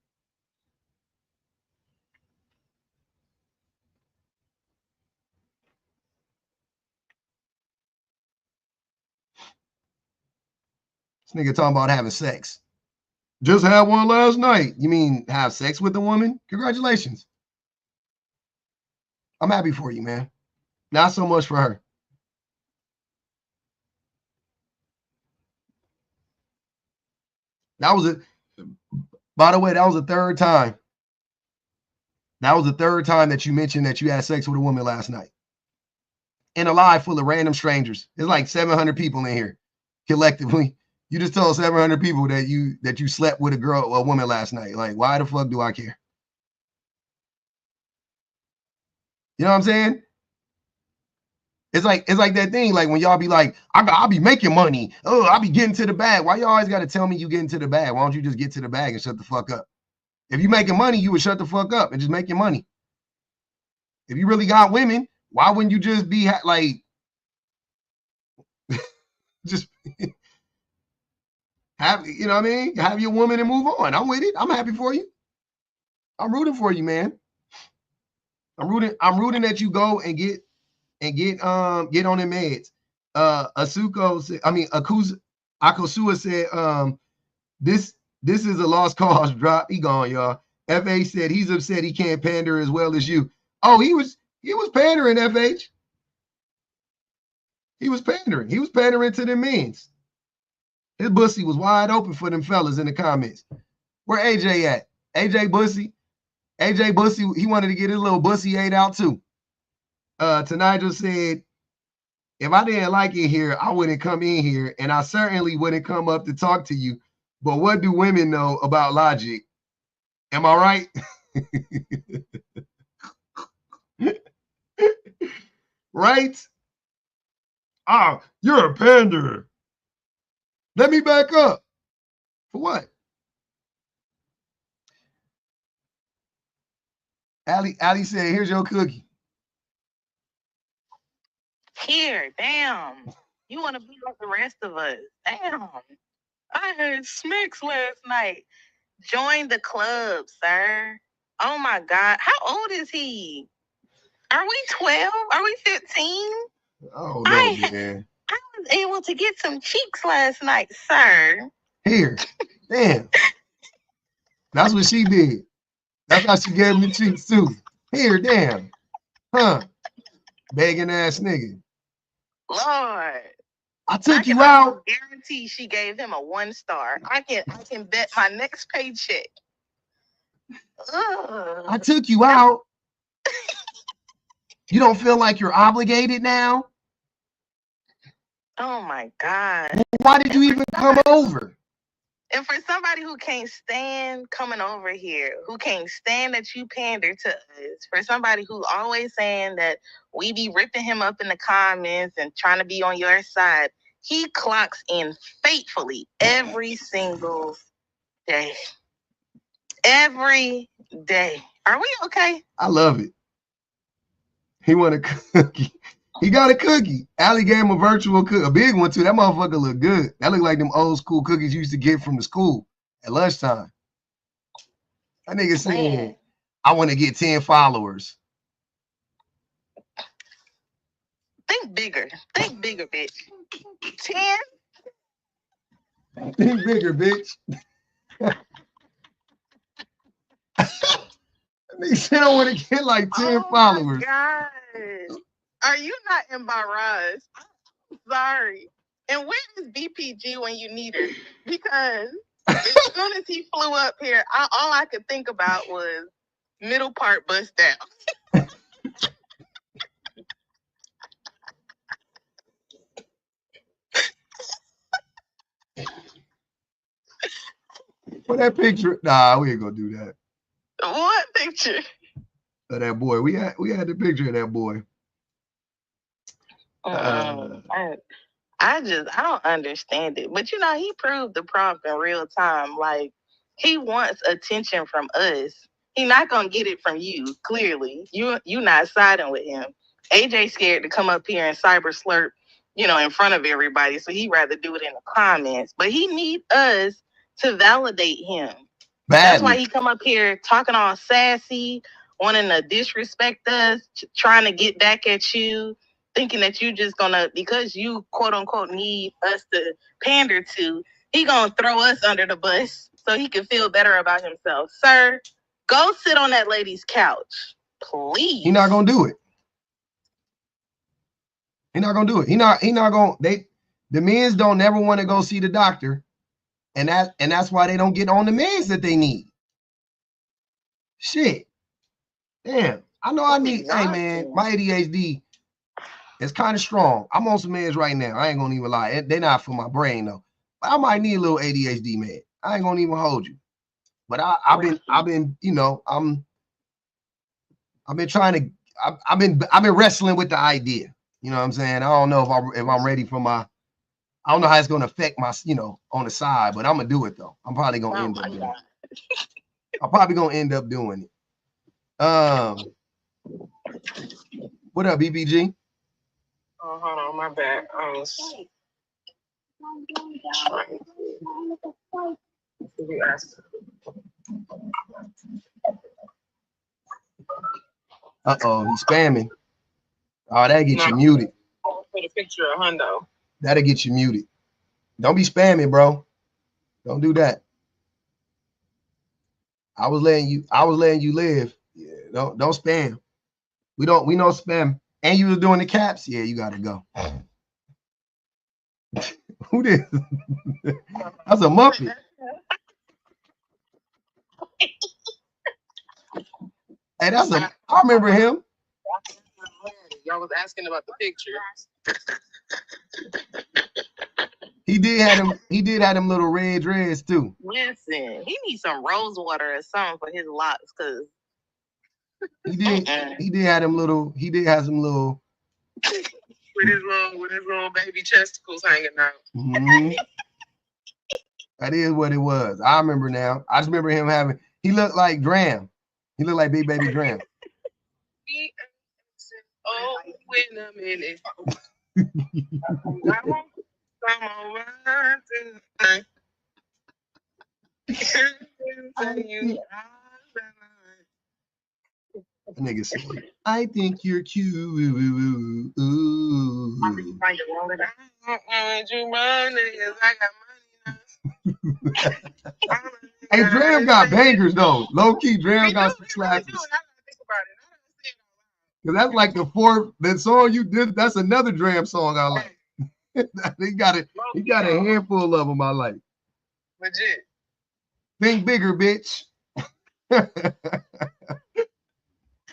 This nigga talking about having sex. Just had one last night. You mean have sex with a woman? Congratulations. I'm happy for you, man. Not so much for her. That was it. By the way, that was the third time. That was the third time that you mentioned that you had sex with a woman last night. In a live full of random strangers. There's like 700 people in here collectively. You just told 700 people that you slept with a woman last night. Like, why the fuck do I care? You know what I'm saying? It's like that thing, like when y'all be like, I'll be making money. Oh, I'll be getting to the bag. Why you always got to tell me you getting to the bag? Why don't you just get to the bag and shut the fuck up? If you making money, you would shut the fuck up and just make your money. If you really got women, why wouldn't you just be like, just have, you know what I mean? Have your woman and move on. I'm with it. I'm happy for you. I'm rooting for you, man. I'm rooting that you go and get on the meds. Akosua said, this is a lost cause drop. He gone, y'all. FH said he's upset he can't pander as well as you. Oh, he was pandering, FH. He was pandering. He was pandering to the men's. His pussy was wide open for them fellas in the comments. Where AJ at? AJ Bussy. AJ Bussy, he wanted to get his little bussy ate out too. Tanigel said, if I didn't like it here, I wouldn't come in here, and I certainly wouldn't come up to talk to you. But what do women know about logic? Am I right? Right? Ah, you're a panderer. Let me back up. For what? Ali said, here's your cookie. Here, damn. You want to be like the rest of us. Damn. I heard Smicks last night. Join the club, sir. Oh my God. How old is he? Are we 12? Are we 15? Oh, no, man. I was able to get some cheeks last night, sir. Here. Damn. That's what she did. That's how she gave me cheeks, too. Here, damn. Huh. Begging ass nigga. Lord. I took you out. I guarantee she gave him a 1 star. I can bet my next paycheck. Ugh. I took you out. You don't feel like you're obligated now? Oh my God. Why did you even come over? And for somebody who can't stand coming over here, who can't stand that you pander to us, for somebody who always saying that we be ripping him up in the comments and trying to be on your side, he clocks in faithfully every single day. Every day. Are we okay? I love it. He want a cookie. He got a cookie. Allie gave him a virtual cookie, a big one too. That motherfucker look good. That look like them old school cookies you used to get from the school at lunchtime. That nigga said, I want to get 10 followers. Think bigger. Think bigger, bitch. 10? Think bigger, bitch. Nigga said I want to get like 10 followers. God. Are you not embarrassed? I'm sorry. And where is BPG when you need her? Because as soon as he flew up here, all I could think about was middle part bust down. Put that picture. Nah, we ain't gonna do that. What picture? Of that boy. We had the picture of that boy. I don't understand it. But he proved the prompt in real time. Like, he wants attention from us. He's not gonna get it from you, clearly. You not siding with him. AJ scared to come up here and cyber slurp, in front of everybody. So he'd rather do it in the comments. But he need us to validate him. Badly. That's why he come up here talking all sassy, wanting to disrespect us, trying to get back at you, thinking that you just gonna, because you quote unquote need us to pander to, he gonna throw us under the bus so he can feel better about himself. Sir, go sit on that lady's couch, please. He not gonna do it. He not gonna do it. He not gonna. The men's don't never want to go see the doctor, and that's why they don't get on the meds that they need. Shit, damn. I know I need. Hey man, my ADHD is kind of strong. I'm on some meds right now. I ain't gonna even lie. They're not for my brain though. But I might need a little ADHD med. I ain't gonna even hold you. But I've been wrestling with the idea. You know what I'm saying? I don't know if I'm ready for I don't know how it's gonna affect my, on the side, but I'm gonna do it though. I'm probably gonna end up doing it. I'm probably gonna end up doing it. What up, BBG? Oh, hold on, my bad. I was trying to ask. Uh-oh, he's spamming. Oh, that get you muted. Put a picture of Hundo. That'll get you muted. Don't be spamming, bro. Don't do that. I was letting you live. Yeah, don't spam. We know spam. And you was doing the caps. Yeah, you gotta go. Who did? That's a Muppet. Hey, I remember him. Y'all was asking about the picture. He did have them little red dreads too. Listen, he needs some rose water or something for his locks, cause he did have some little with his little baby chesticles hanging out. Mm-hmm. That is what it was. I remember now. I just remember him he looked like Dram. He looked like Big Baby Dram. Oh, wait a minute. That nigga said, I think you're cute. Ooh. Hey, Dram got bangers though. Low key, Dram got some classics. Cause that's like that song you did. That's another Dram song I like. He got a handful of them I like. Legit. Think bigger, bitch. I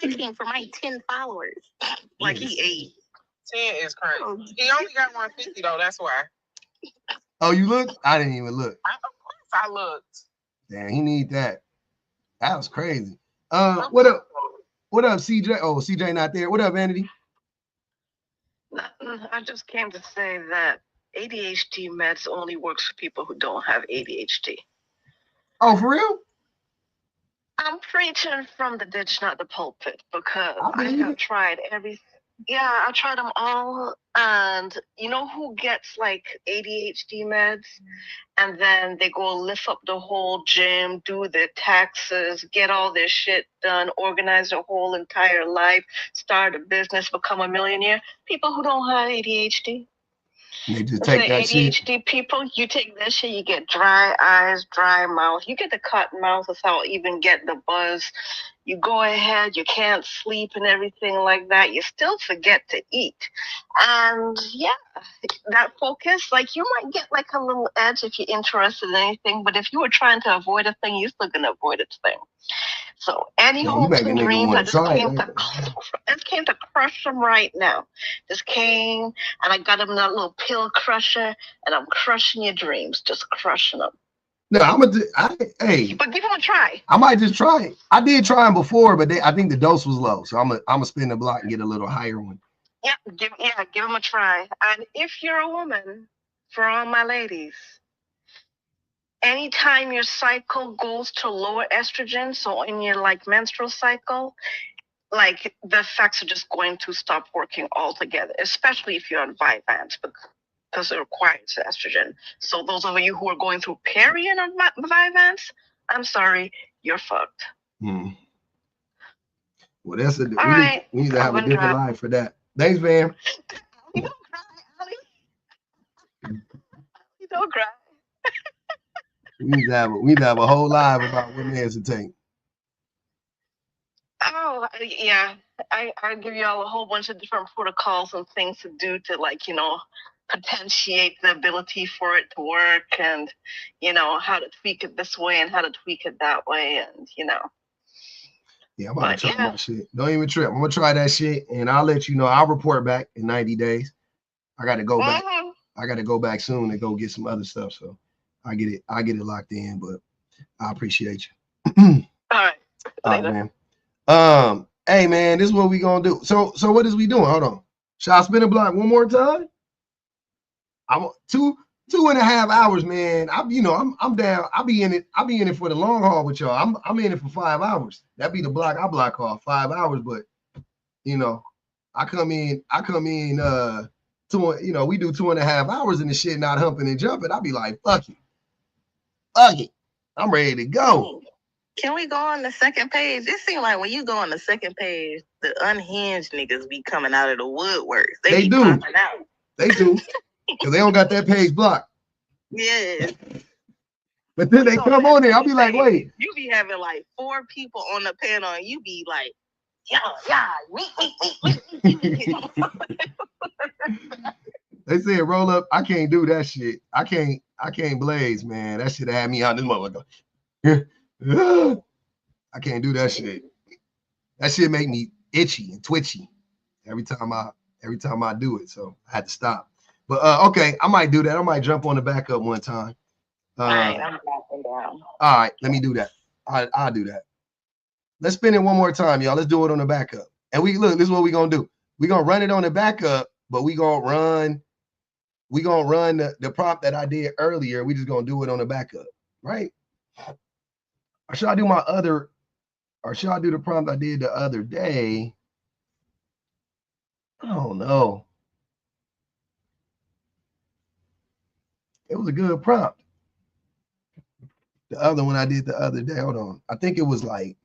came for my 10 followers. Like he 10 is crazy. He only got 150 though. That's why. Oh, you looked? I didn't even look. Of course I looked. Damn, he need that. That was crazy. What up? What up, CJ? Oh, CJ not there. What up, Vanity? I just came to say that ADHD meds only works for people who don't have ADHD. Oh, for real? I'm preaching from the ditch, not the pulpit, because I have tried I tried them all, and you know who gets like ADHD meds, and then they go lift up the whole gym, do their taxes, get all their shit done, organize their whole entire life, start a business, become a millionaire? People who don't have ADHD. They just take that ADHD shit. people, you take that shit, you get dry eyes, dry mouth. You get the cut mouth without even getting the buzz. You go ahead, you can't sleep and everything like that. You still forget to eat. And yeah, that focus, like you might get like a little edge if you're interested in anything, but if you were trying to avoid a thing, you're still going to avoid its thing. So any hopes and dreams, I just came to crush them right now. Just came and I got them that little pill crusher, and I'm crushing your dreams, just crushing them. No, hey. But give him a try. I might just try it. I did try them before, but I think the dose was low. So I'm gonna spin the block and get a little higher one. Yeah, give him a try. And if you're a woman, for all my ladies, anytime your cycle goes to lower estrogen, so in your like menstrual cycle, like the effects are just going to stop working altogether, especially if you're on Vyvanse, because it requires estrogen. So those of you who are going through period on Vyvanse, I'm sorry, you're fucked. Well, that's we need to have a different line for that. Thanks, man. You don't cry, Ali. You don't cry. We need to have a whole live about women hesitate. Oh yeah, I'll give you all a whole bunch of different protocols and things to do to, like, you know, potentiate the ability for it to work, and you know how to tweak it this way and how to tweak it that way, and you know. Yeah, I'm about to try my shit. Don't even trip. I'm gonna try that shit, and I'll let you know. I'll report back in 90 days. I got to go back. I got to go back soon and go get some other stuff. So I get it locked in. But I appreciate you. All right, man. Hey man, this is what we gonna do. So what is we doing? Hold on. Shall I spin a block one more time? I'm 2.5 hours, man. I'm down. I'll be in it for the long haul with y'all. I'm in it for 5 hours. That'd be the block I block off 5 hours, but you know, I come in we do 2.5 hours and the shit not humping and jumping. I'll be like, fuck it. I'm ready to go. Can we go on the second page? It seems like when you go on the second page, the unhinged niggas be coming out of the woodworks. They do. Out. They do. Because they don't got that page blocked. Yeah. But then they come on there. I'll be like, wait. You be having like 4 people on the panel and you be like, They said roll up. I can't do that shit. I can't blaze, man. That shit had me on this motherfucker. I can't do that shit. That shit make me itchy and twitchy every time I do it. So I had to stop. But okay, I might do that. I might jump on the backup one time. all right, I'm backing down. All right, let me do that. I'll do that. Let's spin it one more time, y'all. Let's do it on the backup. And this is what we're gonna do. We're gonna run it on the backup, but we're gonna run the prompt that I did earlier. We just gonna do it on the backup, right? Or should I do the prompt I did the other day? I don't know. It was a good prompt. The other one I did the other day. Hold on. I think it was like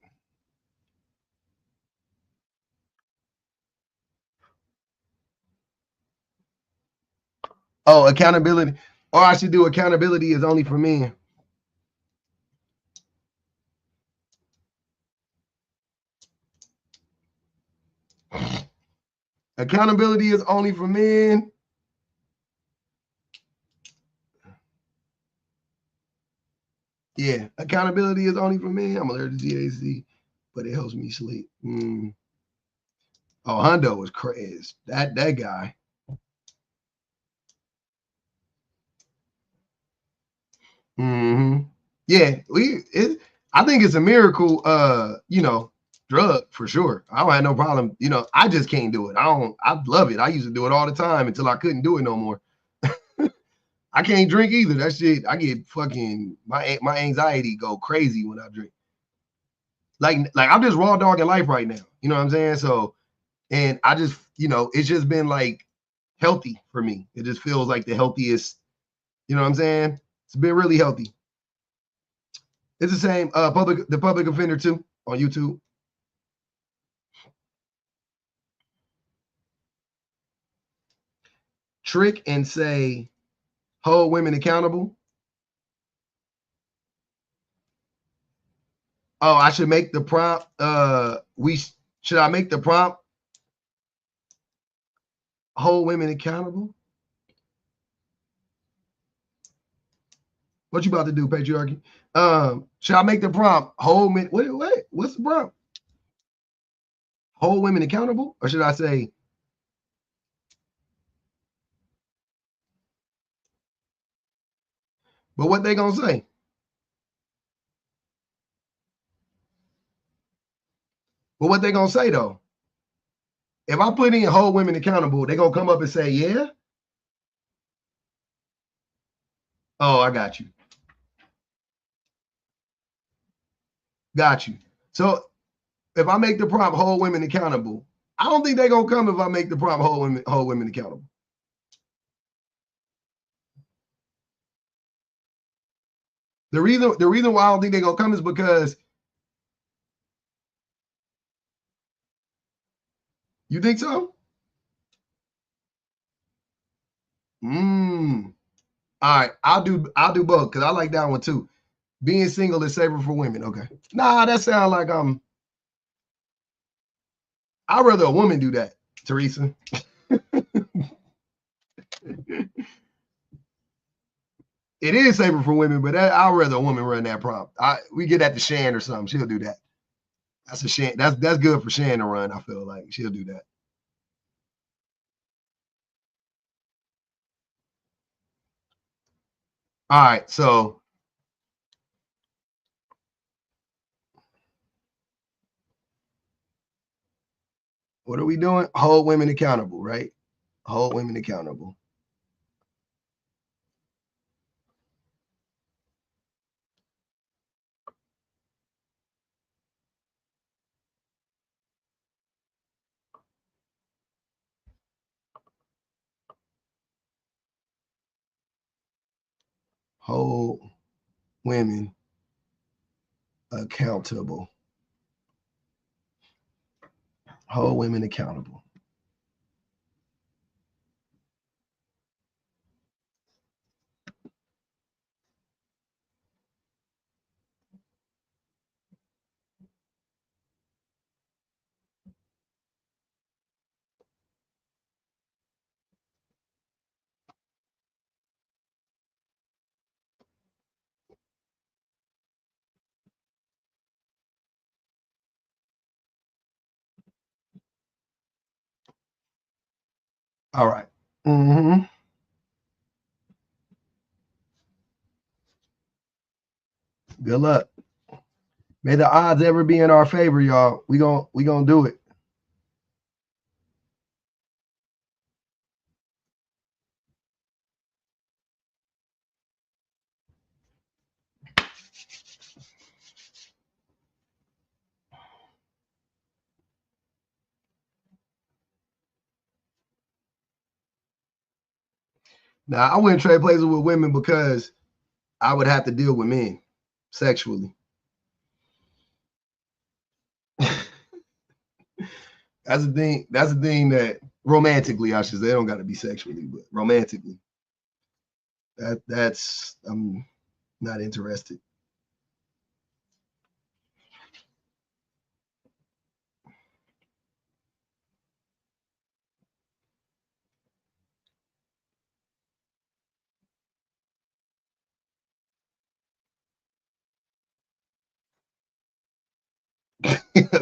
accountability. Or I should do accountability is only for men. Accountability is only for men. Yeah, accountability is only for men. I'm allergic to THC, but it helps me sleep. Oh, Hondo was crazy. That guy. Yeah, I think it's a miracle, drug for sure. I don't have no problem. I just can't do it. I love it. I used to do it all the time until I couldn't do it no more. I can't drink either. That shit, I get fucking my anxiety go crazy when I drink. Like I'm just raw dogging life right now. You know what I'm saying? So, and I just, it's just been like healthy for me. It just feels like the healthiest. You know what I'm saying? It's been really healthy. It's the same the Public Offender 2 on YouTube. Trick and say, hold women accountable. Oh, I should make the prompt. Should I make the prompt hold women accountable? What you about to do, patriarchy? Should I make the prompt hold men? Wait, what's the prompt? Hold women accountable, or should I say? But what they gonna say? But what they gonna say though? If I put in hold women accountable, they gonna come up and say, yeah. Oh, I got you. Got you. So if I make the prompt hold women accountable, I don't think they're gonna come if I make the prompt hold women accountable. The reason why I don't think they're gonna come is because you think so? All right, I'll do both because I like that one too. Being single is safer for women. Okay. Nah, that sounds like I'd rather a woman do that, Teresa. It is safer for women, but I'd rather a woman run that prompt. We get that to Shan or something. She'll do that. That's a Shan. That's good for Shan to run. I feel like she'll do that. All right, so what are we doing? Hold women accountable, right? Hold women accountable. Hold women accountable. Hold women accountable. All right. Good luck. May the odds ever be in our favor, y'all. We gonna do it. Now, I wouldn't trade places with women because I would have to deal with men sexually. That's the thing. That's the thing that romantically, I should say. They don't got to be sexually, but romantically. That's I'm not interested.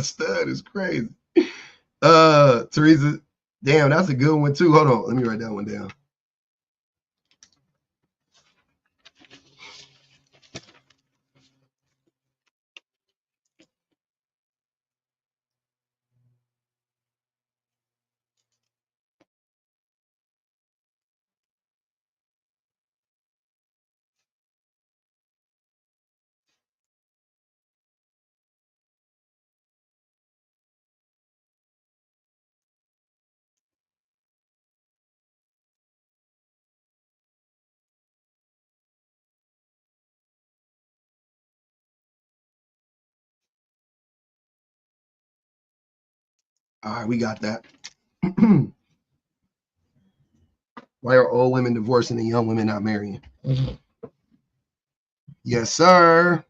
Stud is crazy. Teresa, damn, that's a good one too. Hold on, let me write that one down. All right, we got that. Why are old women divorcing and young women not marrying? Yes, sir.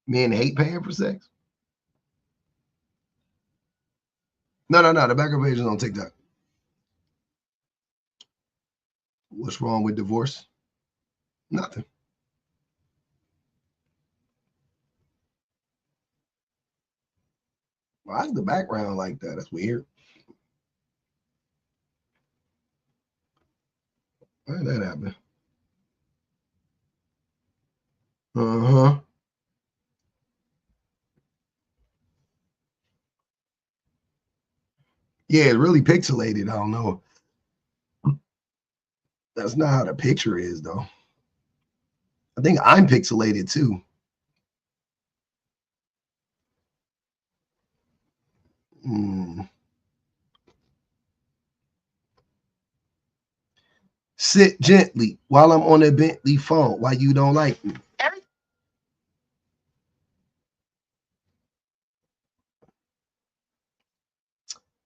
Men hate paying for sex? No. The backup page is on TikTok. What's wrong with divorce? Nothing. Why is the background like that? That's weird. Why did that happen? Uh-huh. Yeah, it's really pixelated. I don't know. That's not how the picture is, though. I think I'm pixelated, too. Sit gently while I'm on a Bentley phone. Why you don't like me?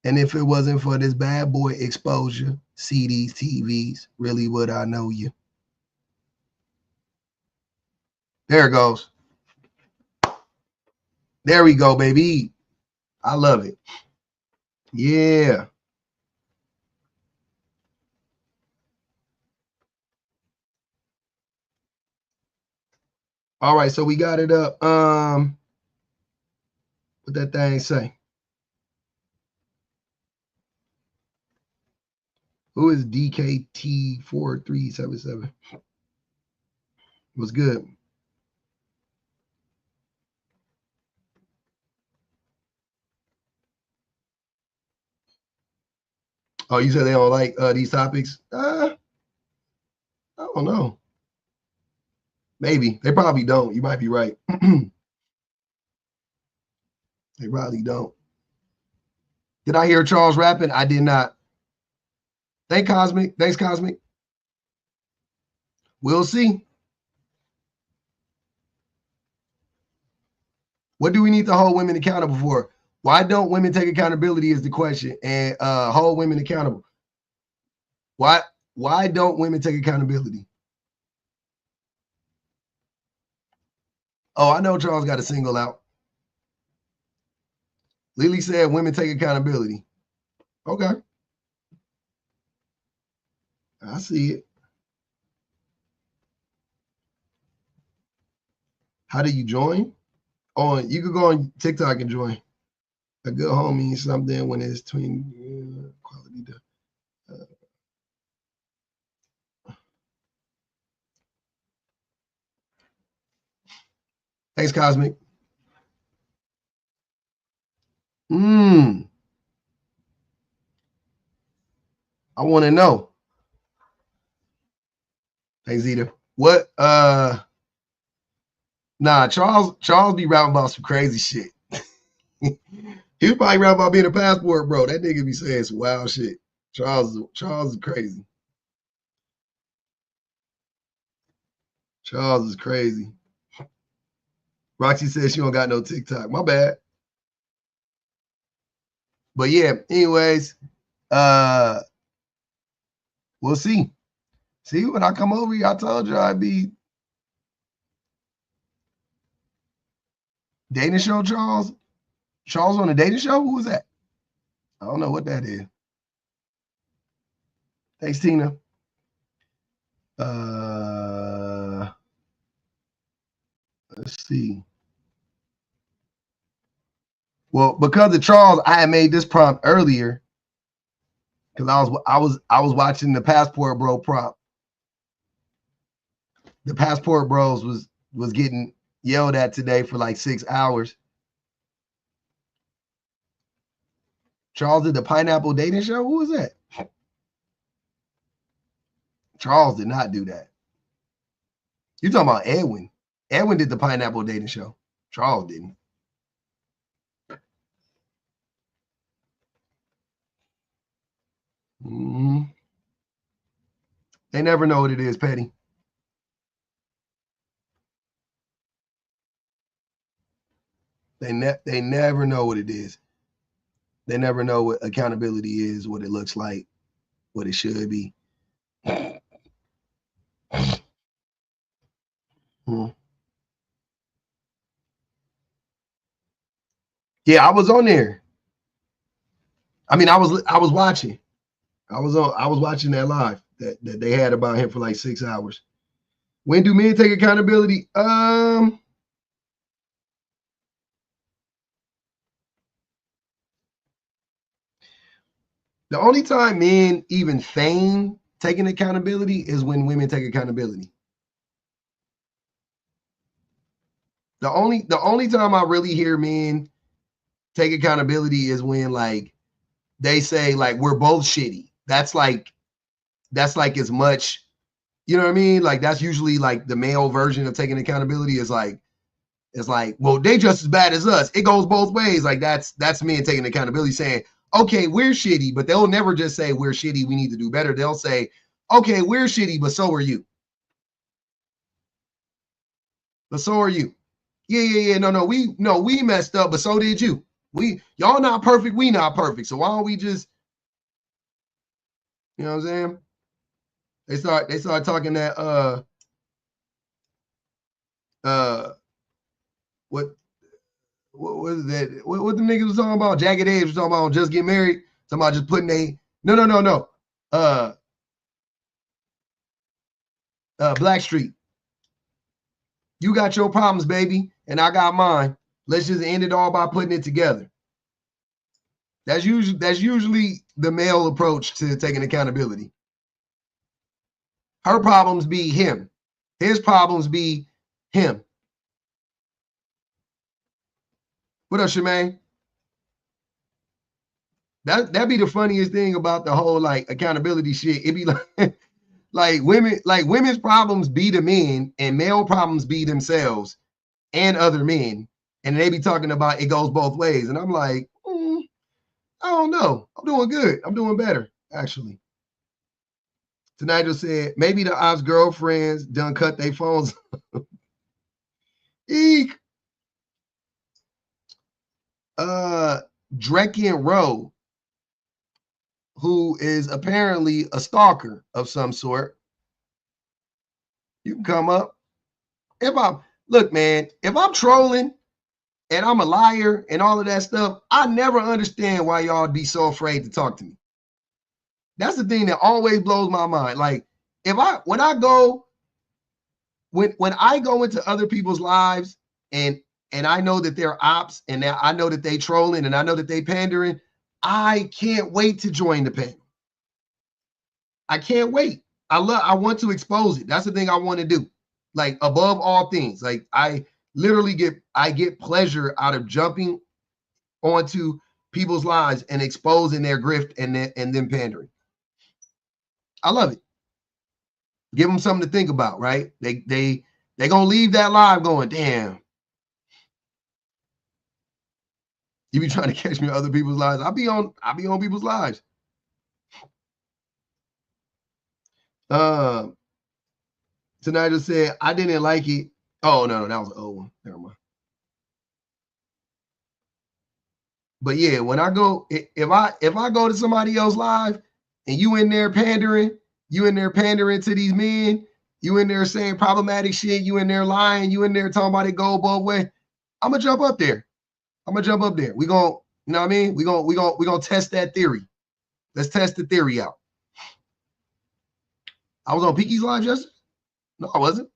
And if it wasn't for this bad boy exposure, CDs, TVs, really would I know you? There it goes. There we go, baby. I love it. Yeah. All right, so we got it up. What that thing say? Who is DKT4377? What's good? Oh, you said they don't like these topics? I don't know. Maybe. They probably don't. You might be right. They probably don't. Did I hear Charles rapping? I did not. Thanks, Cosmic. We'll see. What do we need to hold women accountable for? Why don't women take accountability is the question. And hold women accountable. Why don't women take accountability? Oh, I know Charles got a single out. Lily said women take accountability. Okay. I see it. How do you join? Oh, you could go on TikTok and join. A good home means something when it's between quality. Thanks, Cosmic. I want to know. Thanks, Zeta. What? Nah, Charles be rapping about some crazy shit. He was probably rapping about being a passport, bro. That nigga be saying some wild shit. Charles is crazy. Charles is crazy. Roxy says she don't got no TikTok. My bad. But yeah, anyways, we'll see. See, when I come over here, I told you I'd be dating show, Charles. Charles on a dating show? Who was that? I don't know what that is. Thanks, Tina. Let's see. Well, because of Charles, I had made this prompt earlier because I was watching the Passport Bro prompt. The Passport Bros was getting yelled at today for like 6 hours. Charles did the pineapple dating show? Who was that? Charles did not do that. You talking about Edwin. Edwin did the pineapple dating show. Charles didn't. They never know what it is, Petty. They never know what it is. They never know what accountability is, what it looks like, what it should be. Yeah, I was on there. I mean, I was watching. I was watching that live that they had about him for like 6 hours. When do men take accountability? The only time men even feign taking accountability is when women take accountability. The only time I really hear men take accountability is when like they say like we're both shitty. That's like as much, you know what I mean? Like that's usually like the male version of taking accountability is like, well, they just as bad as us. It goes both ways. Like that's men taking accountability saying, okay, we're shitty, but they'll never just say we're shitty, we need to do better. They'll say, okay, we're shitty, but so are you. But so are you. Yeah. No, we messed up, but so did you. Y'all not perfect, we not perfect. So why don't we just, you know what I'm saying? They start talking that what was that? What the niggas was talking about? Jagged Edge was talking about just get married. Talking about just putting no. Blackstreet. You got your problems, baby, and I got mine. Let's just end it all by putting it together. That's usually the male approach to taking accountability. Her problems be him. His problems be him. What up, Shemaine? That'd be the funniest thing about the whole like accountability shit. It'd be like women's problems be the men and male problems be themselves and other men. And they be talking about it goes both ways. And I'm like, I don't know. I'm doing good. I'm doing better, actually. Nigel said, maybe the ops girlfriends done cut their phones. Eek. Drekin Rowe, who is apparently a stalker of some sort. You can come up. Look, man, if I'm trolling and I'm a liar and all of that stuff, I never understand why y'all be so afraid to talk to me. That's the thing that always blows my mind. Like, when I go into other people's lives and I know that they're ops and I know that they trolling and I know that they pandering, I can't wait to join the panel. I can't wait. I want to expose it. That's the thing I want to do. Like, above all things, like I literally get pleasure out of jumping onto people's lives and exposing their grift and them pandering. I love it. Give them something to think about, right? They gonna leave that live going, damn. You be trying to catch me on other people's lives. I'll be on people's lives. Tonight I said I didn't like it. Oh no, that was an old one. Never mind. But yeah, when I go, if I go to somebody else live and you in there pandering to these men, you in there saying problematic shit, you in there lying, you in there talking about it go both way, I'm gonna jump up there. We gonna, you know what I mean? We gonna test that theory. Let's test the theory out. I was on Peaky's live yesterday. No, I wasn't.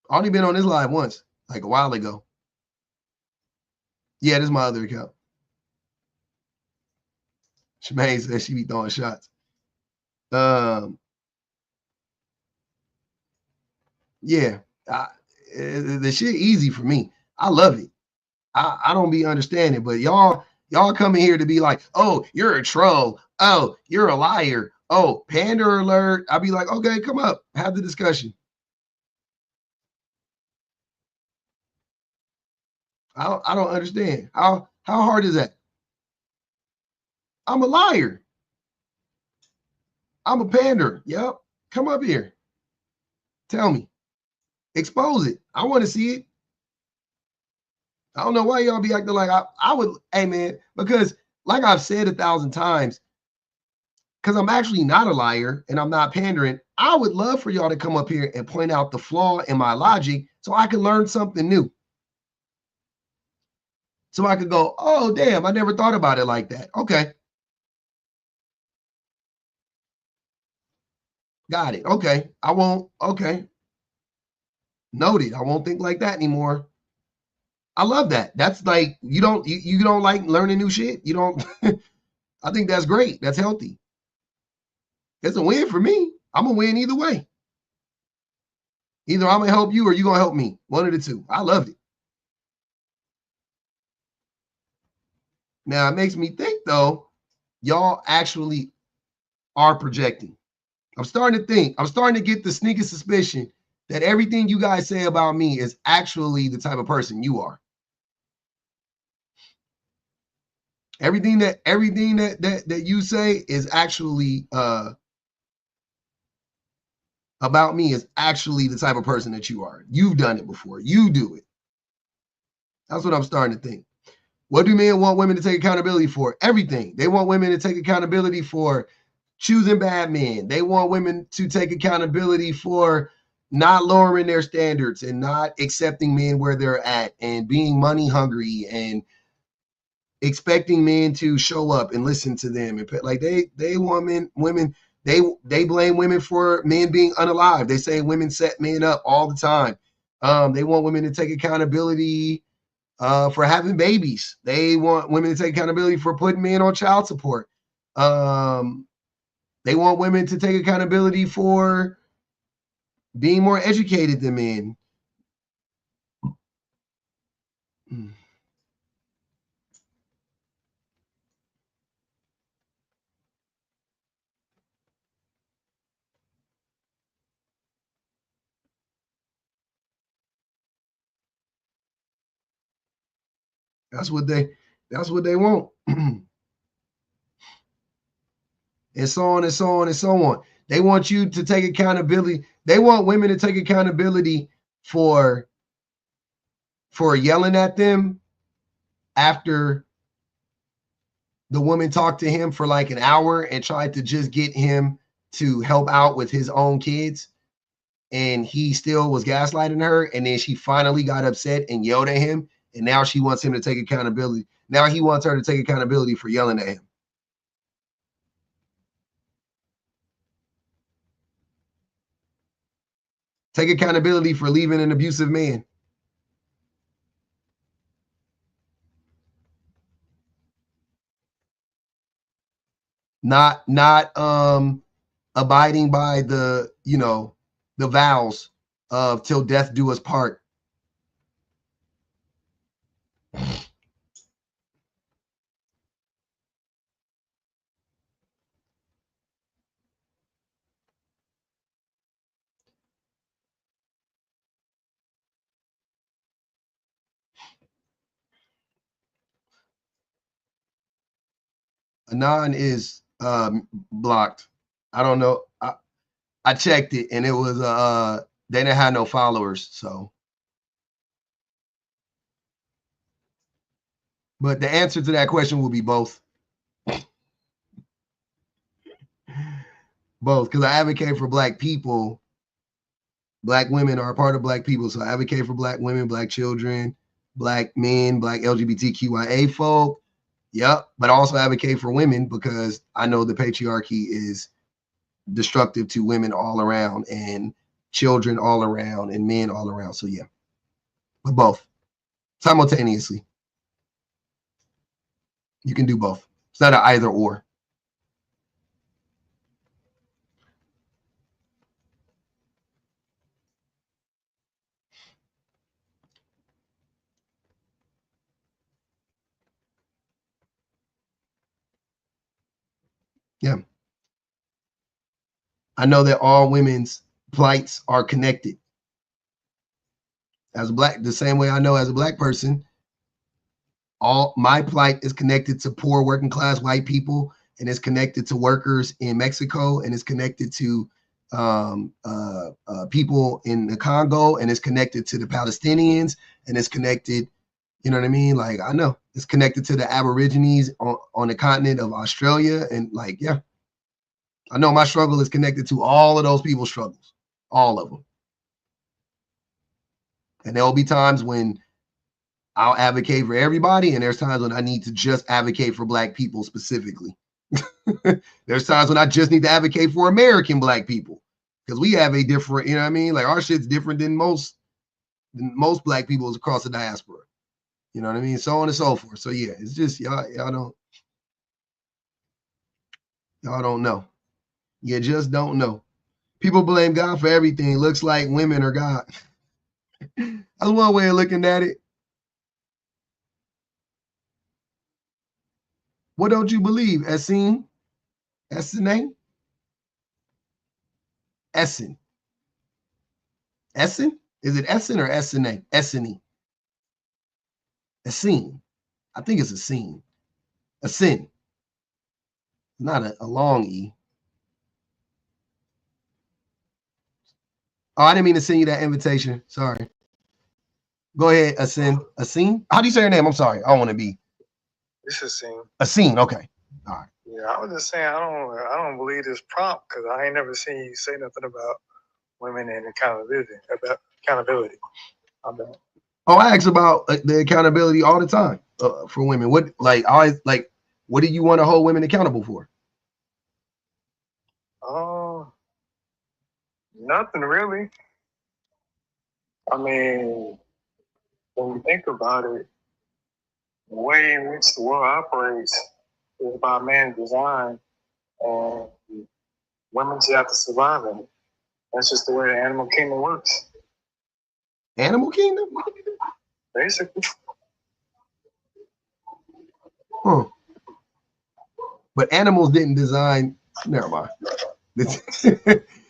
I only been on this live once, like a while ago. Yeah, this is my other account. Shemaine says she be throwing shots. Yeah, the shit easy for me. I love it. I don't be understanding, but y'all coming here to be like, oh, you're a troll. Oh, you're a liar. Oh, pander alert. I'll be like, okay, come up, have the discussion. I don't understand. How hard is that? I'm a liar. I'm a pander. Yep. Come up here. Tell me. Expose it. I want to see it. I don't know why y'all be acting like I would, hey man, because like I've said 1,000 times, because I'm actually not a liar and I'm not pandering, I would love for y'all to come up here and point out the flaw in my logic so I can learn something new. So I could go, oh, damn, I never thought about it like that. Okay. Got it. Okay. I won't. Okay. Noted. I won't think like that anymore. I love that. That's like you don't like learning new shit. You don't. I think that's great. That's healthy. It's a win for me. I'm gonna win either way. Either I'm gonna help you or you gonna help me. One of the two. I loved it. Now it makes me think though, y'all actually are projecting. I'm starting to think. I'm starting to get the sneaky suspicion that everything you guys say about me is actually the type of person you are. Everything that you say is actually about me is actually the type of person that you are. You've done it before. You do it. That's what I'm starting to think. What do men want women to take accountability for? Everything. They want women to take accountability for choosing bad men. They want women to take accountability for not lowering their standards and not accepting men where they're at and being money hungry and expecting men to show up and listen to them. And like they want women, they blame women for men being unalive. They say women set men up all the time. They want women to take accountability for having babies. They want women to take accountability for putting men on child support. They want women to take accountability for being more educated than men. That's what they want. And so on and so on and so on. They want you to take accountability. They want women to take accountability for yelling at them after the woman talked to him for like an hour and tried to just get him to help out with his own kids. And he still was gaslighting her. And then she finally got upset and yelled at him. And now she wants him to take accountability. Now he wants her to take accountability for yelling at him. Take accountability for leaving an abusive man. Not abiding by the vows of till death do us part. Anon is blocked. I don't know. I checked it and it was they didn't have no followers, so. But the answer to that question will be both. Both, because I advocate for Black people. Black women are a part of Black people, so I advocate for Black women, Black children, Black men, Black LGBTQIA folk. Yep, but I also advocate for women because I know the patriarchy is destructive to women all around and children all around and men all around. So yeah, but both simultaneously. You can do both. It's not an either or. Yeah. I know that all women's plights are connected. As a Black, the same way I know as a Black person, all my plight is connected to poor working class white people, and it's connected to workers in Mexico, and it's connected to people in the Congo, and it's connected to the Palestinians, and it's connected, you know what I mean? Like, I know it's connected to the Aborigines on the continent of Australia. And like, yeah, I know my struggle is connected to all of those people's struggles, all of them. And there will be times when I'll advocate for everybody, and there's times when I need to just advocate for Black people specifically. There's times when I just need to advocate for American Black people because we have a different, you know what I mean? Like, our shit's different than most Black peoples across the diaspora. You know what I mean? So on and so forth. So yeah, it's just y'all don't know. You just don't know. People blame God for everything. Looks like women are God. That's one way of looking at it. What don't you believe? Essene? Essene? Essen. Essen? Is it Essen or Essene? Essene. Essene. I think it's Essene. Essen. Not a long E. Oh, I didn't mean to send you that invitation. Sorry. Go ahead, Essen. Essene? How do you say your name? I'm sorry. I don't want to be. This is scene. Essene. Okay. All right. Yeah, I was just saying I don't believe this prompt because I ain't never seen you say nothing about women and accountability. I'm done. Oh, I ask about the accountability all the time for women. What what do you want to hold women accountable for? Nothing really. I mean, when you think about it, the way in which the world operates is by man's design, and women just have to survive in it. That's just the way the animal kingdom works. Animal kingdom? Basically. Huh. But animals didn't design. Never mind.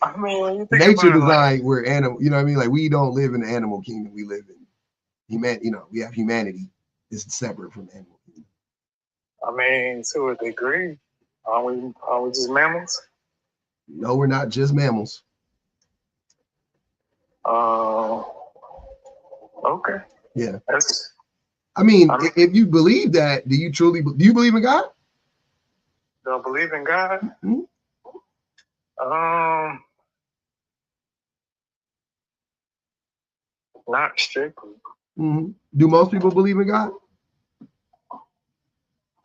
I mean, when you think Nature about it, designed we're animal. You know what I mean? Like we don't live in the animal kingdom. We live in humanity. You know, we have humanity. It's separate from the animal kingdom. I mean, to a degree, are we just mammals? No, we're not just mammals. Okay. Yeah. That's, I mean, if you believe that, do you believe in God? do I believe in God? Mm-hmm. Not strictly. Mm-hmm. Do most people believe in God?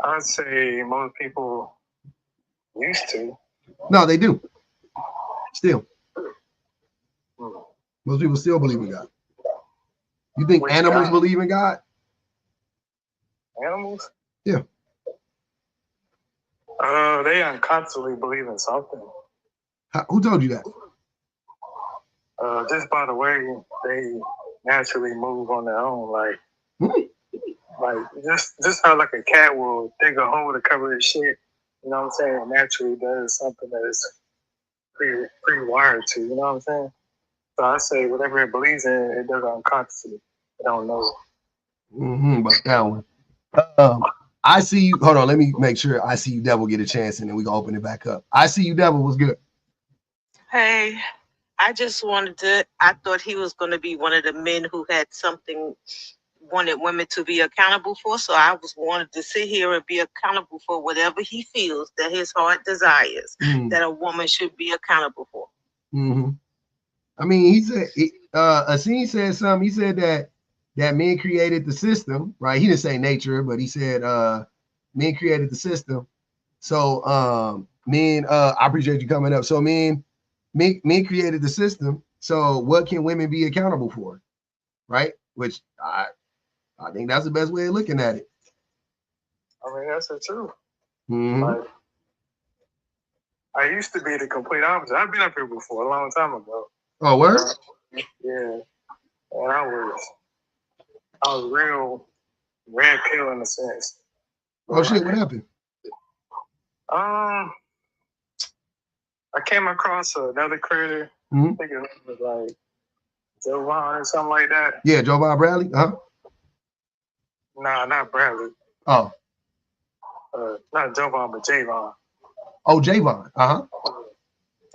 I'd say most people used to. No, they do. Still. Most people still believe in God. You think Which animals God? believe in God? Animals? Yeah. They unconsciously believe in something. Who told you that? Just by the way they naturally move on their own, like just how like a cat will dig a hole to cover its shit. You know what I'm saying? Naturally does something that is pre-wired to. You know what I'm saying? So I say whatever it believes in, it does unconsciously. It don't know. Mm-hmm. But that one. I see you. Hold on. Let me make sure I see you, devil, get a chance, and then we can open it back up. I see you, devil. Was good. Hey, I just I thought he was going to be one of the men who had something wanted women to be accountable for. So I wanted to sit here and be accountable for whatever he feels that his heart desires that a woman should be accountable for. Mm-hmm. I mean, he said, Essene said something. He said that men created the system, right? He didn't say nature, but he said men created the system. So men, I appreciate you coming up. So men created the system. So what can women be accountable for, right? Which I think that's the best way of looking at it. I mean, that's the truth. Mm-hmm. Like, I used to be the complete opposite. I've been up here before a long time ago. Oh, word? Yeah. And I was real red pill in a sense. Oh shit, what happened? I came across another critter. Mm-hmm. I think it was like Jovan or something like that. Yeah, Jovan Bradley. Nah, not Bradley. Oh. Not Jovan, but Javon. Oh, Javon.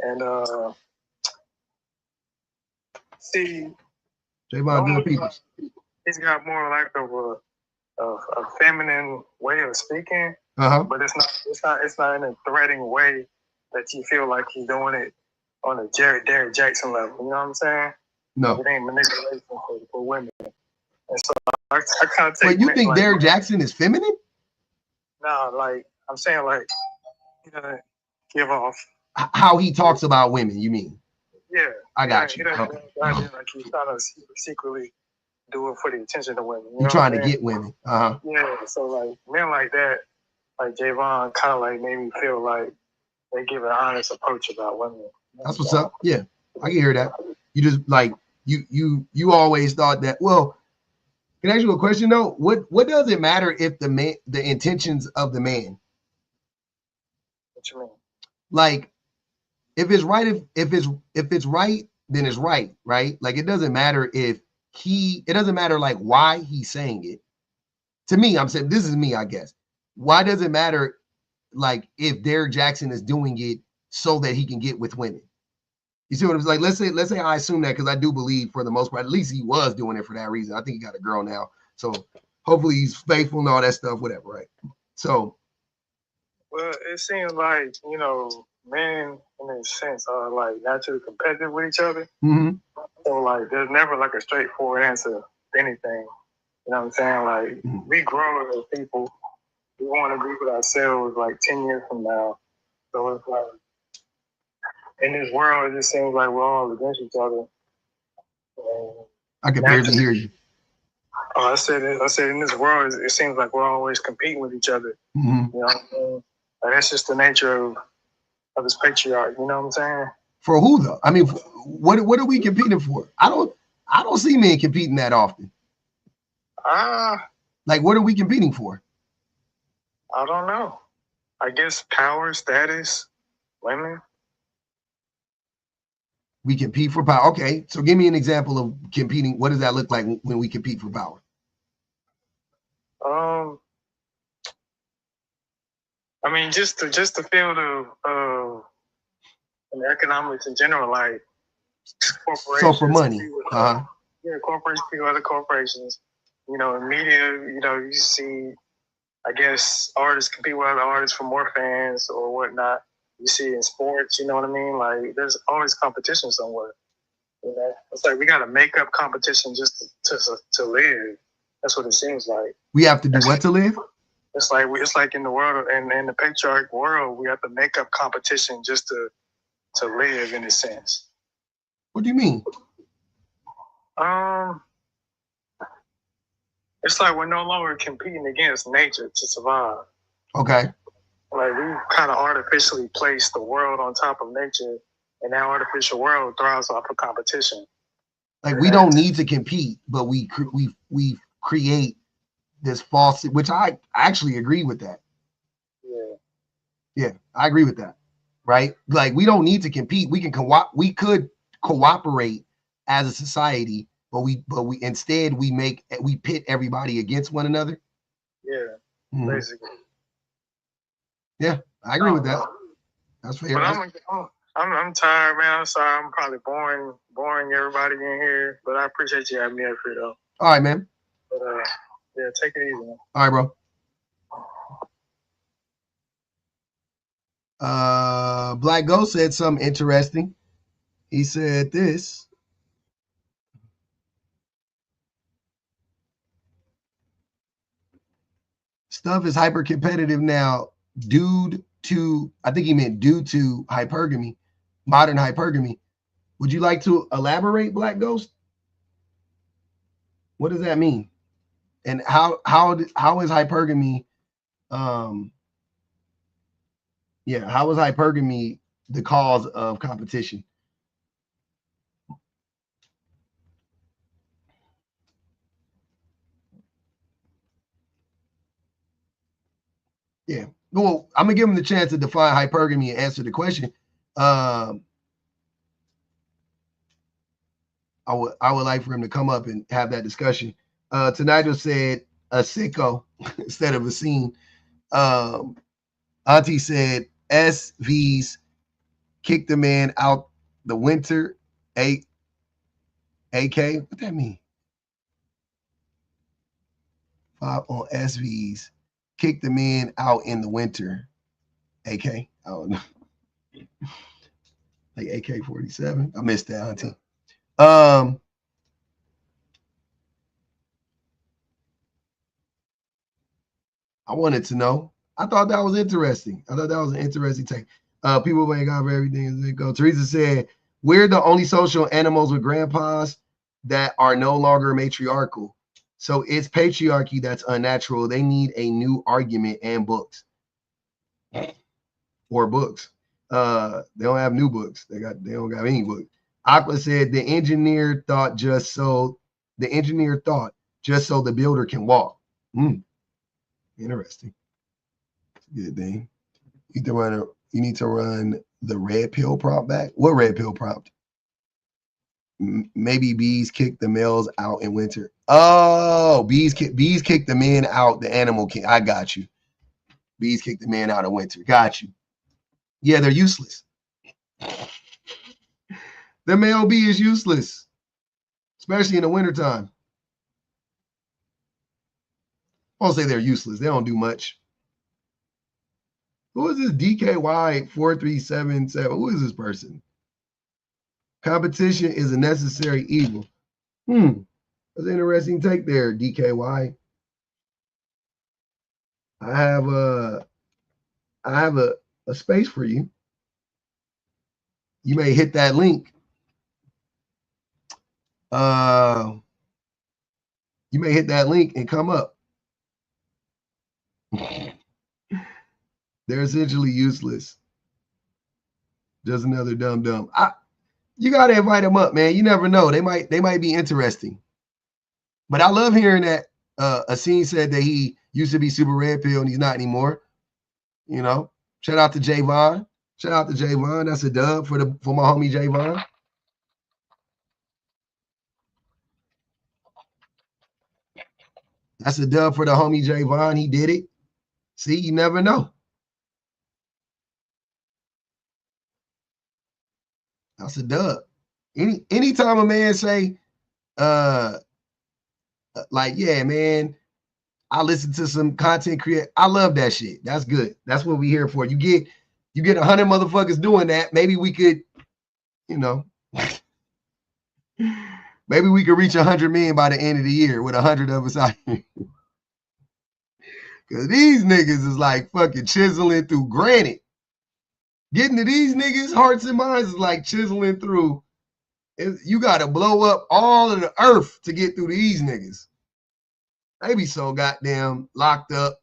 And see, Javon good people. He's got more like of a feminine way of speaking. But it's not in a threatening way that you feel like he's doing it on a Derrick Jackson level. You know what I'm saying? No. It ain't manipulation for women. And so I kind of take. Wait, you think Derrick Jackson is feminine? No, like I'm saying, like give off how he talks about women. You mean? Yeah, I got you. Like he's trying to secretly do it for the attention of women. You You know trying what to I'm get women. Uh-huh. saying? Yeah. So like men like that, like Javon, kind of like made me feel like they give an honest approach about women. That's what's up. Yeah, I can hear that. You just like you always thought that. Well, can I ask you a question though? What does it matter if the intentions of the man? What you mean? Like, if it's right, if it's right, then it's right, right? Like, it doesn't matter it doesn't matter like why he's saying it. To me, I'm saying, this is me, I guess. Why does it matter like if Derrick Jackson is doing it so that he can get with women? You see what I'm saying? Like, let's say I assume that, because I do believe for the most part, at least he was doing it for that reason. I think he got a girl now, so hopefully he's faithful and all that stuff, whatever, right? So, well, it seems like, you know, men in a sense are like naturally competitive with each other. mm-hmm. So like there's never like a straightforward answer to anything. You know what I'm saying? Like we grow as people. We want to be with ourselves like 10 years from now. So it's like in this world it just seems like we're all against each other. And I can barely hear you. I said in this world it seems like we're always competing with each other. Mm-hmm. You know what I'm saying? Like, that's just the nature of this patriarch, you know what I'm saying? For who though? I mean, what are we competing for? I don't see men competing that often. Like, what are we competing for? I don't know. I guess power, status, women. We compete for power. Okay, so give me an example of competing. What does that look like when we compete for power? I mean, just the field of economics in general, like corporations. So for money, yeah, corporations, people, other corporations. You know, in media, you know, you see, I guess, artists compete with other artists for more fans or whatnot. You see in sports, you know what I mean? Like, there's always competition somewhere. You know, it's like we got to make up competition just to live. That's what it seems like. We have to do what to live? It's like in the world, and in the patriarch world, we have to make up competition just to live, in a sense. What do you mean? It's like we're no longer competing against nature to survive. Okay. Like, we kind of artificially placed the world on top of nature, and that artificial world thrives off of competition. Like, we don't need to compete, but we create this false, which I actually agree with that. Yeah, I agree with that. Right? Like, we don't need to compete. We could cooperate as a society, but we instead we pit everybody against one another. Yeah, basically. Yeah, I agree with that. That's fair. But I'm tired, man. I'm sorry. I'm probably boring everybody in here, but I appreciate you having me up here, though. All right, man. But yeah, take it easy, man. All right, bro. Black Ghost said something interesting. He said this. Stuff is hyper competitive now due to hypergamy, modern hypergamy. Would you like to elaborate, Black Ghost? What does that mean? And how is hypergamy how is hypergamy the cause of competition? Yeah. Well, I'm gonna give him the chance to define hypergamy and answer the question. I would like for him to come up and have that discussion. Tonight said a sicko instead of a scene. Auntie said SVs kick the man out the winter. AK, what that mean? 5 on SVs. Kick the men out in the winter. AK, I don't know. Like AK-47. I missed that, Auntie. I wanted to know. I thought that was interesting. I thought that was an interesting take. People ain't got everything as they go. Teresa said, we're the only social animals with grandpas that are no longer matriarchal. So it's patriarchy that's unnatural. They need a new argument and books. Or books. They don't have new books. They don't have any books. Aqua said the engineer thought just so the builder can walk. Interesting. Good thing. You need to run the red pill prompt back. What red pill prompt? Maybe bees kick the males out in winter. Oh, bees kick the men out. The animal king. I got you. Bees kick the men out in winter. Got you. Yeah, they're useless. The male bee is useless, especially in the wintertime. I won't say they're useless. They don't do much. Who is this DKY4377? Who is this person? Competition is a necessary evil. That's an interesting take there, DKY. I have a space for you. You may hit that link. You may hit that link and come up. They're essentially useless. Just another dumb. You gotta invite them up, man. You never know. They might be interesting. But I love hearing that Asim said that he used to be super red pill and he's not anymore. You know, shout out to Javon. Shout out to Javon. That's a dub for my homie Javon. That's a dub for the homie Javon. He did it. See, you never know. That's a dub. Anytime a man say, like, yeah, man, I listen to some content create. I love that shit. That's good. That's what we here for. You get 100 motherfuckers doing that. Maybe we could, you know, maybe we could reach 100 million by the end of the year with 100 of us out here. Because these niggas is like fucking chiseling through granite. Getting to these niggas' hearts and minds is like chiseling through. You got to blow up all of the earth to get through these niggas. They be so goddamn locked up.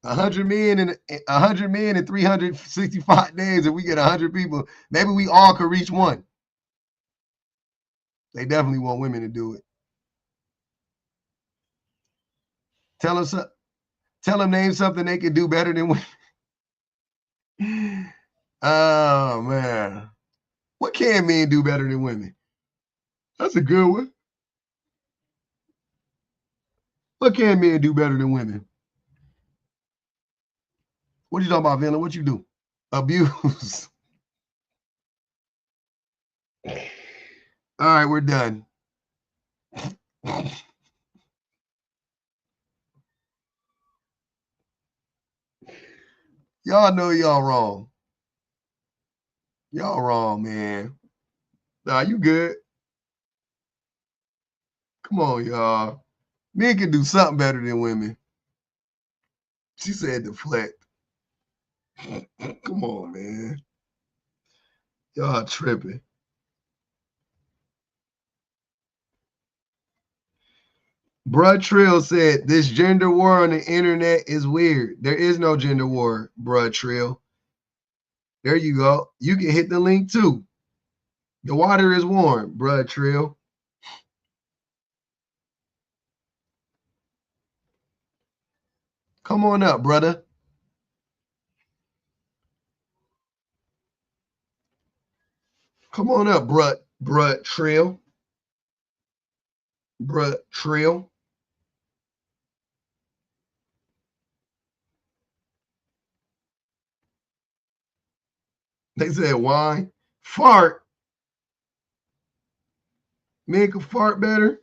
$100 million in 365 days. If we get 100 people, maybe we all could reach one. They definitely want women to do it. Tell them name something they can do better than women. Oh man, what can men do better than women? That's a good one. What can men do better than women? What you talking about, Villain? What you do? Abuse. All right, we're done. Y'all know y'all wrong. Y'all wrong, man. Nah, you good. Come on, y'all. Men can do something better than women. She said deflect. Come on, man. Y'all tripping. Bruh Trill said, this gender war on the internet is weird. There is no gender war, Bruh Trill. There you go. You can hit the link too. The water is warm, Bruh Trill. Come on up, brother. Come on up, Bruh Trill. Bruh Trill. They said wine. Fart. Men can fart better.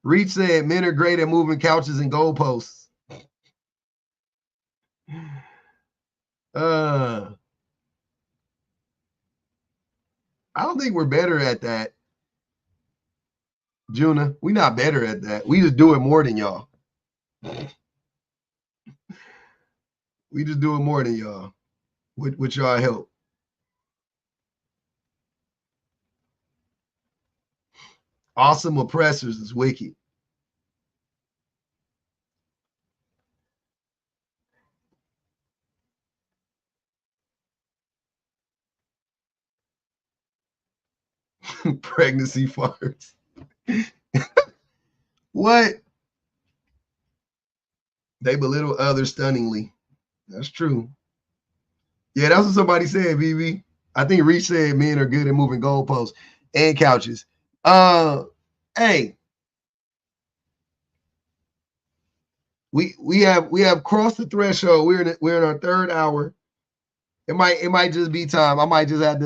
Reach said men are great at moving couches and goalposts. I don't think we're better at that. Juna, we not better at that. We just do it more than y'all. We just do it more than y'all. With y'all help. Awesome oppressors is wicked. Pregnancy farts. What? They belittle others stunningly. That's true. Yeah, that's what somebody said, BB. I think Reach said men are good at moving goalposts and couches. Hey. We have crossed the threshold. We're in our third hour. It might just be time. I might have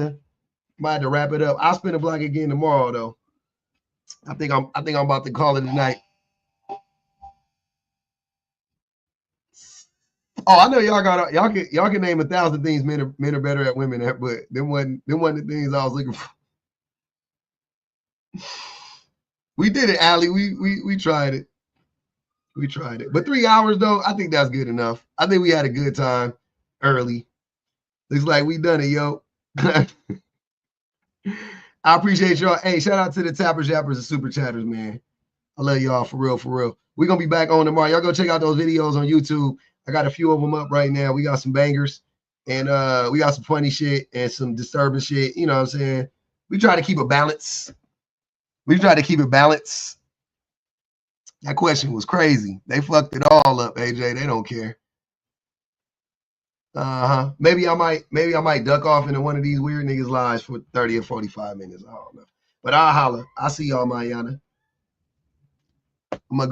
to wrap it up. I'll spin a block again tomorrow though. I think I'm about to call it tonight. Oh, I know y'all can name 1,000 things men are better at women at, but them wasn't the things I was looking for. We did it, Allie. We tried it. We tried it. But 3 hours though, I think that's good enough. I think we had a good time early. Looks like we done it, yo. I appreciate y'all. Hey, shout out to the Tappers, Yappers, and Super Chatters, man. I love y'all for real, for real. We're gonna be back on tomorrow. Y'all go check out those videos on YouTube. I got a few of them up right now. We got some bangers and we got some funny shit and some disturbing shit. You know what I'm saying? We try to keep a balance. That question was crazy. They fucked it all up, AJ. They don't care. Maybe I might duck off into one of these weird niggas' lives for 30 or 45 minutes. I don't know. But I'll holler. I'll see y'all, Mariana. I'm gonna go.